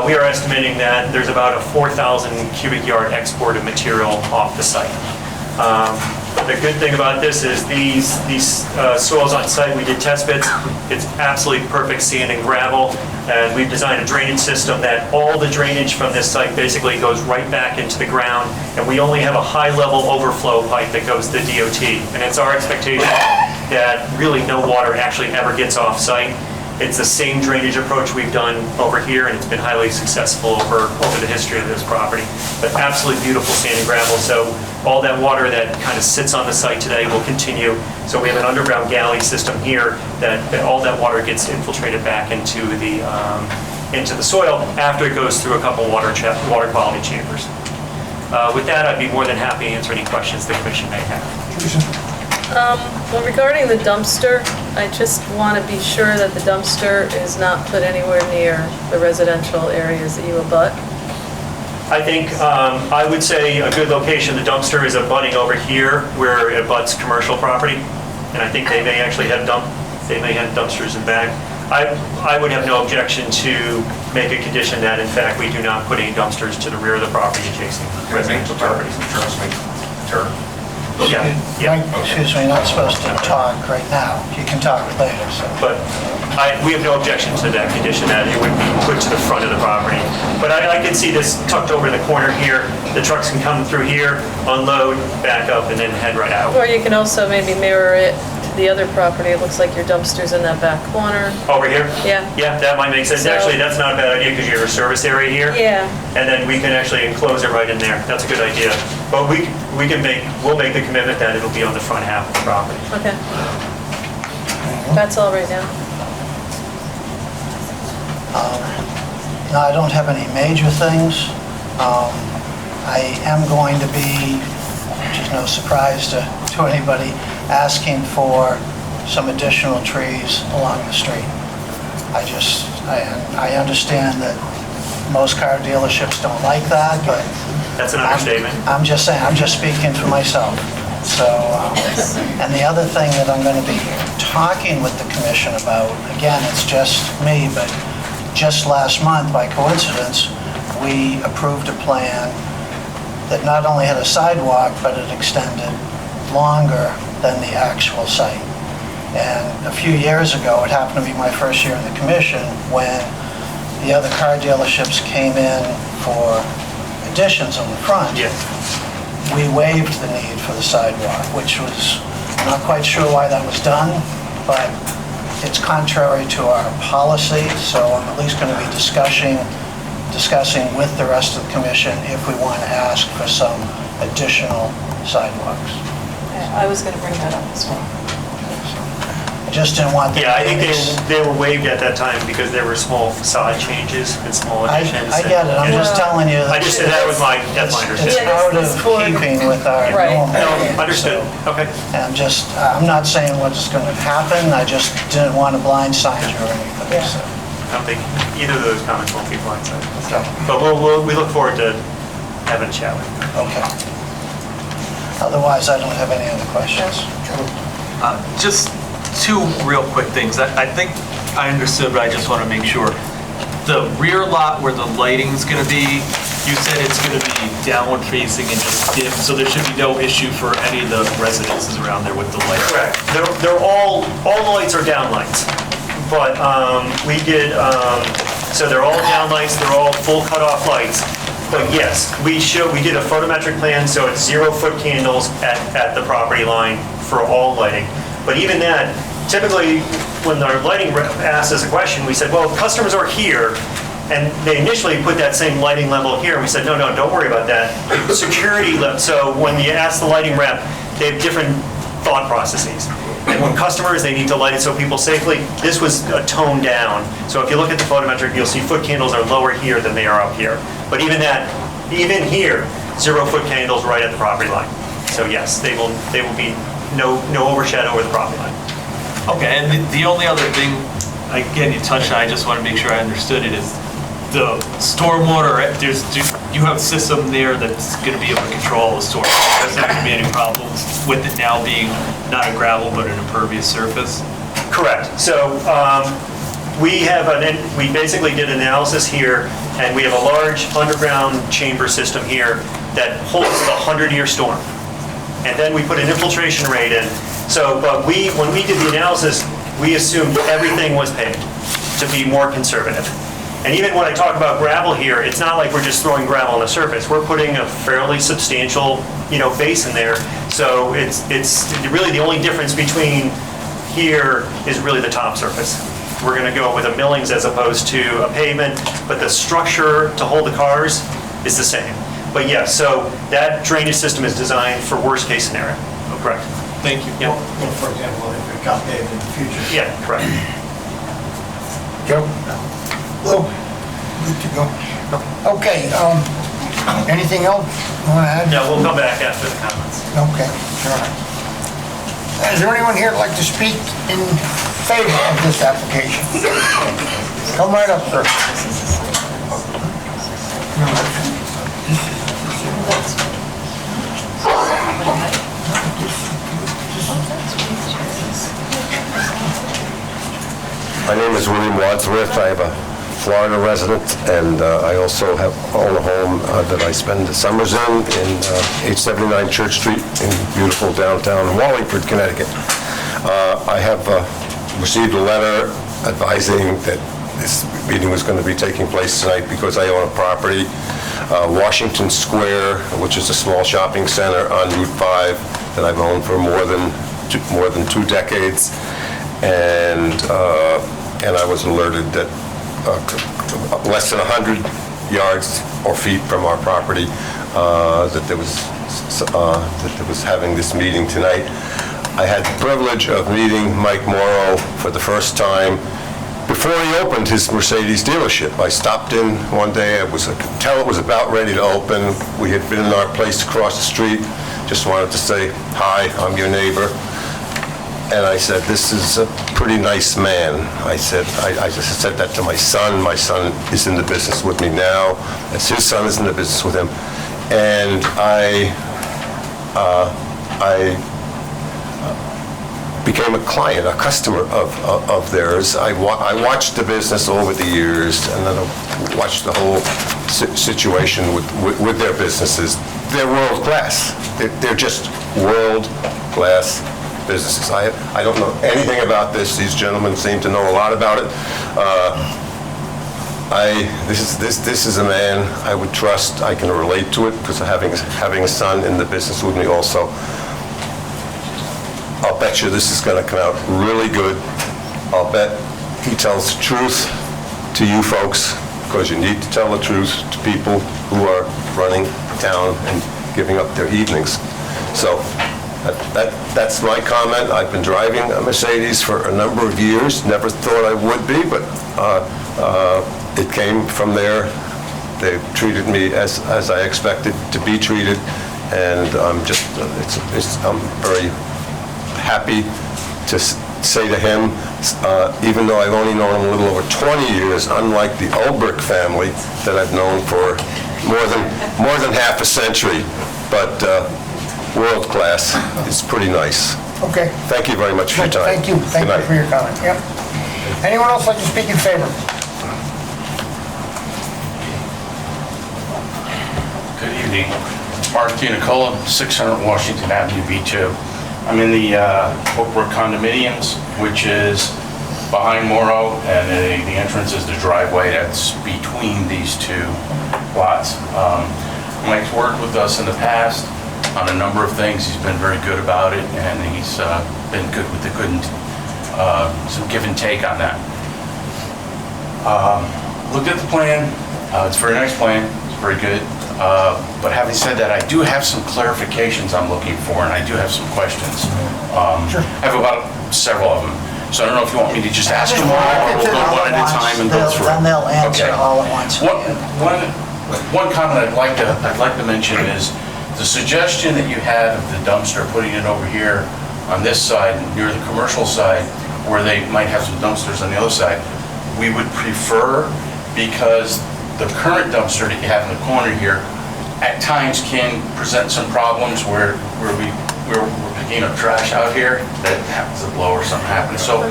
We are estimating that there's about a 4,000 cubic yard export of material off the site. The good thing about this is these soils on site, we did test bits. It's absolutely perfect sand and gravel, and we've designed a drainage system that all the drainage from this site basically goes right back into the ground, and we only have a high-level overflow pipe that goes to the DOT. And it's our expectation that really no water actually ever gets off-site. It's the same drainage approach we've done over here, and it's been highly successful over the history of this property. But absolutely beautiful sand and gravel, so all that water that kind of sits on the site today will continue. So we have an underground galley system here that all that water gets infiltrated back into the soil after it goes through a couple water quality chambers. With that, I'd be more than happy to answer any questions the commission may have. Well, regarding the dumpster, I just want to be sure that the dumpster is not put anywhere near the residential areas that you abut. I think, I would say a good location, the dumpster is abutting over here where it abuts commercial property. And I think they may actually have dumpsters in back. I would have no objection to make a condition that, in fact, we do not put any dumpsters to the rear of the property adjacent residential properties. Yeah. Excuse me, you're not supposed to talk right now. You can talk later, so. But we have no objection to that condition, that it would be put to the front of the property. But I can see this tucked over in the corner here. The trucks can come through here, unload, back up, and then head right out. Or you can also maybe mirror it to the other property. It looks like your dumpster's in that back corner. Over here? Yeah. Yeah, that might make sense. So- Actually, that's not a bad idea because you have a service area here. Yeah. And then we can actually enclose it right in there. That's a good idea. But we'll make the commitment that it'll be on the front half of the property. Okay. That's all right now. No, I don't have any major things. I am going to be, which is no surprise to anybody, asking for some additional trees along the street. I understand that most car dealerships don't like that, but... That's an understatement. I'm just saying, I'm just speaking for myself. So, and the other thing that I'm going to be talking with the commission about, again, it's just me, but just last month, by coincidence, we approved a plan that not only had a sidewalk, but it extended longer than the actual site. And a few years ago, it happened to be my first year in the commission, when the other car dealerships came in for additions on the front. Yeah. We waived the need for the sidewalk, which was, I'm not quite sure why that was done, but it's contrary to our policy, so I'm at least going to be discussing with the rest of the commission if we want to ask for some additional sidewalks. I was going to bring that up as well. I just didn't want... Yeah, I think they were waived at that time because there were small facade changes and small additions. I get it, I'm just telling you. That's my understanding. It's out of keeping with our normal. No, understood, okay. And I'm not saying what's going to happen, I just didn't want to blindside you or anything, so. I don't think either of those comments won't be blindsided. So, but we look forward to having a chat with you. Okay. Otherwise, I don't have any other questions. Just two real quick things. I think I understood, but I just want to make sure. The rear lot where the lighting's going to be, you said it's going to be downward facing and just dim, so there should be no issue for any of the residences around there with the lighting. Correct. They're all the lights are down lights, but we did so they're all down lights. They're all full cutoff lights. But yes, we did a photometric plan, so it's 0-foot candles at the property line for all lighting. But even that, typically, when our lighting rep asked us a question, we said, well, customers are here, and they initially put that same lighting level here. We said, no, don't worry about that. Security, so when you ask the lighting rep, they have different thought processes. And when customers, they need to light it so people safely, this was a tone down. So if you look at the photometric, you'll see foot candles are lower here than they are up here. But even here, 0-foot candles right at the property line. So yes, they will be no overshadow over the property line. Okay, and the only other thing, again, you touched on, I just want to make sure I understood it, is the stormwater, you have a system there that's going to be able to control the storm. There's not going to be any problems with it now being not a gravel but an impervious surface? Correct. So we basically did analysis here, and we have a large underground chamber system here that holds the 100-year storm. And then we put an infiltration rate in. So, but when we did the analysis, we assumed everything was paved to be more conservative. And even when I talk about gravel here, it's not like we're just throwing gravel on the surface. We're putting a fairly substantial, base in there. So it's really the only difference between here is really the top surface. We're going to go with a millings as opposed to a pavement, but the structure to hold the cars is the same. But yes, so that drainage system is designed for worst case scenario. Oh, correct. Thank you. Yeah. Well, for example, if it got paved in the future. Yeah, correct. Joe? Hello. Good to go. Okay, anything else you want to add? No, we'll come back after the comments. Okay, sure. Is there anyone here that'd like to speak in favor of this application? Come right up, sir. My name is William Wadsworth. I have a Florida resident, and I also own a home that I spend the summers in 879 Church Street in beautiful downtown Wallingford, Connecticut. I have received a letter advising that this meeting was going to be taking place tonight because I own a property, Washington Square, which is a small shopping center on Route 5 that I've owned for more than 2 decades, and I was alerted that less than 100 yards or feet from our property that there was having this meeting tonight. I had the privilege of meeting Mike Morrow for the first time before he opened his Mercedes dealership. I stopped in one day, I could tell it was about ready to open. We had been in our place across the street, just wanted to say, hi, I'm your neighbor. And I said, this is a pretty nice man. I just said that to my son. My son is in the business with me now, as his son is in the business with him. And I became a client, a customer of theirs. I watched the business over the years, and then I watched the whole situation with their businesses. They're world-class. They're just world-class businesses. I don't know anything about this. These gentlemen seem to know a lot about it. This is a man I would trust. I can relate to it because of having a son in the business with me also. I'll bet you this is going to come out really good. I'll bet he tells the truth to you folks, because you need to tell the truth to people who are running town and giving up their evenings. So that's my comment. I've been driving a Mercedes for a number of years. Never thought I would be, but it came from there. They treated me as I expected to be treated, and I'm very happy to say to him, even though I've only known him a little over 20 years, unlike the Ulbrich family that I've known for more than half a century, but world class. It's pretty nice. Okay. Thank you very much for your time. Thank you. Thank you for your comment. Yep. Anyone else like to speak in favor? Good evening. Mark DiNicola, 600 Washington Avenue, B2. I'm in the Oak Brook condominiums, which is behind Morrow, and the entrance is the driveway that's between these two lots. Mike's worked with us in the past on a number of things. He's been very good about it, and he's been good with some give and take on that. Looked at the plan. It's a very nice plan. It's very good. But having said that, I do have some clarifications I'm looking for, and I do have some questions. Sure. I have about several of them. So I don't know if you want me to just ask them all, or we'll go one at a time and go through. Then they'll answer Okay. all at once. One comment I'd like to mention is the suggestion that you had of the dumpster, putting it over here on this side, near the commercial side, where they might have some dumpsters on the other side. We would prefer, because the current dumpster that you have in the corner here at times can present some problems where we're picking up trash out here that happens to blow or something happens. So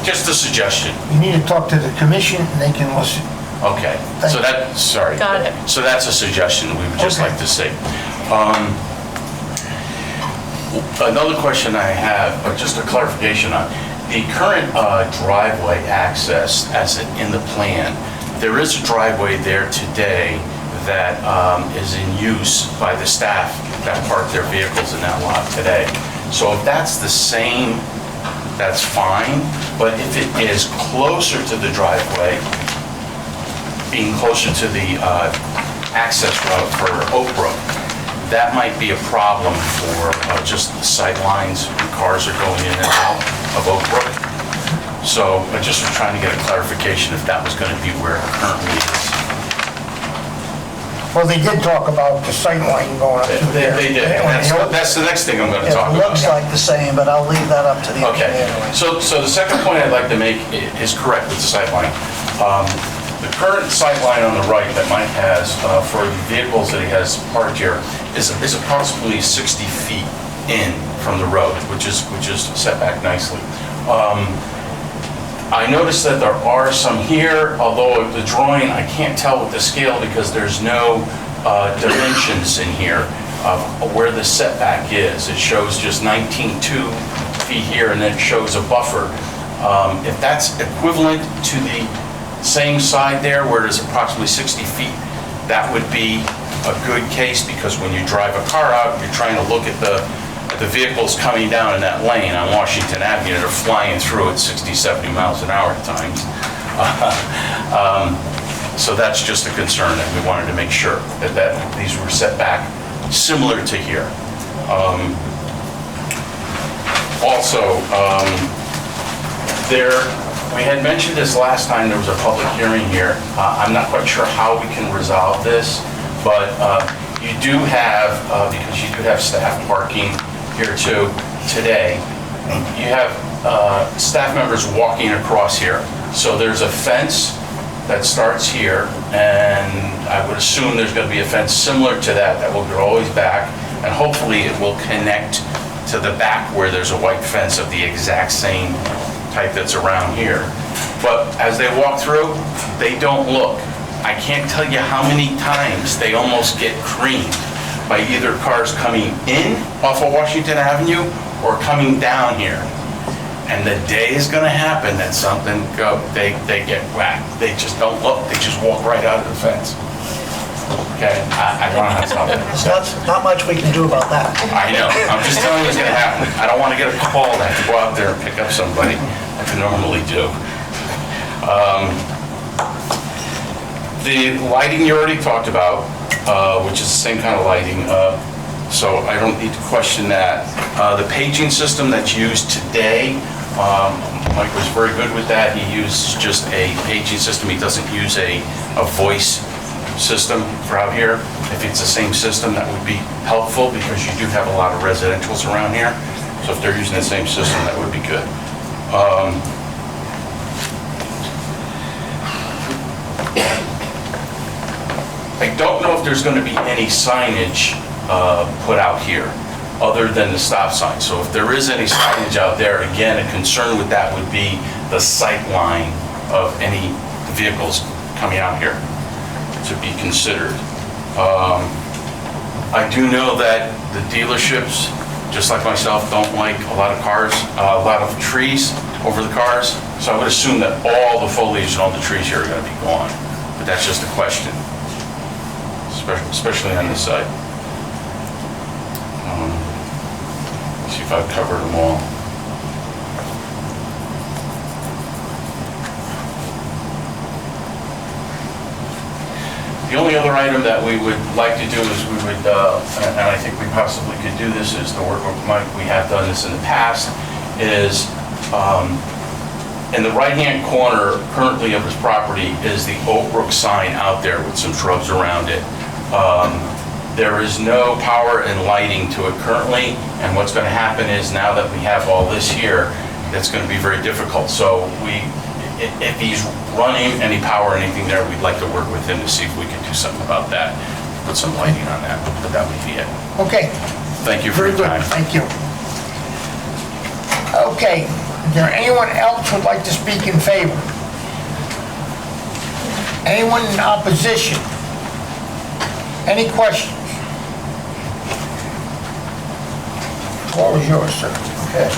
just a suggestion. You need to talk to the commission, and they can listen. Okay, so sorry. Got it. So that's a suggestion we would just like to see. Another question I have, or just a clarification on, the current driveway access as in the plan, there is a driveway there today that is in use by the staff that park their vehicles in that lot today. So if that's the same, that's fine, but if it is closer to the driveway, being closer to the access route for Oak Brook, that might be a problem for just the sight lines when cars are going in and out of Oak Brook. So I just was trying to get a clarification if that was going to be where it currently is. Well, they did talk about the sight line going up through there. They did. That's the next thing I'm going to talk It about. looks like the same, but I'll leave that up to the Okay, engineer. so the second point I'd like to make is correct with the sightline. The current sightline on the right that Mike has for the vehicles that he has parked here is approximately 60 feet in from the road, which is set back nicely. I noticed that there are some here, although the drawing, I can't tell with the scale because there's no dimensions in here of where the setback is. It shows just 19.2 feet here, and then it shows a buffer. If that's equivalent to the same side there, where there's approximately 60 feet, that would be a good case, because when you drive a car out, you're trying to look at the vehicles coming down in that lane on Washington Avenue that are flying through at 60, 70 miles an hour at times. So that's just a concern that we wanted to make sure that these were set back similar to here. Also, We had mentioned this last time there was a public hearing here. I'm not quite sure how we can resolve this, but you do have, because you do have staff parking here too today, you have staff members walking across here. So there's a fence that starts here, and I would assume there's going to be a fence similar to that will go always back, and hopefully it will connect to the back where there's a white fence of the exact same type that's around here. But as they walk through, they don't look. I can't tell you how many times they almost get creamed by either cars coming in off of Washington Avenue or coming down here. And the day is gonna happen that they get whacked. They just don't look, they just walk right out of the fence. Okay, I don't know how to stop it. Not much we can do about that. I know, I'm just telling you what's gonna happen. I don't wanna get a call that I have to go out there and pick up somebody like I normally do. The lighting you already talked about, which is the same kind of lighting, so I don't need to question that. The paging system that's used today, Mike was very good with that. He used just a paging system. He doesn't use a voice system for out here. If it's the same system, that would be helpful because you do have a lot of residentials around here. So if they're using the same system, that would be good. I don't know if there's going to be any signage put out here other than the stop sign. So if there is any signage out there, again, a concern with that would be the sight line of any vehicles coming out here to be considered. I do know that the dealerships, just like myself, don't like a lot of cars, a lot of trees over the cars. So I would assume that all the foliage and all the trees here are going to be gone. But that's just a question, especially on this side. See if I've covered them all. The only other item that we would like to do is we would, and I think we possibly could do this, is to work with Mike, we have done this in the past, is in the right-hand corner currently of his property is the Oak Brook sign out there with some shrubs around it. There is no power and lighting to it currently, and what's going to happen is now that we have all this here, that's going to be very difficult. So if he's running any power or anything there, we'd like to work with him to see if we can do something about that, put some lighting on that, but that would be it. Okay. Thank you for your time. Thank you. Okay, is there anyone else who would like to speak in favor? Anyone in opposition? Any questions? The floor is yours, sir. Okay.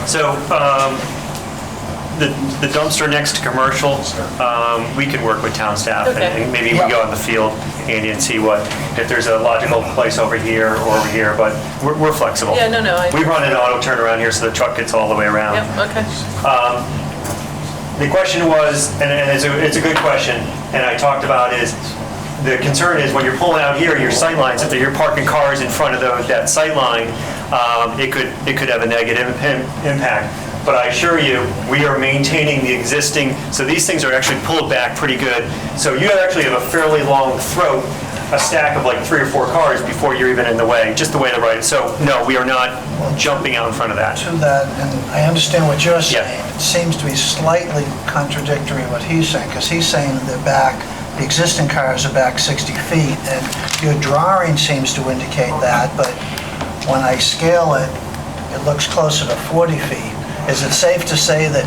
So, the dumpster next to commercial, we could work with town staff Okay. and maybe we go in the field, Andy, and see if there's a logical place over here or over here, but we're flexible. Yeah, no, We run an auto turnaround here so the truck gets all the way around. Yep, okay. The question was, and it's a good question, and I talked about is, the concern is when you're pulling out here, your sight lines, if you're parking cars in front of that sight line, it could have a negative impact. But I assure you, we are maintaining the existing, so these things are actually pulled back pretty good. So you actually have a fairly long throat, a stack of like 3 or 4 cars before you're even in the way, just the way to write it. So no, we are not jumping out in front of that. To that, and I understand what you're saying, it seems to be slightly contradictory what he's saying, because he's saying they're back, the existing cars are back 60 feet, and your drawing seems to indicate that, but when I scale it, it looks closer to 40 feet. Is it safe to say that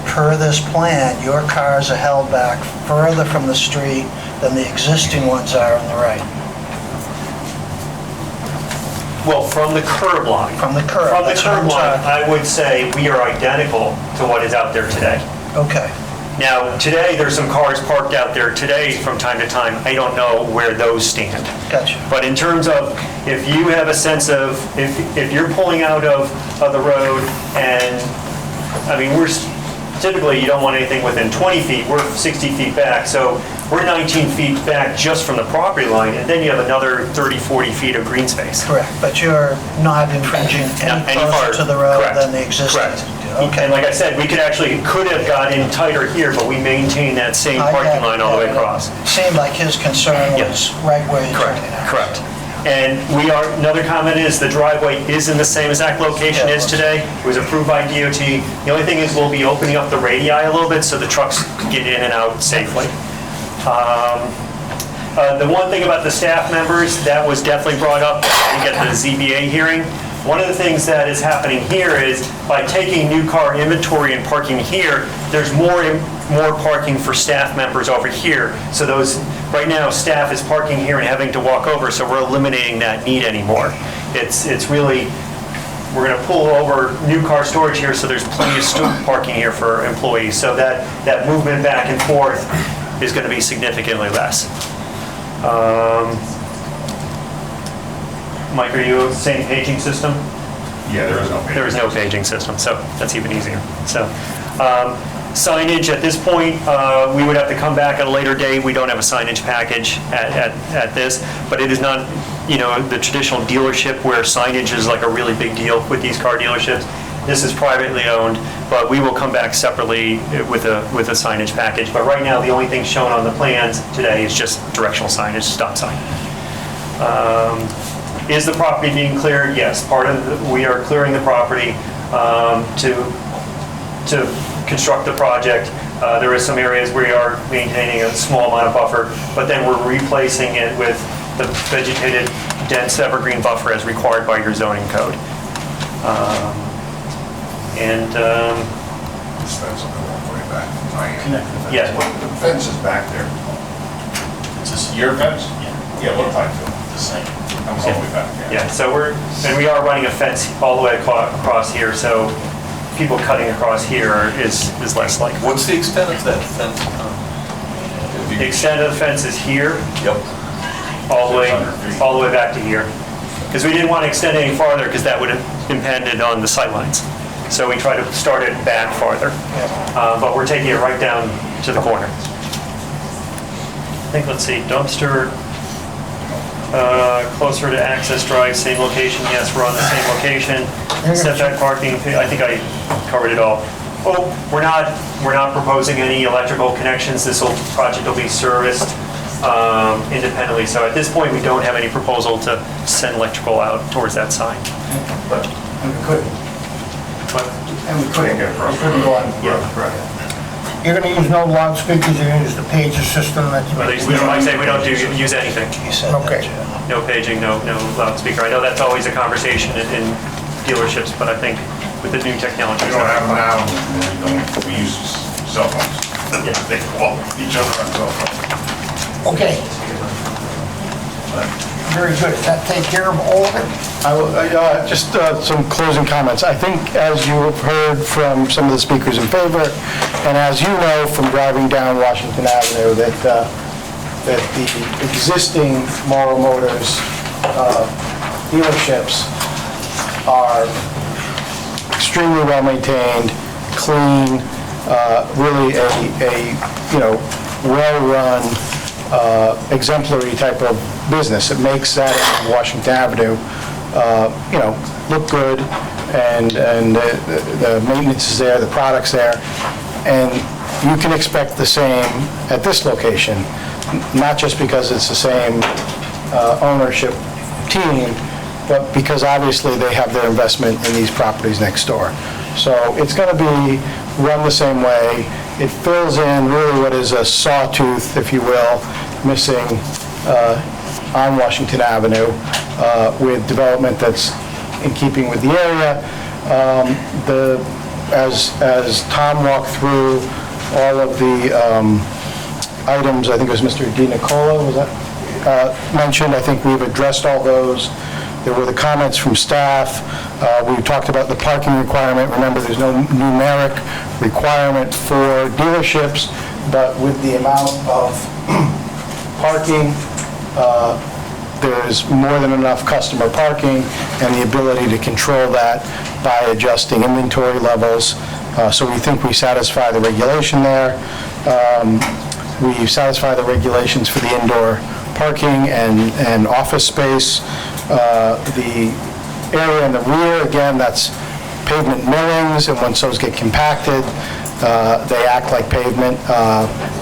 per this plan, your cars are held back further from the street than the existing ones are on the right? Well, from the curb line. From the curb. From the that's what curb I'm line, talking- I would say we are identical to what is out there today. Okay. Now, today, there's some cars parked out there today from time to time. I don't know where those stand. Gotcha. But in terms of, if you have a sense of, if you're pulling out of the road and, I mean, typically, you don't want anything within 20 feet. We're 60 feet back. So we're 19 feet back just from the property line, and then you have another 30, 40 feet of green space. Correct, but you're not infringing any closer to the road than the existing. Correct. Okay. And like I said, we could have got in tighter here, but we maintain that same parking line all the way across. Seemed like his concern was right where you're turning out. Correct. And another comment is the driveway is in the same exact location as today. It was approved by DOT. The only thing is we'll be opening up the radii a little bit so the trucks can get in and out safely. The one thing about the staff members, that was definitely brought up at the ZBA hearing. One of the things that is happening here is by taking new car inventory and parking here, there's more parking for staff members over here. So right now, staff is parking here and having to walk over, so we're eliminating that need anymore. It's really, we're going to pull over new car storage here, so there's plenty of parking here for employees. So that movement back and forth is going to be significantly less. Mike, are you saying paging system? Yeah, there is no paging. There is no paging system, so that's even easier. So signage at this point, we would have to come back at a later date. We don't have a signage package at this, but it is not, the traditional dealership where signage is like a really big deal with these car dealerships. This is privately owned, but we will come back separately with a signage package. But right now, the only thing shown on the plans today is just directional signage, stop sign. Is the property being cleared? Yes. We are clearing the property to construct the project. There is some areas where we are maintaining a small amount of buffer, but then we're replacing it with the vegetated dense evergreen buffer as required by your zoning code. This fence will go all the way back. Yeah. The fence is back there. Is this your fence? Yeah, what type of? The same. Comes all the way back. Yeah, so we are running a fence all the way across here, so people cutting across here is less likely. What's the extent of that fence? The extent of the fence is here. Yep. All the way back to here. Because we didn't want to extend any farther because that would have impeded on the sight lines. So we try to start it back farther. But we're taking it right down to the corner. I think, let's see, dumpster, closer to access drive, same location. Yes, we're on the same location. Setback parking, I think I covered it all. Oh, we're not proposing any electrical connections. This project will be serviced independently. So at this point, we don't have any proposal to send electrical out towards that sign. But we couldn't. And we couldn't go on. Yeah, right. You're going to use no loudspeakers, you're going to use the pager system that's... Like I say, we don't use anything. Okay. No paging, no loudspeaker. I know that's always a conversation in dealerships, but I think with the new technology... We don't have them now, we use cell phones. Yeah. They call each other on cell phones. Okay. Very good. Does that take care of all of it? Just some closing comments. I think, as you have heard from some of the speakers in favor, and as you know from driving down Washington Avenue, that the existing Morrow Motors dealerships are extremely well maintained, clean, really a well-run, exemplary type of business. It makes that Washington Avenue, look good, and the maintenance is there, the product's there, and you can expect the same at this location, not just because it's the same ownership team, but because obviously they have their investment in these properties next door. So it's going to be run the same way. It fills in really what is a sawtooth, if you will, missing on Washington Avenue with development that's in keeping with the area. As Tom walked through all of the items, I think it was Mr. DiNicola, was that mentioned? I think we've addressed all those. There were the comments from staff. We talked about the parking requirement. Remember, there's no numeric requirement for dealerships, but with the amount of parking, there's more than enough customer parking and the ability to control that by adjusting inventory levels. So we think we satisfy the regulation there. We satisfy the regulations for the indoor parking and office space. The area in the rear, again, that's pavement millings, and once those get compacted, they act like pavement.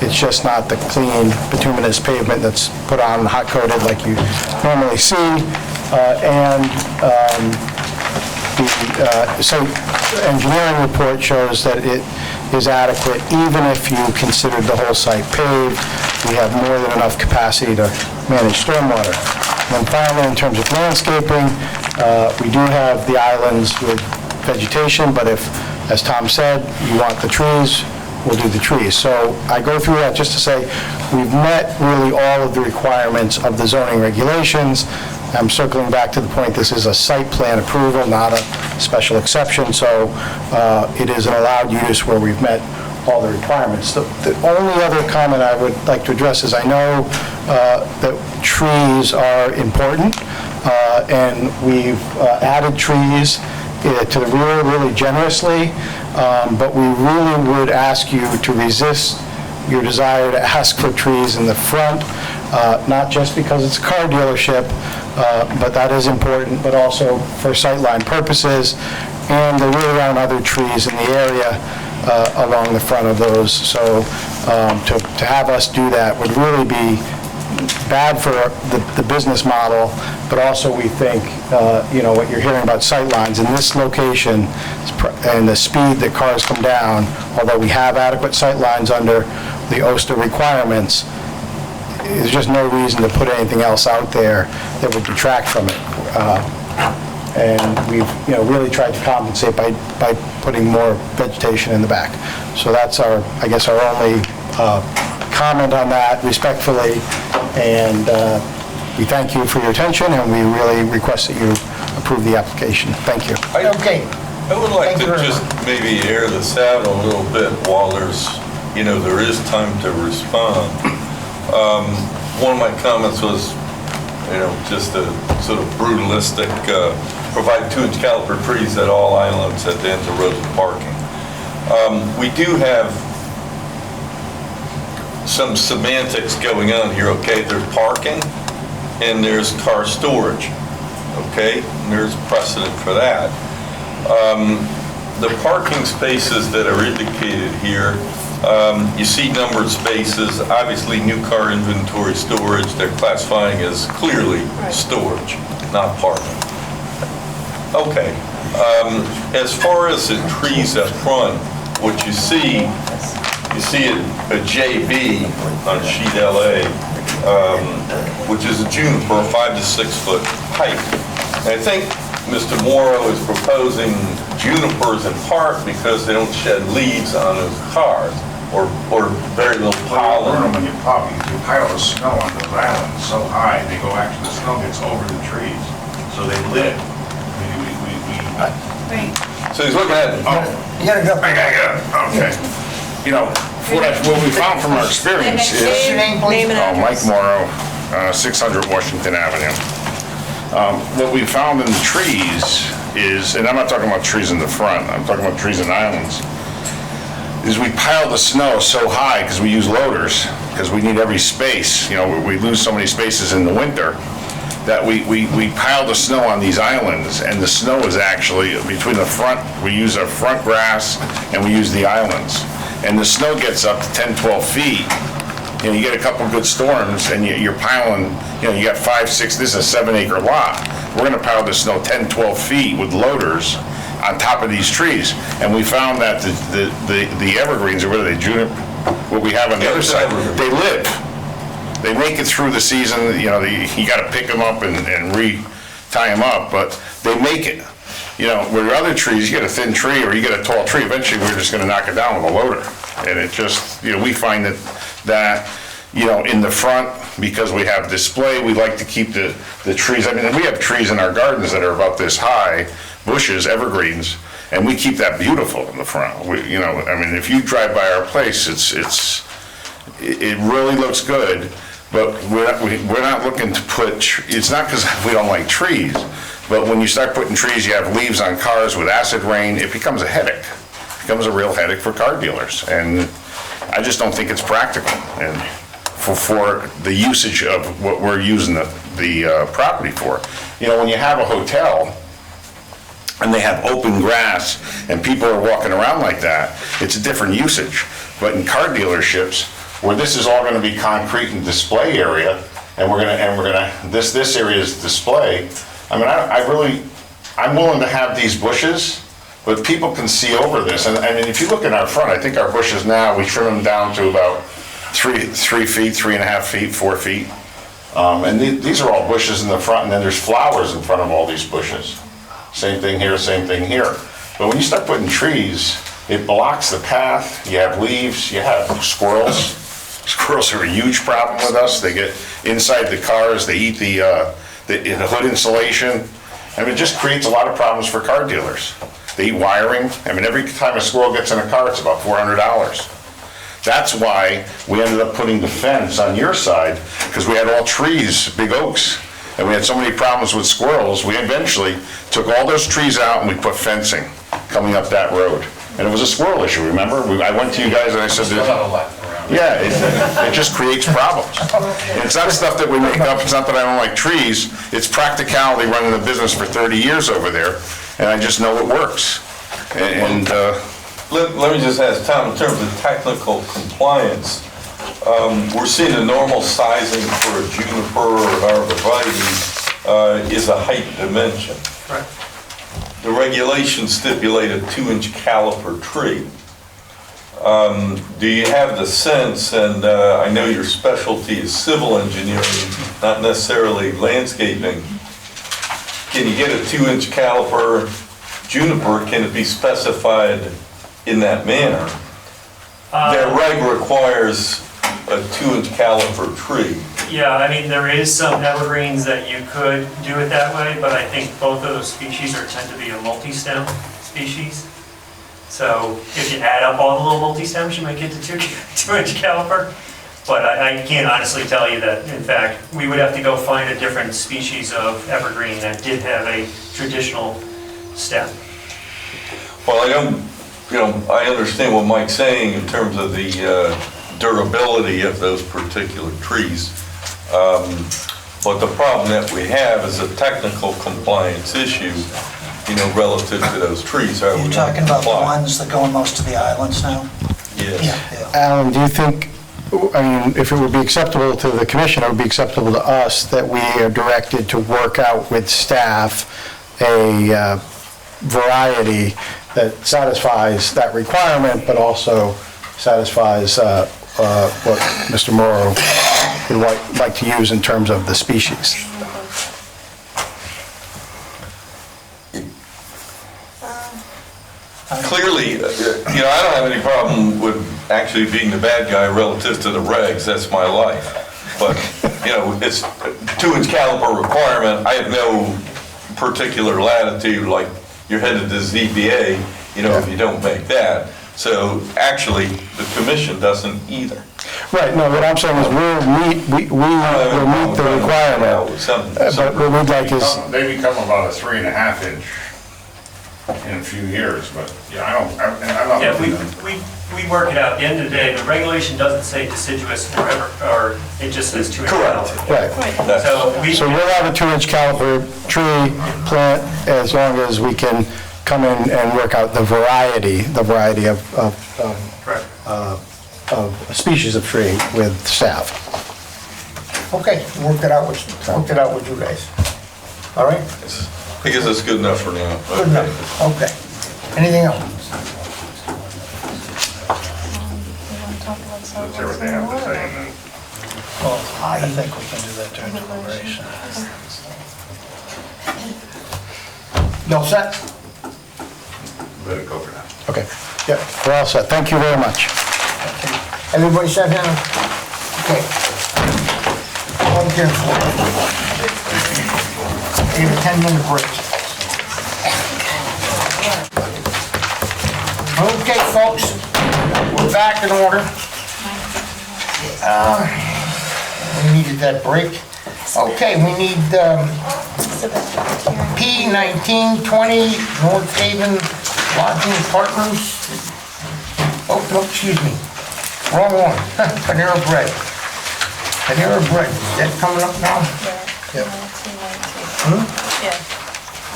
It's just not the clean bituminous pavement that's put on hot-coated like you normally see. The site engineering report shows that it is adequate, even if you considered the whole site paved. We have more than enough capacity to manage stormwater. And then finally, in terms of landscaping, we do have the islands with vegetation, but if, as Tom said, you want the trees, we'll do the trees. So I go through that just to say we've met really all of the requirements of the zoning regulations. I'm circling back to the point, this is a site plan approval, not a special exception, so it is an allowed use where we've met all the requirements. The only other comment I would like to address is I know that trees are important, and we've added trees to the rear really generously, but we really would ask you to resist your desire to ask for trees in the front, not just because it's a car dealership, but that is important, but also for sightline purposes, and there really aren't other trees in the area along the front of those. So to have us do that would really be bad for the business model, but also we think, what you're hearing about sightlines in this location and the speed that cars come down, although we have adequate sightlines under the OSTA requirements, there's just no reason to put anything else out there that would detract from it. And we've, really tried to compensate by putting more vegetation in the back. So that's our only comment on that, respectfully. And we thank you for your attention, and we really request that you approve the application. Thank you. Okay. I would like to just maybe air this out a little bit while there's, there is time to respond. One of my comments was, just a sort of brutalistic, provide 2-inch caliper trees at all islands at the end of road parking. We do have some semantics going on here, okay? There's parking and there's car storage, okay? And there's precedent for that. The parking spaces that are indicated here, you see numbered spaces, obviously new car inventory storage, they're classifying as clearly storage, not parking. Okay. As far as the trees up front, what you see a JB on sheet LA, which is a juniper, 5 to 6 foot height. And I think Mr. Morrow is proposing junipers in part because they don't shed leaves on those cars, or very little pollen. When you pile the snow on those islands so high, the snow gets over the trees, so they live. So he's looking at it. Oh, You gotta go. I gotta get it, okay. What we found from our experience is... Name and address. Mike Morrow, 600 Washington Avenue. What we found in the trees is, and I'm not talking about trees in the front, I'm talking about trees in islands, is we pile the snow so high because we use loaders, because we need every space. We lose so many spaces in the winter that we pile the snow on these islands, and the snow is actually between the front, we use our front grass and we use the islands. And the snow gets up to 10, 12 feet. You get a couple good storms and you're piling, you got 5, 6, this is a 7-acre lot. We're gonna pile the snow 10, 12 feet with loaders on top of these trees. And we found that the evergreens, or what are they, juniper, what we have on the other side, they live. They make it through the season, you gotta pick them up and re-tie them up, but they make it. Where other trees, you get a thin tree or you get a tall tree, eventually we're just gonna knock it down with a loader. And it just, we find that in the front, because we have display, we like to keep the trees. I mean, we have trees in our gardens that are about this high, bushes, evergreens, and we keep that beautiful in the front. If you drive by our place, it really looks good, but we're not looking to put, it's not because we don't like trees, but when you start putting trees, you have leaves on cars with acid rain, it becomes a headache. It becomes a real headache for car dealers, and I just don't think it's practical. and for the usage of what we're using the property for. You know, when you have a hotel and they have open grass and people are walking around like that, it's a different usage. But in car dealerships, where this is all gonna be concrete and display area, and this area is display, I mean, I'm willing to have these bushes, but people can see over this. And I mean, if you look in our front, I think our bushes now, we trim them down to about 3 feet, 3.5 feet, 4 feet. And these are all bushes in the front, and then there's flowers in front of all these bushes. Same thing here, same thing here. But when you start putting trees, it blocks the path, you have leaves, you have squirrels. Squirrels are a huge problem with us. They get inside the cars, they eat the hood insulation. I mean, it just creates a lot of problems for car dealers. They eat wiring. I mean, every time a squirrel gets in a car, it's about $400. That's why we ended up putting the fence on your side, because we had all trees, big oaks, and we had so many problems with squirrels, we eventually took all those trees out and we put fencing coming up that road. And it was a squirrel issue, remember? I went to you guys and I said, yeah, it just creates problems. And it's not stuff that we make up, it's not that I don't like trees, it's practicality running the business for 30 years over there, and I just know it works. And Let me just ask Tom, in terms of technical compliance, we're seeing the normal sizing for a juniper or an arborvitae is a height dimension. Right. The regulation stipulated 2-inch caliper tree. Do you have the sense, and I know your specialty is civil engineering, not necessarily landscaping, can you get a 2-inch caliper juniper, can it be specified in that manner? Their reg requires a 2-inch caliper tree. Yeah, I mean, there is some evergreens that you could do it that way, but I think both of those species tend to be a multi-stem species. So if you add up all the little multi-stems, you might get to 2-inch caliper. But I can't honestly tell you that. In fact, we would have to go find a different species of evergreen that did have a traditional stem. Well, I understand what Mike's saying in terms of the durability of those particular trees. But the problem that we have is a technical compliance issue, relative to those trees. You're talking about the ones that go in most of the islands now? Yes. Alan, do you think, I mean, if it would be acceptable to the commission, it would be acceptable to us that we are directed to work out with staff a variety that satisfies that requirement, but also satisfies what Mr. Morrow would like to use in terms of the species? Clearly, I don't have any problem with actually being the bad guy relative to the regs. That's my life. But, it's a 2-inch caliper requirement. I have no particular latitude, like you're headed to ZBA, if you don't make that. So actually, the commission doesn't either. Right, no, what I'm saying is we will meet the requirement. But what we'd like is... They become about a 3.5 inch in a few years, but We work it out. At the end of the day, the regulation doesn't say deciduous or it just says 2-inch caliper. Right. So we'll have a 2-inch caliper tree plant as long as we can come in and work out the variety of species of tree with staff. Okay, work it out with you guys. All right? I guess that's good enough for now. Good enough, okay. Anything else? That's everything I have to say. And then Well, I think we can do that during deliberation. You all set? let it go for now. Okay, yeah, we're all set. Thank you very much. Everybody set down? Okay. All here for Give a 10-minute break. Okay, folks, we're back in order. We needed that break. Okay, we need P1920 North Haven Lodging Partners. Oh, no, excuse me. Wrong one. Panera Bread. Panera Bread, is that coming up now? Yeah. Yeah.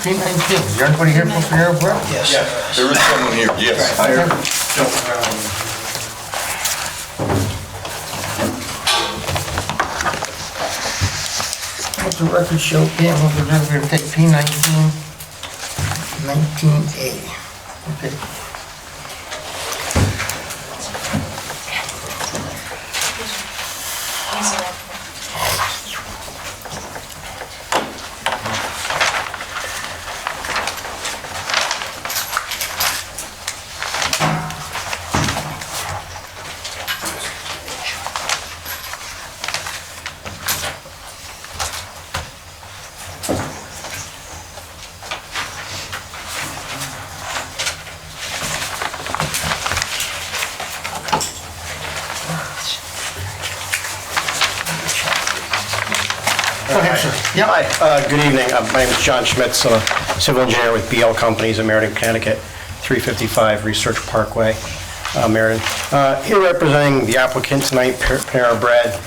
P19, is there anybody here from Panera Bread? Yes. There is someone here, yes. What's the record show? Yeah, we're going to take P19, 19A. Okay. Go ahead, sir. Hi, good evening. My name is John Schmitz. I'm a civil engineer with BL Companies in Meriden, Connecticut, 355 Research Parkway, Meriden. Here representing the applicant tonight, Panera Bread.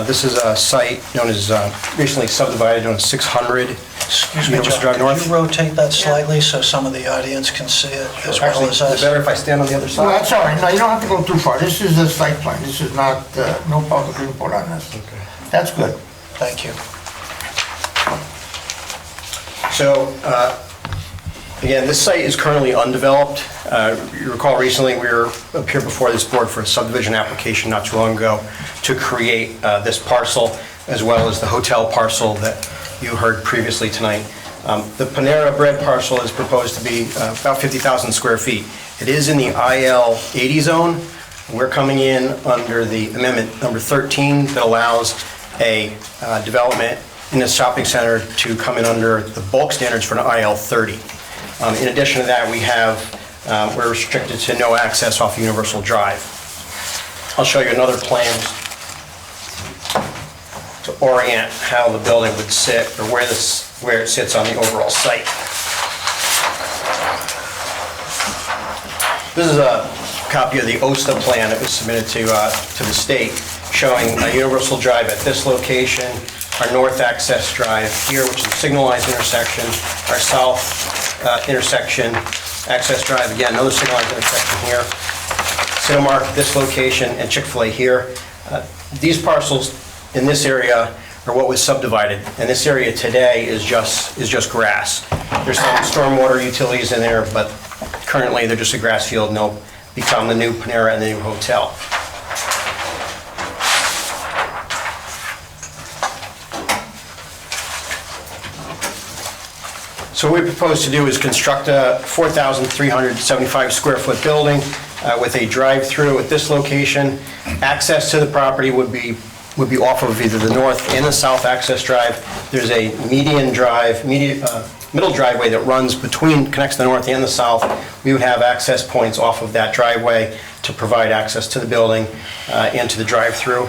This is a site known as, recently subdivided, known as 600 Excuse me, Universal John, Drive North. could you rotate that slightly so some of the audience can see it as well Actually, as is us? it better if I stand on the other side? Well, that's all right. No, you don't have to go too far. This is a site plan. This is not, no public report on this. Okay. That's good. Thank you. So, again, this site is currently undeveloped. You recall recently, we were up here before this board for a subdivision application not too long ago to create this parcel, as well as the hotel parcel that you heard previously tonight. The Panera Bread parcel is proposed to be about 50,000 square feet. It is in the IL 80 zone. We're coming in under the amendment number 13 that allows a development in this shopping center to come in under the bulk standards for an IL 30. In addition to that, we're restricted to no access off Universal Drive. I'll show you another plan to orient how the building would sit, or where it sits on the overall site. This is a copy of the OSTA plan that was submitted to the state, showing a Universal Drive at this location, our north access drive here, which is a signalized intersection, our south intersection access drive, again, another signalized intersection here, Cinemark at this location, and Chick-fil-A here. These parcels in this area are what was subdivided, and this area today is just grass. There's some stormwater utilities in there, but currently they're just a grass field, and they'll become the new Panera and the new hotel. So what we propose to do is construct a 4,375 square foot building with a drive-through at this location. Access to the property would be off of either the north and the south access drive. There's a middle driveway that connects the north and the south. We would have access points off of that driveway to provide access to the building and to the drive-through.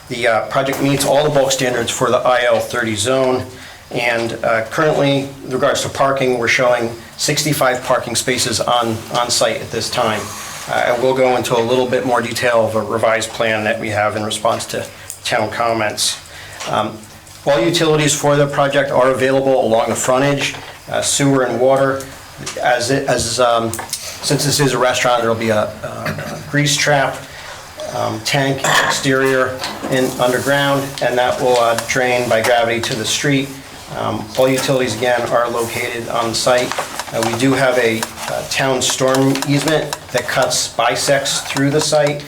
The project meets all the bulk standards for the IL 30 zone. And currently, with regards to parking, we're showing 65 parking spaces on site at this time. I will go into a little bit more detail of a revised plan that we have in response to town comments. All utilities for the project are available along the frontage, sewer and water. Since this is a restaurant, there'll be a grease trap, tank exterior and underground, and that will drain by gravity to the street. All utilities, again, are located on site. We do have a town storm easement that bisects through the site,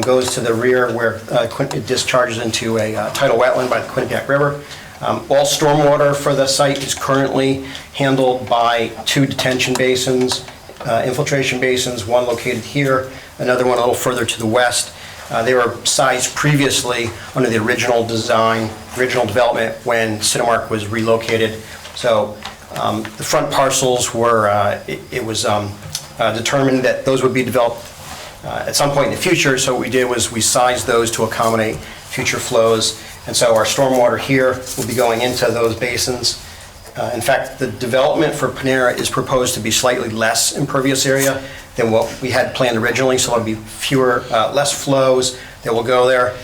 goes to the rear where it discharges into a tidal wetland by the Quinnipiac River. All stormwater for the site is currently handled by 2 detention basins, infiltration basins, one located here, another one a little further to the west. They were sized previously under the original design, original development when Cinemark was relocated. So the front parcels were, it was determined that those would be developed at some point in the future. So what we did was we sized those to accommodate future flows. And so our stormwater here will be going into those basins. In fact, the development for Panera is proposed to be slightly less impervious area than what we had planned originally, so there'll be less flows that will go there.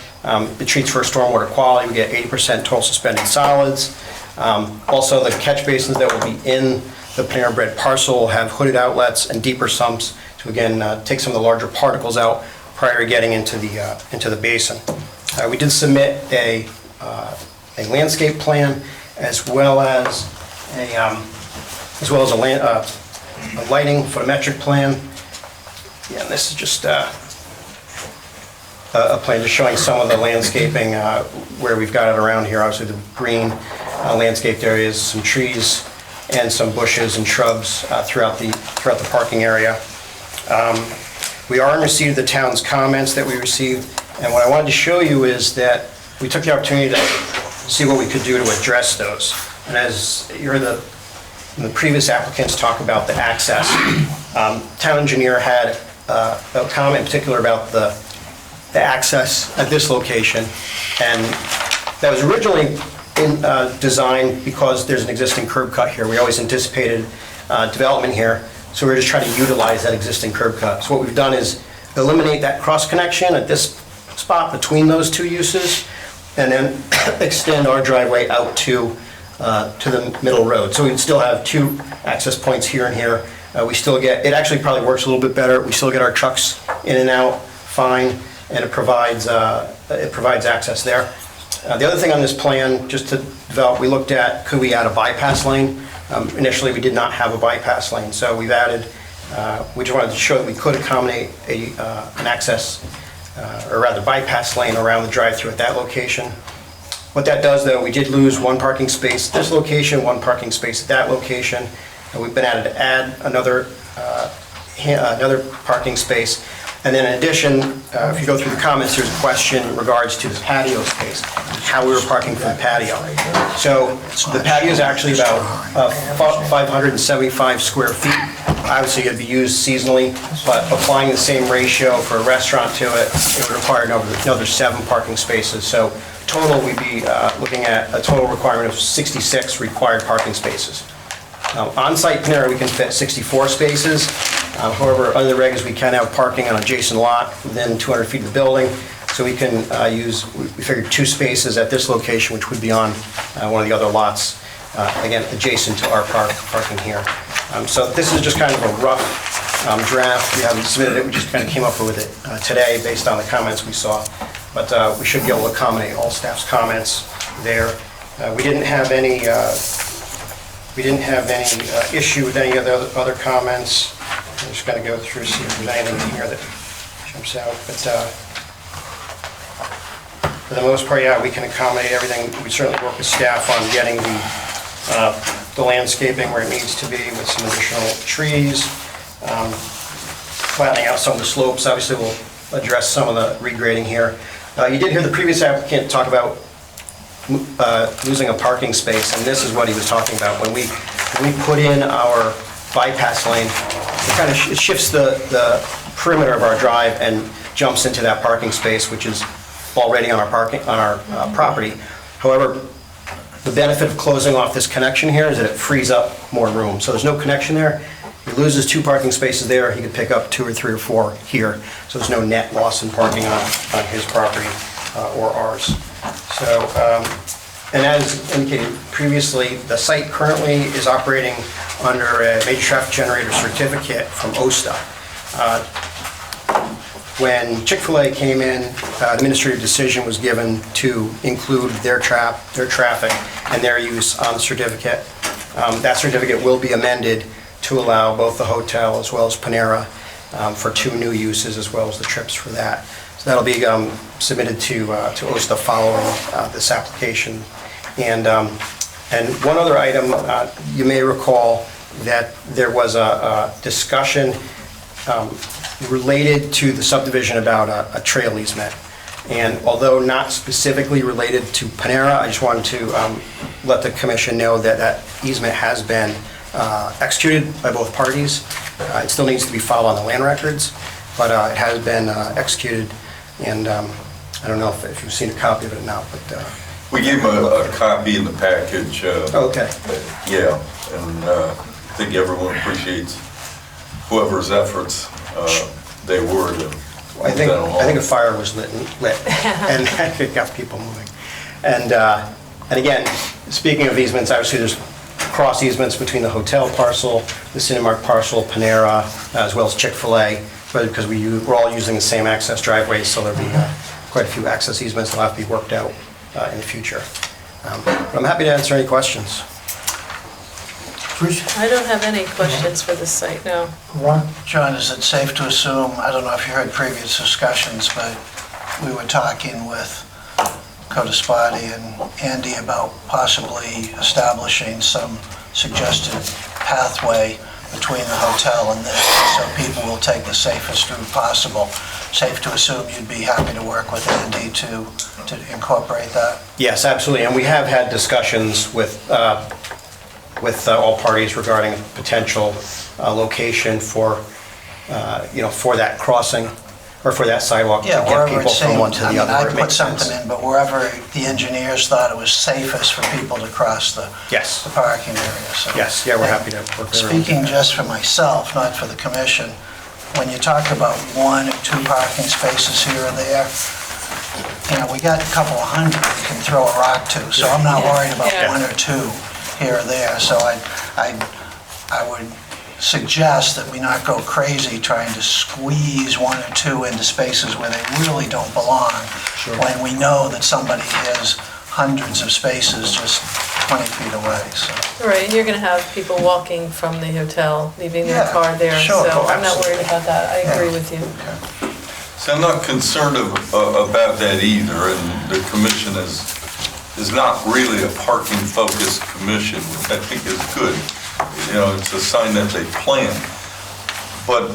It treats for stormwater quality. We get 80% total suspended solids. Also, the catch basins that will be in the Panera Bread parcel will have hooded outlets and deeper sumps to, again, take some of the larger particles out prior to getting into the basin. We did submit a landscape plan as well as a lighting photometric plan. Yeah, and this is just a plan just showing some of the landscaping where we've got it around here. Obviously, the green landscaped areas, some trees, and some bushes and shrubs throughout the parking area. We are in receipt of the town's comments that we received, and what I wanted to show you is that we took the opportunity to see what we could do to address those. And as you heard the previous applicants talk about the access, town engineer had a comment in particular about the access at this location, and that was originally designed because there's an existing curb cut here. We always anticipated development here, so we're just trying to utilize that existing curb cut. So what we've done is eliminate that cross connection at this spot between those two uses, and then extend our driveway out to the middle road. So we'd still have two access points here and here. We still get, it actually probably works a little bit better. We still get our trucks in and out fine, and it provides access there. The other thing on this plan, just to develop, we looked at, could we add a bypass lane? Initially, we did not have a bypass lane, so we've added, we just wanted to show that we could accommodate an access, or rather bypass lane around the drive-through at that location. What that does, though, we did lose one parking space at this location, one parking space at that location, and we've been added to add another parking space. And then in addition, if you go through the comments, there's a question in regards to the patio space, how we were parking for the patio. So the patio is actually about 575 square feet. Obviously, it'd be used seasonally, but applying the same ratio for a restaurant to it, it would require another 7 parking spaces. So total, we'd be looking at a total requirement of 66 required parking spaces. On-site Panera, we can fit 64 spaces. However, under the regs, we can have parking on an adjacent lot within 200 feet of the building. So we can we figured 2 spaces at this location, which would be on one of the other lots, again, adjacent to our parking here. So this is just kind of a rough draft. We haven't submitted it, we just kind of came up with it today based on the comments we saw. But we should be able to accommodate all staff's comments there. We didn't have any issue with any of the other comments. I'm just going to go through, see if there's anything here that jumps out. But for the most part, yeah, we can accommodate everything. We certainly work with staff on getting the landscaping where it needs to be with some additional trees, flattening out some of the slopes. Obviously, we'll address some of the regrading here. You did hear the previous applicant talk about losing a parking space, and this is what he was talking about. When we put in our bypass lane, it kind of shifts the perimeter of our drive and jumps into that parking space, which is already on our property. However, the benefit of closing off this connection here is that it frees up more room. So there's no connection there. He loses 2 parking spaces there. He could pick up 2 or 3 or 4 here. So there's no net loss in parking on his property or ours. So, and as indicated previously, the site currently is operating under a major traffic generator certificate from OSTA. When Chick-fil-A came in, administrative decision was given to include their traffic and their use on the certificate. That certificate will be amended to allow both the hotel as well as Panera for 2 new uses as well as the trips for that. So that'll be submitted to OSTA following this application. And one other item, you may recall that there was a discussion related to the subdivision about a trail easement. And although not specifically related to Panera, I just wanted to let the commission know that that easement has been executed by both parties. It still needs to be filed on the land records, but it has been executed. And I don't know if you've seen a copy of it or not, but We gave him a copy in the package. Okay. Yeah, and I think everyone appreciates whoever's efforts they were to I move that along. think a fire was lit, and it got people moving. And again, speaking of easements, obviously there's cross easements between the hotel parcel, the Cinemark parcel, Panera, as well as Chick-fil-A, but because we're all using the same access driveways, so there'll be quite a few access easements that'll have to be worked out in the future. But I'm happy to answer any questions. I don't have any questions for this site, no. Ron? John, is it safe to assume, I don't know if you heard previous discussions, but we were talking with Codispati and Andy about possibly establishing some suggested pathway between the hotel and this, so people will take the safest route possible. Safe to assume you'd be happy to work with Andy to incorporate that? Yes, absolutely, and we have had discussions with all parties regarding a potential location for, for that crossing, or for that sidewalk to Yeah, get wherever people it from one seemed, to the other. I where it put makes sense. something in, but wherever the engineers thought it was safest for people to cross the parking area, so. Yes, yeah, we're happy to work with everyone. Speaking just for myself, not for the commission, when you talk about 1 or 2 parking spaces here or there, we got a couple of hundred we can throw a rock to, so I'm not worried about 1 or 2 here or there, so I would suggest that we not go crazy trying to squeeze 1 or 2 into spaces where they really don't belong, when we know that somebody has hundreds of spaces just 20 feet away, so. Right, and you're going to have people walking from the hotel, leaving their Yeah, car there, sure. so I'm not worried about that. I agree with you. So I'm not concerned about that either, and the commission is not really a parking-focused commission, which I think is good. It's a sign that they plan. But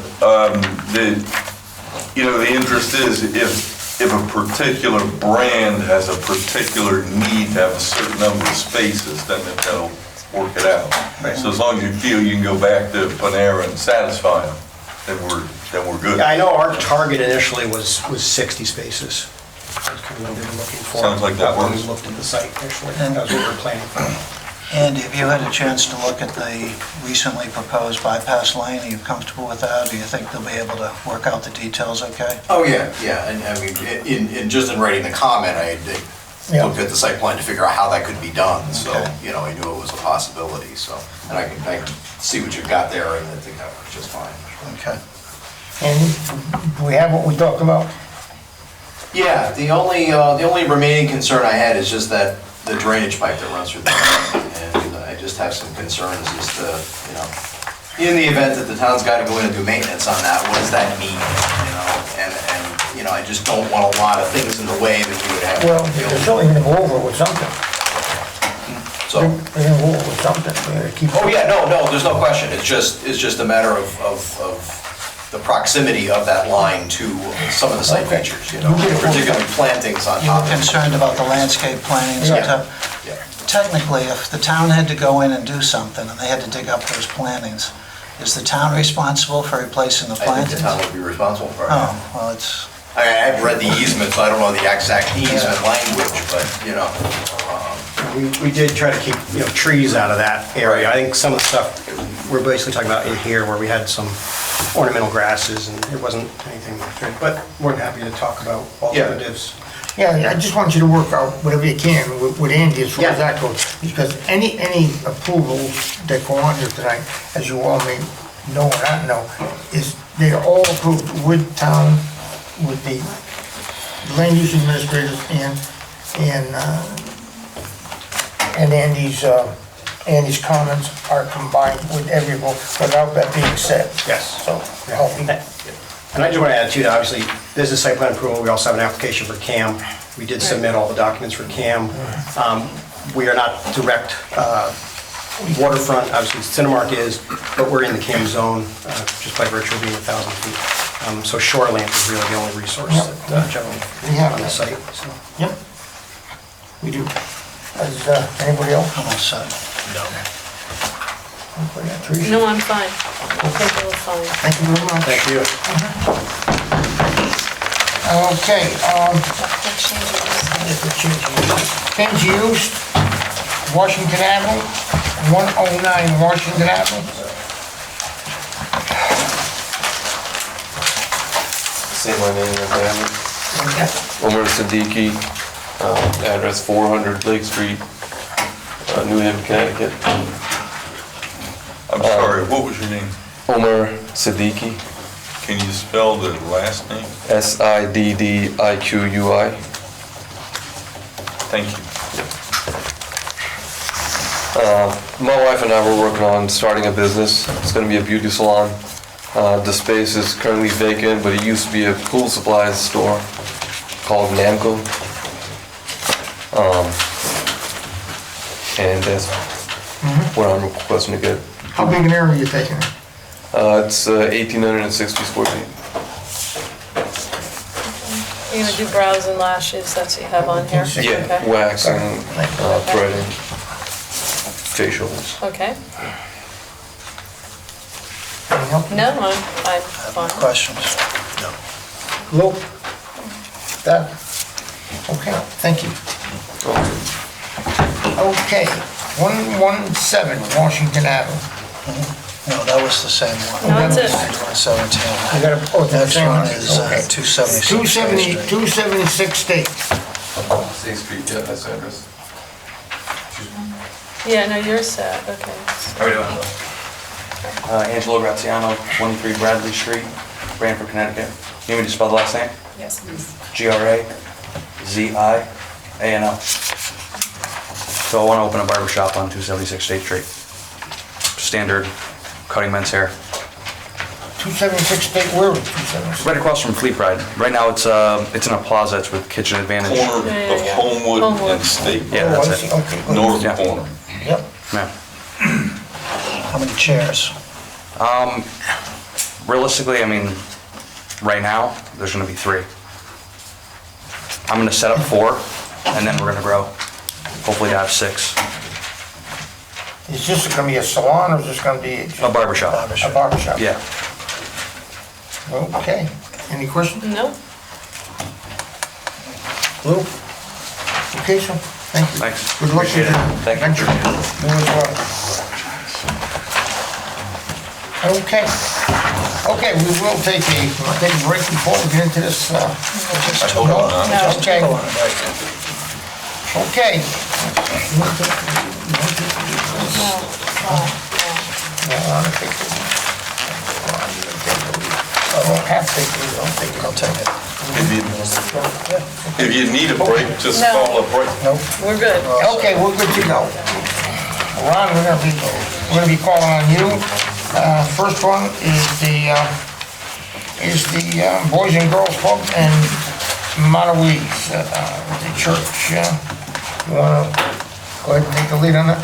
the interest is if a particular brand has a particular need to have a certain number of spaces, then they'll work it out. So as long as you feel you can go back to Panera and satisfy them, then we're good. Yeah, I know our target initially was 60 spaces. That's kind of what we were looking for. Sounds like that When we works. looked at the site initially, that was what we were planning for. Andy, have you had a chance to look at the recently proposed bypass lane? Are you comfortable with that? Do you think they'll be able to work out the details okay? Oh, yeah, and I mean, just in writing the comment, I looked at the site plan to figure out how that could be done, so, I knew it was a possibility, so, and I can see what you've got there, and I think that works just fine. Okay. And do we have what we talked about? Yeah, the only remaining concern I had is just that the drainage pipe that runs through there. And I just have some concerns as to, in the event that the town's got to go in and do maintenance on that, what does that mean? And I just don't want a lot of things in the way that we would have. Well, they're certainly gonna go over it with something. So. They're gonna go over it with something. They're gonna keep- Oh, yeah, no, there's no question. It's just a matter of the proximity of that line to some of the site features, particularly plantings on You top were of it. concerned about the landscape plantings and stuff? Yeah. Technically, if the town had to go in and do something and they had to dig up those plantings, is the town responsible for replacing the I think plantings? the town would be responsible for it. Oh, well, it's, I haven't read the easement, so I don't know the exact easement language, but, We did try to keep, trees out of that area. I think some of the stuff, we're basically talking about in here where we had some ornamental grasses and it wasn't anything, but we're happy to talk about alternatives. Yeah, I just want you to work out whatever you can with Andy as far as that goes. Because any approvals that go on here tonight, as you all may know or not know, is they are all approved with town, with the land use administrators and Andy's comments are combined with everyone without that being said. Yes. So, help me. And I just want to add too, that obviously, this is site plan approval, we also have an application for CAM. We did submit all the documents for CAM. We are not direct waterfront, obviously Cinemark is, but we're in the CAM zone, just by virtue of being 1,000 feet. So shoreline is really the only resource that generally on the site, so. Yep, we do. Is anybody else? I'm all set. No, No, I'm fine. I think we're fine. Thank you very much. Thank you. Okay, change of use, Washington Avenue, 109 Washington Avenue. Say my name and family. Omar Siddiqui, address 400 Lake Street, New Haven, Connecticut. I'm sorry, what was your name? Omar Siddiqui. Can you spell the last name? Siddiqui. Thank you. My wife and I were working on starting a business. It's going to be a beauty salon. The space is currently vacant, but it used to be a pool supplies store called Namco. And that's what I'm requesting to get. How big an area are you taking? It's 1,860 square feet. You're gonna do brows and lashes, that's what you have on here? Yeah, Okay. waxing, threading, facials. Okay. No, I'm fine. Questions? Lou? That? Okay, thank you. Okay, 117 Washington Avenue. No, that was the same one. No, that's it. 117. I got to, oh, Next same one one. is Okay. 276 State Street. 276 State. State Street, yeah, that's the address. Yeah, no, you're set, okay. How are you doing? Angelo Graziano, 23 Bradley Street, Branford, Connecticut. You want me to spell the last name? Yes, please. Graziano. So I want to open a barber shop on 276 State Street. Standard cutting men's hair. 276 State, where is 276? Right across from Fleet Pride. Right now it's in a plaza. It's with Kitchen Advantage. Corner of Homewood and State. Yeah, that's I it. see. Okay, good. North Yeah. corner. Yep. Yeah. How many chairs? Realistically, I mean, right now there's going to be 3. I'm going to set up 4, and then we're going to grow. Hopefully to have 6. Is this going to be a salon or is this going to be? A barber shop. A barber shop? Yeah. Okay. Any questions? No. Lou? Okay, sir. Thank you. Thanks. Good luck with Appreciate it. your Thank you. venture. You as well. Okay. Okay, we will take a break before we get into this. Hold on. Okay. Okay. I'll take it. If you need a break, just call a break. We're good. Okay, we're good to go. Ron, we're gonna be calling on you. First one is the Boys and Girls Club and Montawees, the church. You wanna go ahead and take the lead on that?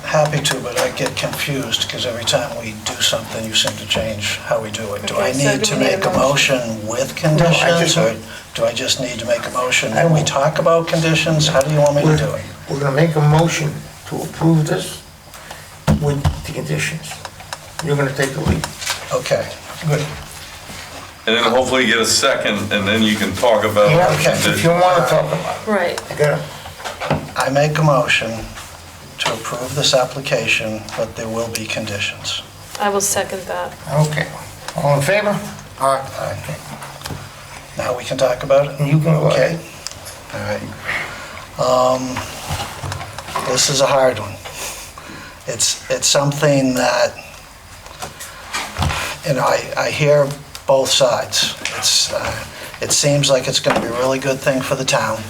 Happy to, but I get confused because every time we do something, you seem to change how we do it. Do I Okay, so need do to we need make a a motion with conditions, or do I just need to make a motion when we talk about conditions? How do you want me to do it? We're gonna make a motion to approve this with the conditions. You're gonna take the lead. Okay. Good. And then hopefully get a second, and then you can talk about. Yeah, okay, if you wanna talk about it. Right. Good. I make a motion to approve this application, but there will be conditions. I will second that. Okay. All in favor? Aye. Now we can talk about it? You can go ahead. Okay. All right. This is a hard one. It's something that, you know, I hear both sides. It seems like it's going to be a really good thing for the town,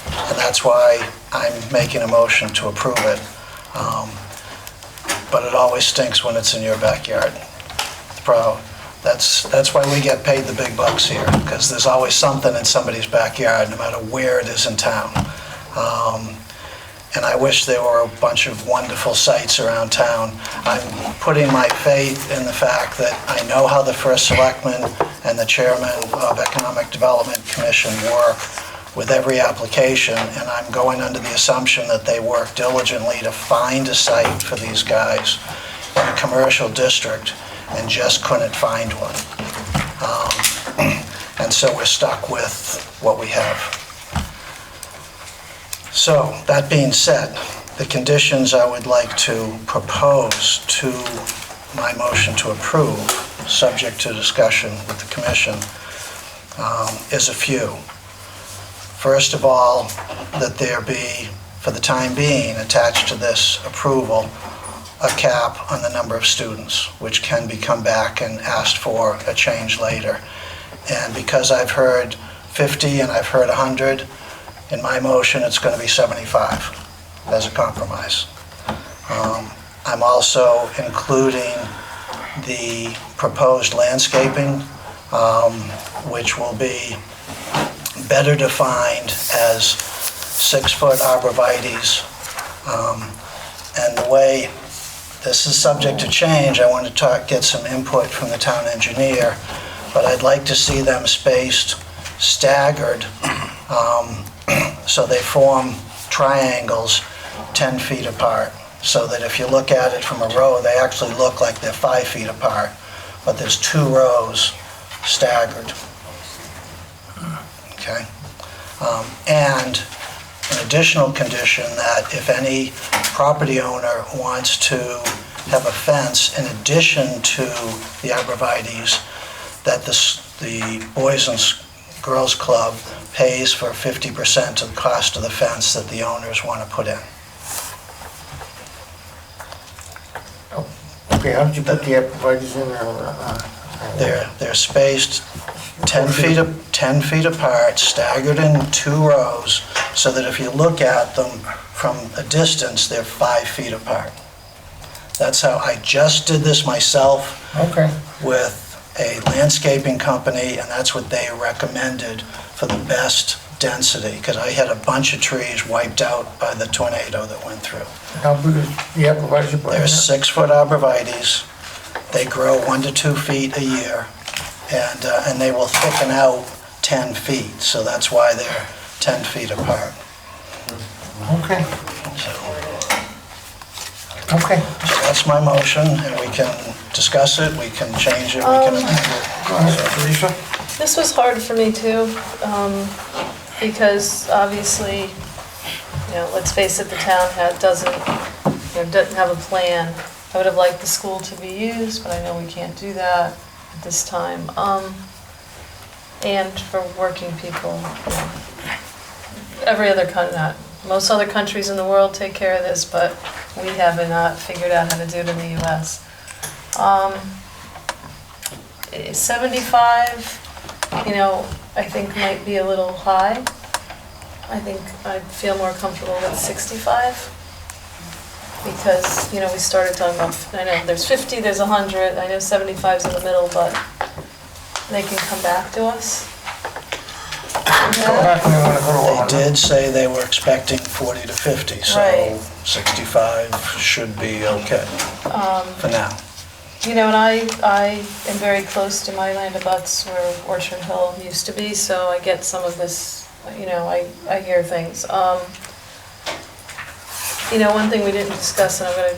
and that's why I'm making a motion to approve it. But it always stinks when it's in your backyard. That's why we get paid the big bucks here, because there's always something in somebody's backyard, no matter where it is in town. And I wish there were a bunch of wonderful sites around town. I'm putting my faith in the fact that I know how the first selectman and the chairman of Economic Development Commission work with every application, and I'm going under the assumption that they work diligently to find a site for these guys in a commercial district and just couldn't find one. and so we're stuck with what we have. So, that being said, the conditions I would like to propose to my motion to approve, subject to discussion with the commission, is a few. First of all, that there be, for the time being, attached to this approval, a cap on the number of students, which can be come back and asked for a change later. And because I've heard 50 and I've heard 100, in my motion, it's going to be 75 as a compromise. I'm also including the proposed landscaping, which will be better defined as 6-foot arborvitaes. And the way this is subject to change, I want to get some input from the town engineer, but I'd like to see them spaced, staggered, so they form triangles 10 feet apart, so that if you look at it from a row, they actually look like they're 5 feet apart, but there's 2 rows staggered. Okay? And an additional condition that if any property owner wants to have a fence in addition to the arborvitaes, that the Boys and Girls Club pays for 50% of the cost of the fence that the owners want to put in. Okay, how did you put the arborvitaes in there? They're spaced 10 feet apart, staggered in 2 rows, so that if you look at them from a distance, they're 5 feet apart. That's how I just did this myself. Okay. With a landscaping company, and that's what they recommended for the best density, because I had a bunch of trees wiped out by the tornado that went through. How big is the arborvitae you put in They're there? 6-foot arborvitaes. They grow 1 to 2 feet a year, and they will thicken out 10 feet, so that's why they're 10 feet apart. Okay. Okay. So that's my motion, and we can discuss it, we can change it, we can amend it. Go ahead, Teresa. This was hard for me too, because obviously, let's face it, the town doesn't have a plan. I would have liked the school to be used, but I know we can't do that at this time. And for working people, every other country, most other countries in the world take care of this, but we haven't figured out how to do it in the US. 75, I think might be a little high. I think I'd feel more comfortable with 65. Because, we started talking about, I know there's 50, there's 100, I know 75's in the middle, but they can come back to us. They did say they were expecting 40 to 50, so Right. 65 should be okay for now. And I am very close to my land abuts where Orchard Hill used to be, so I get some of this, I hear things. One thing we didn't discuss, and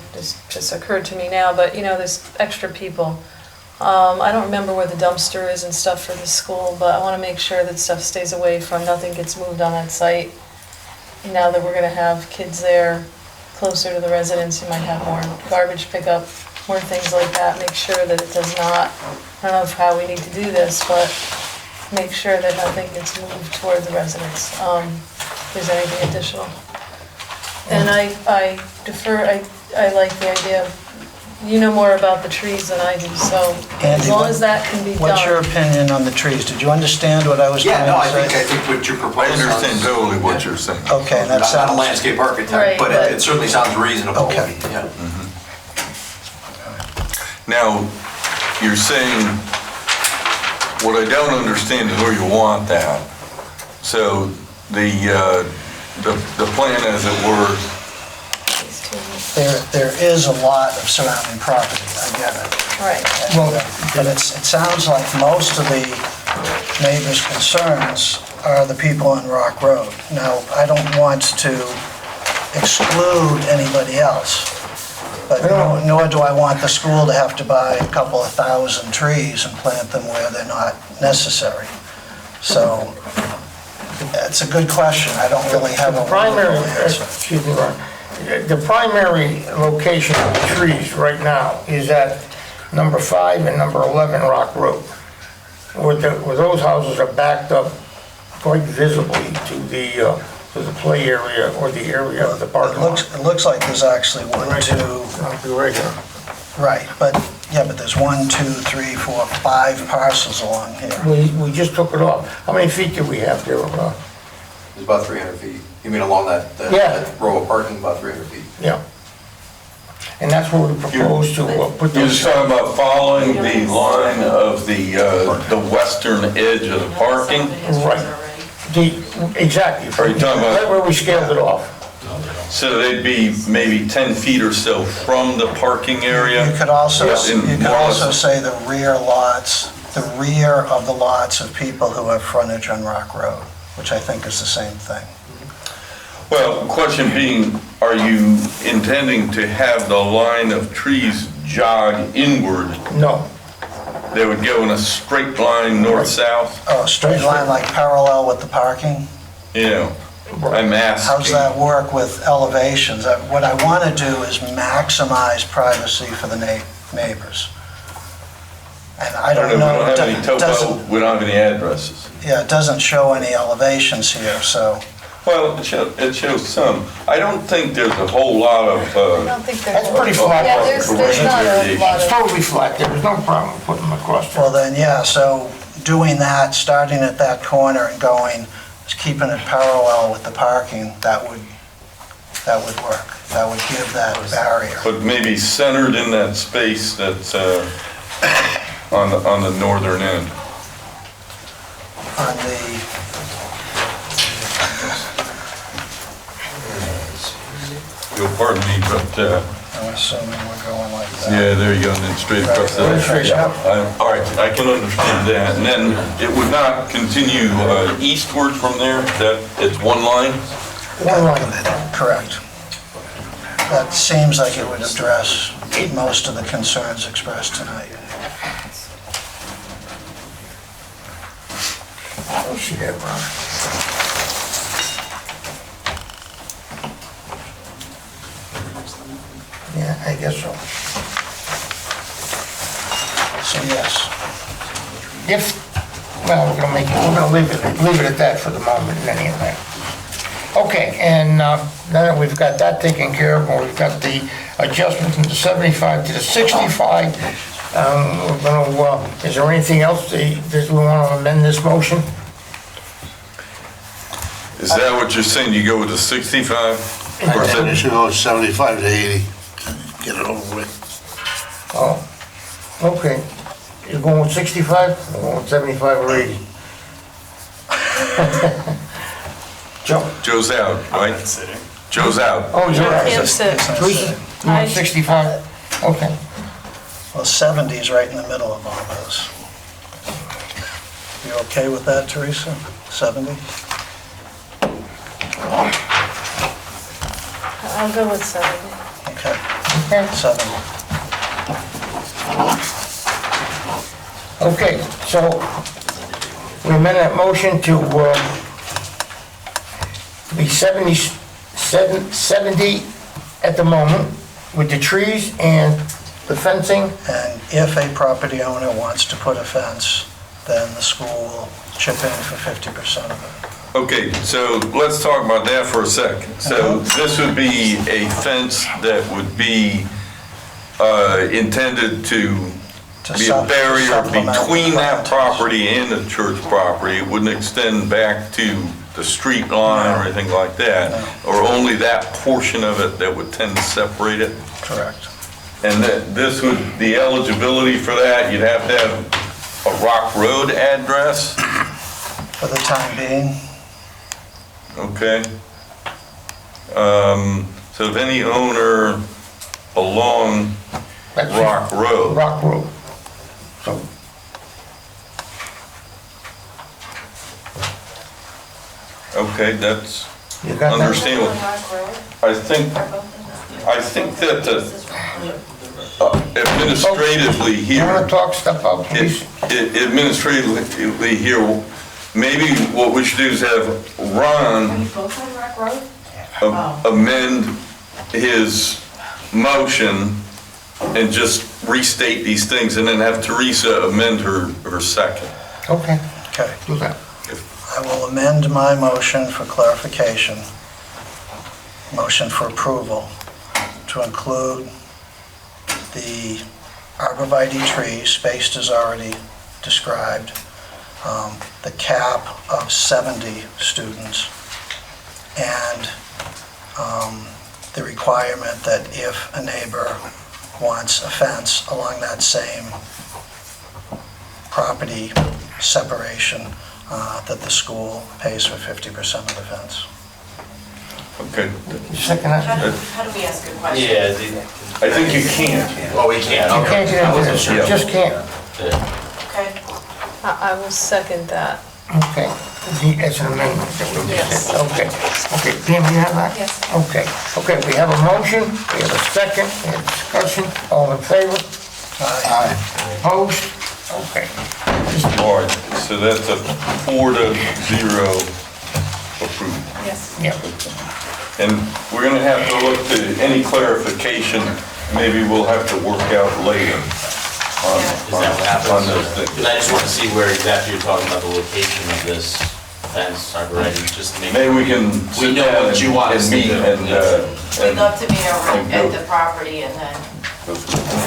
just occurred to me now, but there's extra people. I don't remember where the dumpster is and stuff for the school, but I want to make sure that stuff stays away from, nothing gets moved on that site. Now that we're going to have kids there closer to the residents, you might have more garbage pickup, more things like that. Make sure that it does not, I don't know how we need to do this, but make sure that nothing gets moved toward the residents, if there's anything additional. And I defer, I like the idea of, you know more about the trees than I do, so as Andy, long as that can be done. What's your opinion on the trees? Did you understand what I was trying Yeah, to no, say? I think what you're proposing. I understand totally what you're saying. Okay, that Not a sounds... landscape Right, architect, but but- it certainly sounds reasonable. Okay. Yeah. Now, you're saying, what I don't understand is where you want that. So the plan, as it were, There is a lot of surrounding property, I get it. Right. But it sounds like most of the neighbors' concerns are the people on Rock Road. Now, I don't want to exclude anybody else, but nor do I want the school to have to buy a couple of thousand trees and plant them where they're not necessary. So it's a good question. I don't really have a The primary, answer. excuse me, Ron, the primary location of the trees right now is at number 5 and number 11 Rock Road, where those houses are backed up quite visibly to the play area or the area of the parking lot. It looks like there's actually one, two, Right here. right, but there's 1, 2, 3, 4, 5 parcels along here. We just took it off. How many feet do we have there? It's about 300 feet. You mean along that Yeah. that row of parking, about 300 feet? Yeah. And that's where we propose to put You're those. just talking about following the line of the western edge of the parking? Right. Exactly. Are you talking about- Right where we scaled it off. So they'd be maybe 10 feet or so from the parking area? You could also, In you could more or less- also say the rear lots, the rear of the lots of people who have frontage on Rock Road, which I think is the same thing. Well, question being, are you intending to have the line of trees jog inward? No. They would go in a straight line north-south? Oh, straight line like parallel with the parking? Yeah, I'm asking. How's that work with elevations? What I want to do is maximize privacy for the neighbors. And I don't know. We don't have any it topo, doesn't- we don't have any addresses. Yeah, it doesn't show any elevations here, so. Well, it shows some. I don't think there's a whole lot of, That's pretty flat. Yeah, there's not a lot It's of, totally flat. There's no problem putting them across there. Well, then, yeah, so doing that, starting at that corner and going, keeping it parallel with the parking, that would work. That would give that barrier. but maybe centered in that space that's on the northern end. On the, You'll pardon me, but, I'm assuming we're going like that. yeah, there you go, and then straight across the... Straight up. All right, I can understand that. And then it would not continue eastward from there, that it's one line? One line. Correct. That seems like it would address most of the concerns expressed tonight. Oh, she did, Ron. Yeah, I guess so. So yes, We're gonna leave it at that for the moment in any event. Okay, and now that we've got that taken care of, and we've got the adjustment from the 75 to the 65, we're gonna, is there anything else that we want to amend this motion? Is that what you're saying, you go with the 65? Or is And you it- should go 75 to 80, and get it over with. Oh, okay. You're going with 65, or going with 75 or 80? Joe? Joe's out, right? Joe's out. Oh, you're Joe right. can't sit. Teresa, you want 65? Okay. well, 70 is right in the middle of all those. You okay with that, Teresa? 70? I'll go with 70. Okay, Okay. 70. Okay, so we amend that motion to be 70 at the moment with the trees and the fencing. And if a property owner wants to put a fence, then the school will chip in for 50% of it. Okay, so let's talk about that for a second. So this would be a fence that would be intended to be a barrier supplement between that the property and the church property. It wouldn't extend back to the street line or anything like that, or only that portion of it that would tend to separate it. Correct. And that this would, the eligibility for that, you'd have to have a Rock Road address, For the time being, okay? So if any owner along Rock Road. Rock Road. So, Okay, that's you got that? understandable. I think that the administratively You want here, to talk stuff out, please? administratively here, maybe what we should do is have Ron both on Rock Road? amend his motion and just restate these things, and then have Teresa amend her second. Okay, Okay. do that. I will amend my motion for clarification, motion for approval, to include the arborvitae trees, spaced as already described, the cap of 70 students, and the requirement that if a neighbor wants a fence along that same property separation, that the school pays for 50% of the fence. Okay. Second, How do we ask a question? Yeah, I think you can't. oh, we can't. you can't get I into wasn't this, sure. you just can't. Okay. I will second that. Okay, as an amendment that we just Yes. did. Okay, okay, Pam, you have that? Yes. Okay, okay, we have a motion, we have a second, we have discussion, all in favor? Aye. Opposed? Okay. All right, so that's a 4-0 approved. Yes. Yeah. And we're gonna have to look to any clarification, maybe we'll have to work out later on Is that what happens? on those things. Because I just want to see where exactly you're talking about the location of this fence already, just to make. Maybe we can We sit know down what you want us and to meet do. and, We'd love to meet over and at go. the property and then,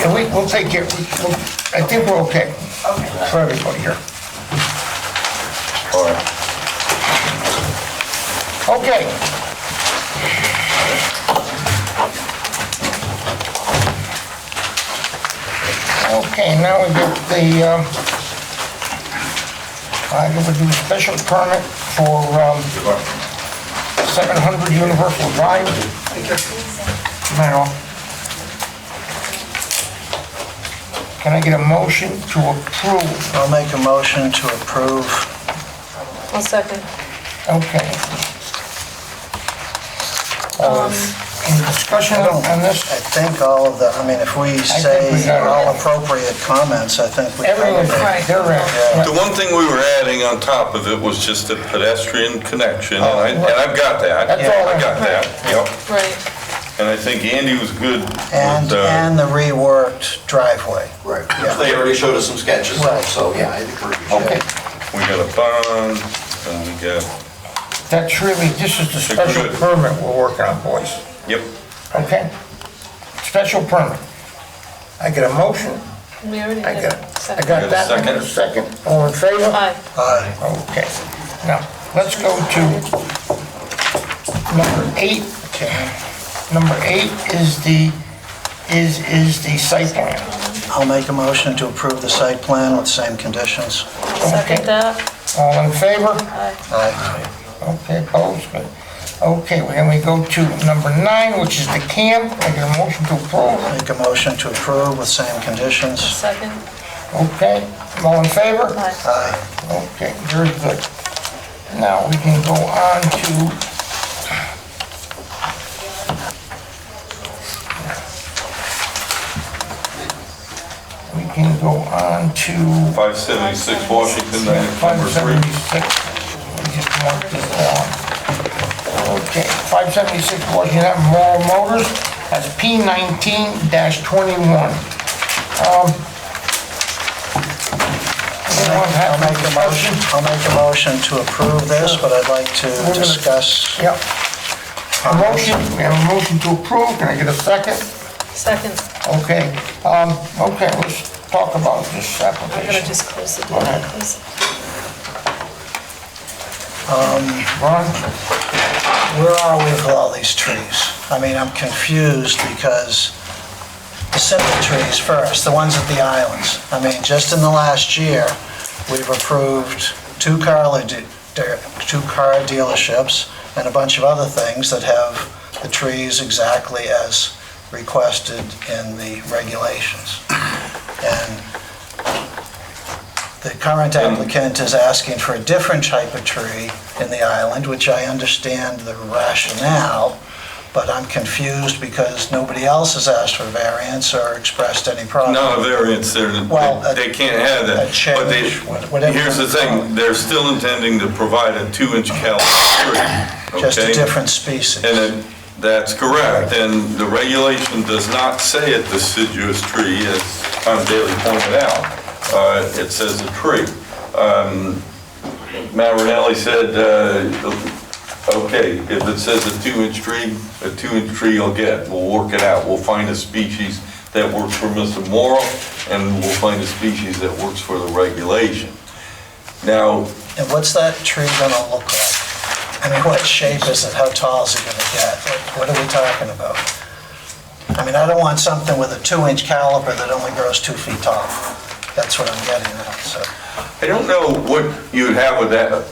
And we'll take care, I think we're okay okay. for everybody here. All right. Okay. Okay, now we get the, I would do a special permit for 700 Universal Drive. Right off. Can I get a motion to approve? I'll make a motion to approve. I'll second. Okay. Any discussion on this? I think all of the, I mean, if we think we say got it. all appropriate comments, I think we Everyone's covered it. right, they're right. The one thing we were adding on top of it was just a pedestrian connection, and I've got that. That's all I got that, yep. Right. And I think Andy was good And, with, and the reworked driveway. Right. Yeah. They already showed us some sketches, Right. so yeah, I'd encourage you. Okay, we got a bond, and we got, that's really, this is the Think we're special good. permit we're working on, boys. yep. Okay? Special permit. I get a motion, We already I did. got, I Second. got that, I got a second. All in favor? Aye. Aye. Okay. Now, let's go to number 8. Okay. Number 8 is the site plan. I'll make a motion to approve the site plan with same conditions. Second that. All in favor? Aye. Aye. Okay, opposed, good. Okay, then we go to number 9, which is the camp. I get a motion to approve. Make a motion to approve with same conditions. Second. Okay, all in favor? Aye. Aye. Okay, very good. Now, we can go on to... We can go on to 576 Washington, number 3. 576. Let me just mark this down. Okay, 576 Washington, Moral Motors, that's P19-21. I'll make a motion to approve this, but I'd like to discuss. Yep. A motion, we have a motion to approve, can I get a second? Second. Okay, okay, let's talk about this I'm gonna application. just close the Go door. ahead. Close it. Ron? Where are we with all these trees? I mean, I'm confused because the simple trees first, the ones at the islands. I mean, just in the last year, we've approved 2 car dealerships and a bunch of other things that have the trees exactly as requested in the regulations. And the current applicant is asking for a different type of tree in the island, which I understand the rationale, but I'm confused because nobody else has asked for variance or expressed any problem. Not a variance, they can't have that. a change, But they, whatever here's the you wanna call thing, they're still intending to provide a 2-inch caliber tree. Just a okay? different species. That's correct, and the regulation does not say a deciduous tree, as Tom Daly pointed out. It says a tree. Matt Rinaldi said, okay, if it says a 2-inch tree, a 2-inch tree you'll get. We'll work it out. We'll find a species that works for Mr. Morrow, and we'll find a species that works for the regulation. Now, And what's that tree gonna look like? I mean, what shape is it? How tall is it gonna get? What are we talking about? I mean, I don't want something with a 2-inch caliber that only grows 2 feet tall. That's what I'm getting at, so. I don't know what you'd have with that.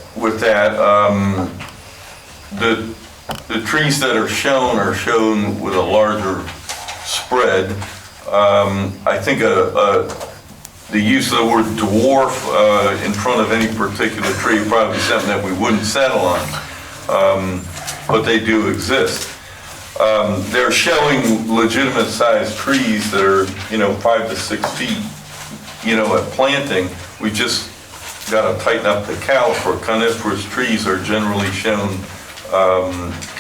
The trees that are shown with a larger spread. I think the use of the word dwarf in front of any particular tree would probably be something that we wouldn't settle on, but they do exist. They're showing legitimate sized trees that are, 5 to 6 feet, at planting. We just got to tighten up the caliper. Coniferous trees are generally shown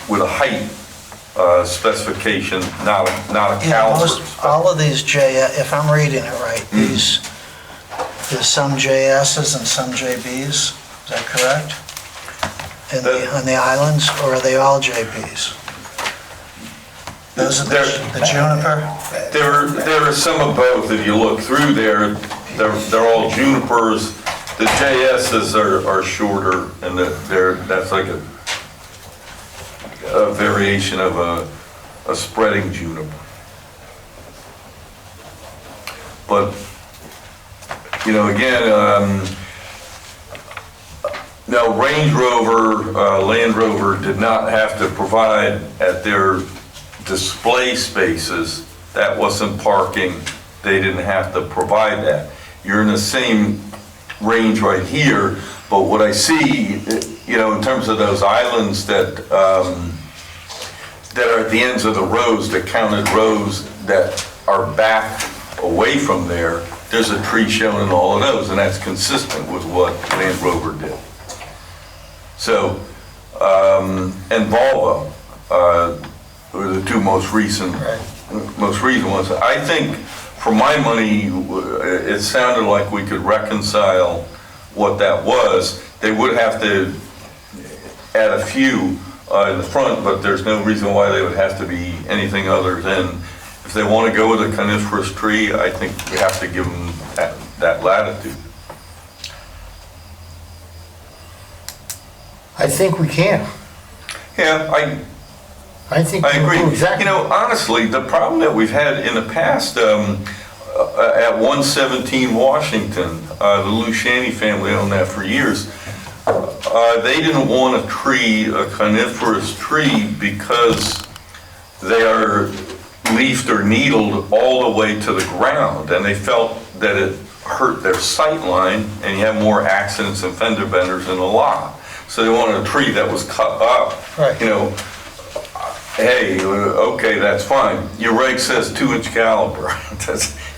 with a height specification, not a caliper. All of these if I'm reading it right, there's some JSs and some JBs, is that correct? On the islands, or are they all JBs? Those are the juniper? There are some of both. If you look through there, they're all junipers. The JSs are shorter, and that's like a variation of a spreading juniper. But, again, now Range Rover, Land Rover did not have to provide at their display spaces. That wasn't parking. They didn't have to provide that. You're in the same range right here, but what I see, in terms of those islands that are at the ends of the rows, the counted rows that are back away from there's a tree shown in all of those, and that's consistent with what Land Rover did. So, and Volvo were the two most recent ones. I think, for my money, it sounded like we could reconcile what that was. They would have to add a few in the front, but there's no reason why they would have to be anything other than, if they want to go with a coniferous tree, I think we have to give them that latitude. I think we can. Yeah, I think I we agree. do exactly. Honestly, the problem that we've had in the past, at 117 Washington, the Luciani family owned that for years. They didn't want a coniferous tree, because they are leafed or needled all the way to the ground, and they felt that it hurt their sight line, and you have more accidents and fender benders in the lot. So they wanted a tree that was cut up. Right. Hey, okay, that's fine. Your reg says 2-inch caliber.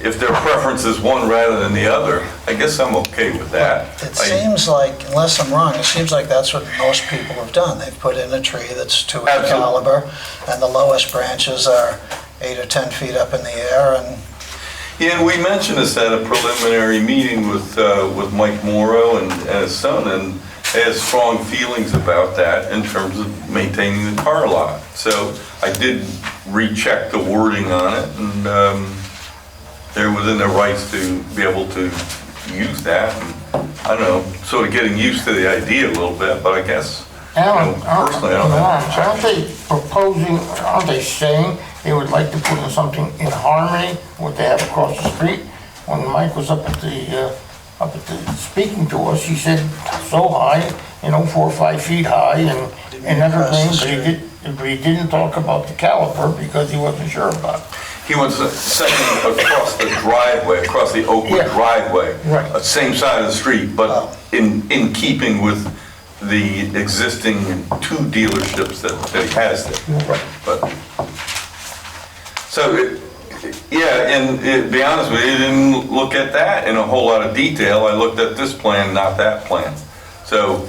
If their preference is one rather than the other, I guess I'm okay with that. It seems like, unless I'm wrong, it seems like that's what most people have done. They've put in a tree that's 2-inch caliber, and the lowest branches are 8 or 10 feet up in the air, and... Yeah, and we mentioned this at a preliminary meeting with Mike Morrow and his son, and has strong feelings about that in terms of maintaining the car lot. So I did recheck the wording on it, and they're within their rights to be able to use that. And, I don't know, sort of getting used to the idea a little bit, but I guess, Alan, personally, I don't have. aren't they proposing, aren't they saying they would like to put in something in harmony with what they have across the street? When Mike was up at the speaking to us, he said so high, 4 or 5 feet high, and everything, but he didn't talk about the caliper because he wasn't sure about it. He wants a second across the driveway, across the Oakwood driveway. Right. Same side of the street, but in keeping with the existing 2 dealerships that he has there. But, so, yeah, and to be honest with you, I didn't look at that in a whole lot of detail. I looked at this plan, not that plan. So,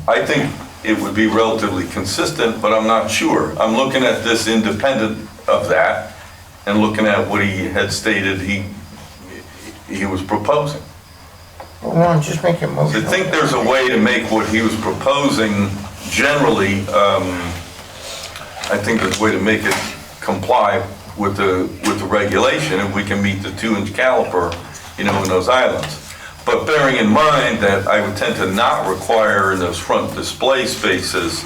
I think it would be relatively consistent, but I'm not sure. I'm looking at this independent of that and looking at what he had stated he was proposing. Ron, just make a motion. I think there's a way to make what he was proposing generally, I think there's a way to make it comply with the regulation, and we can meet the 2-inch caliper, in those islands. But bearing in mind that I would tend to not require in those front display spaces,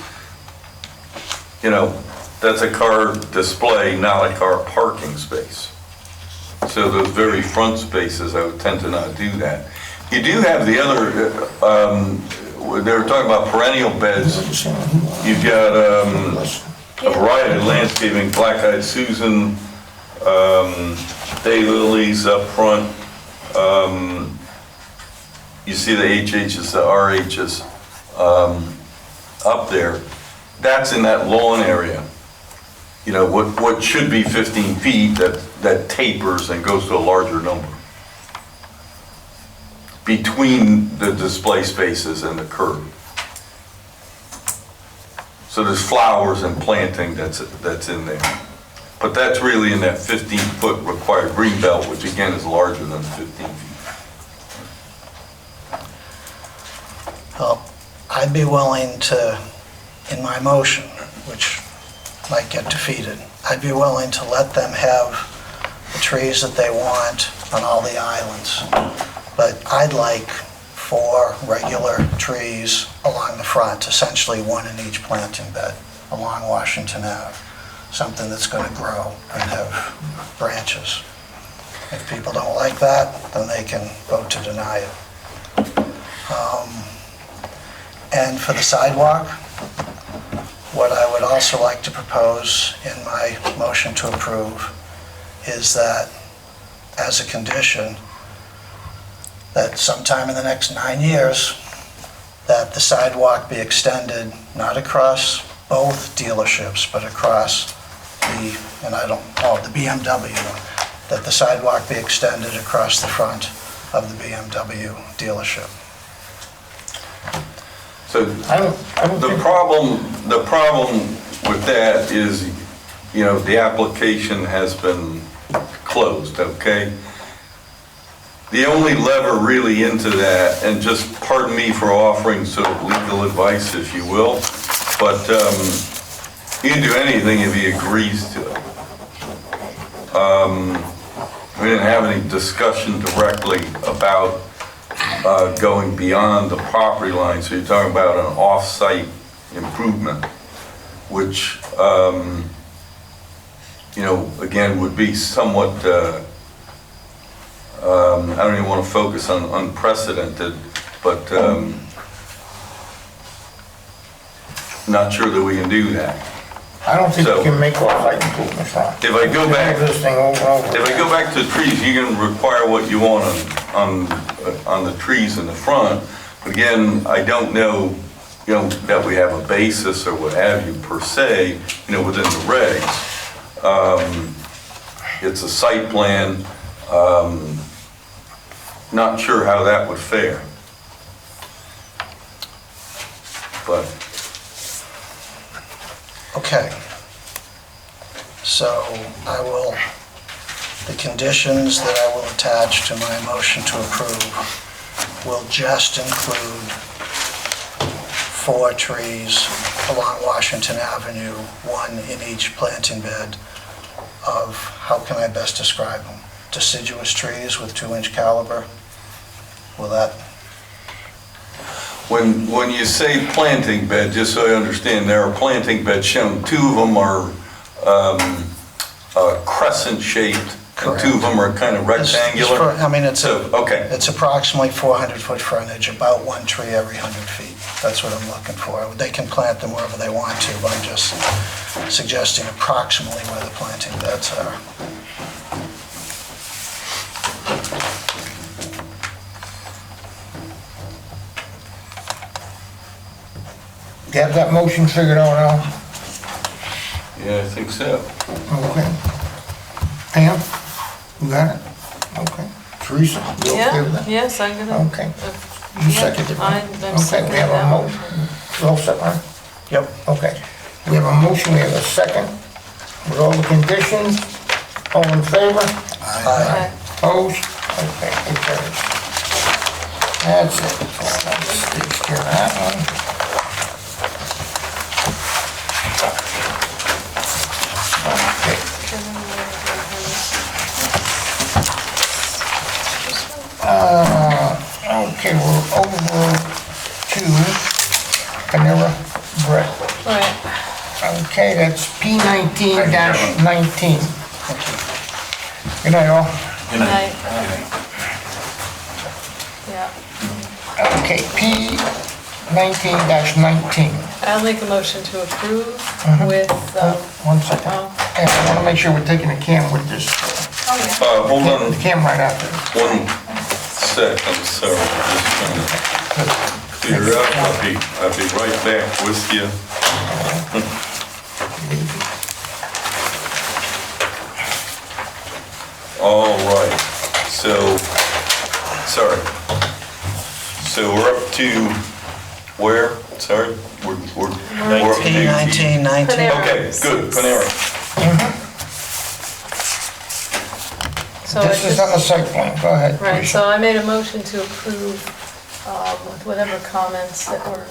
that's a car display, not a car parking space. So those very front spaces, I would tend to not do that. You do have the other, they were talking about perennial beds. You've got a variety of landscaping, Black-Eyed Susan, daylilies up front. You see the HHs, the RHs up there. That's in that lawn area. What should be 15 feet that tapers and goes to a larger number between the display spaces and the curb. So there's flowers and planting that's in there. But that's really in that 15-foot required green belt, which again is larger than 15 feet. Well, I'd be willing to, in my motion, which might get defeated, I'd be willing to let them have the trees that they want on all the islands. But I'd like 4 regular trees along the front, essentially 1 in each planting bed along Washington Ave. Something that's going to grow and have branches. If people don't like that, then they can vote to deny it. And for the sidewalk, what I would also like to propose in my motion to approve is that, as a condition, that sometime in the next 9 years, that the sidewalk be extended not across both dealerships, but across the BMW, that the sidewalk be extended across the front of the BMW dealership. So the problem with that is, the application has been closed, okay? The only lever really into that, and just pardon me for offering sort of legal advice, if you will, but he can do anything if he agrees to it. We didn't have any discussion directly about going beyond the property line, so you're talking about an off-site improvement, which, again, would be somewhat, I don't even want to focus on unprecedented, but not sure that we can do that. I don't think you can make off-site improvements, Ron. If I go back, This thing over and over. if I go back to the trees, you can require what you want on the trees in the front. But again, I don't know, that we have a basis or what have you per se, within the regs. It's a site plan. Not sure how that would fare. But Okay. So the conditions that I will attach to my motion to approve will just include 4 trees along Washington Avenue, 1 in each planting bed of, how can I best describe them? Deciduous trees with 2-inch caliber. Will that? when you say planting bed, just so I understand, there are planting beds shown. 2 of them are crescent shaped. Correct. 2 of them are kind of rectangular. It's approximately 400-foot frontage, about 1 tree every 100 feet. That's what I'm looking for. They can plant them wherever they want to, but I'm just suggesting approximately where the planting beds are. You have that motion figured out now? Yeah, I think so. Okay. Pam, you got it? Okay. Teresa, you okay with Yeah, that? yes, I'm gonna. Okay. You seconded it, right? I'm Okay, we seconding have a that. motion. You all set, right? Yep. Okay. We have a motion, we have a second. With all the conditions, all in favor? Aye. Opposed? Okay, it carries. That's it. That takes care of that one. Okay, we're over to Panera Bread. Right. Okay, that's P19-19. Good night, all. Good night. Yeah. Okay, P19-19. I'll make a motion to approve with, One second. And I want to make sure we're taking the cam with this. Hold on The cam right after. one sec, I'm sorry. Just trying to clear up. I'll be right back with you. All right, so, sorry. So we're up to where? Sorry? We're up to P19-19. Okay, good, Panera. So This is on the site plan, go ahead. right, Teresa. so I made a motion to approve with whatever comments that were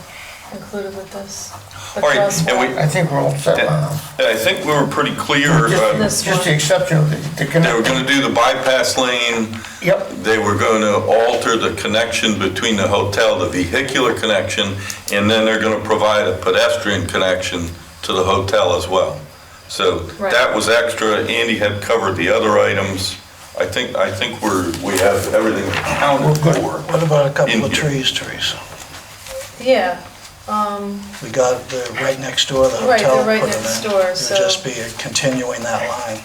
included with this. The All right, crosswalk. and we, I think we're all set now. I think we were pretty clear. This Just the one. exception of the They were connect. gonna do the bypass lane. Yep. They were gonna alter the connection between the hotel, the vehicular connection, and then they're gonna provide a pedestrian connection to the hotel as well. So Right. that was extra. Andy had covered the other items. I think we have everything accounted for. What about a couple In of here. trees, Teresa? Yeah, We got the right next door, the Right, hotel. they're right put them next in. door, It would so- just be continuing that line,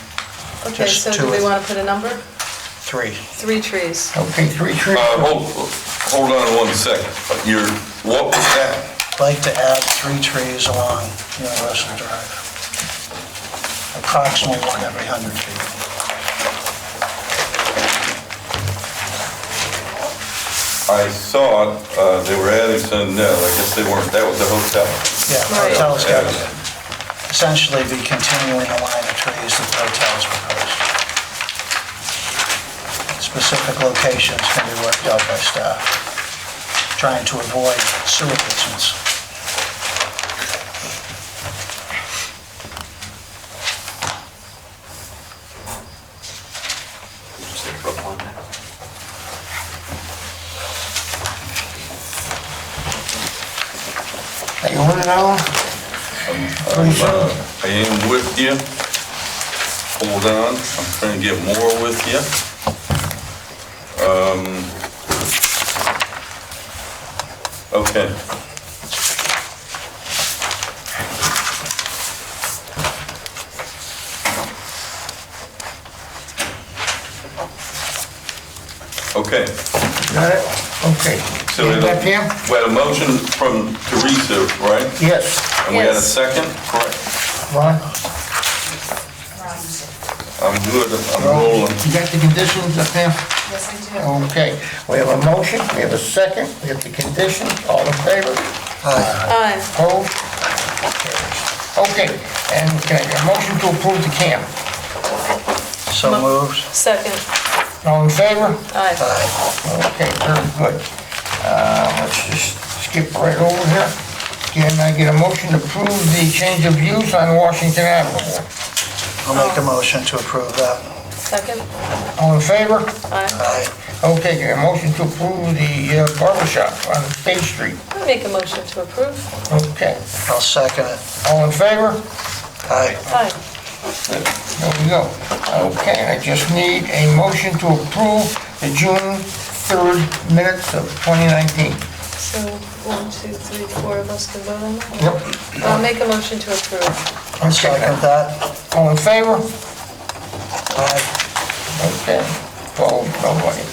okay, Just so two do we of- want to put a number? 3. 3 trees. Okay, 3 trees. Hold on one second. What was that? I'd like to add 3 trees along Universal Drive. Approximately one every 100 feet. I thought they were adding some, no, I guess they weren't. That was the hotel. Yeah, the Right. hotel's got to essentially be continuing the line of trees that the hotel's proposed. Specific locations can be worked out by staff, trying to avoid sewer easements. Are you on it now? I am with you. Hold on, I'm trying to get more with you. Okay. Okay. Got it? Okay. So we You got Pam? had a motion from Teresa, right? Yes. And we had a Yes. second? Correct. Ron? I'm good, I'm rolling. You got the conditions, Pam? Yes, I do. Okay, we have a motion, we have a second, we have the conditions, all in favor? Aye. Opposed? Okay, and can I get a motion to approve the CAM? So moved. Second. All in favor? Aye. Okay, very good. Let's just skip right over here. Can I get a motion to approve the change of use on Washington Avenue? I'll make a motion to approve that. Second. All in favor? Aye. Aye. Okay, get a motion to approve the barber shop on State Street. I make a motion to approve. Okay, I'll second it. all in favor? Aye. Aye. There we go. Okay, and I just need a motion to approve the June 3rd minutes of 2019. So 1, 2, 3, 4 of us can vote on that? Yep. I'll make a motion to approve. I'll second that. All in favor? Aye. Okay, opposed, nobody.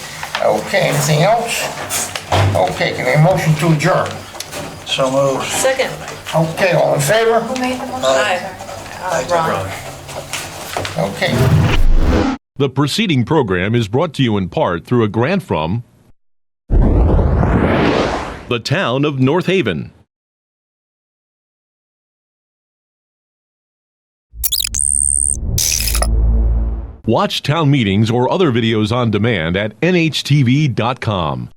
Okay, anything else? Okay, can I have a motion to adjourn? So moved. Second. Okay, all in favor? Who made the motion? Ron. Okay. The preceding program is brought to you in part through a grant from the town of North Haven. Watch town meetings or other videos on demand at nhtv.com.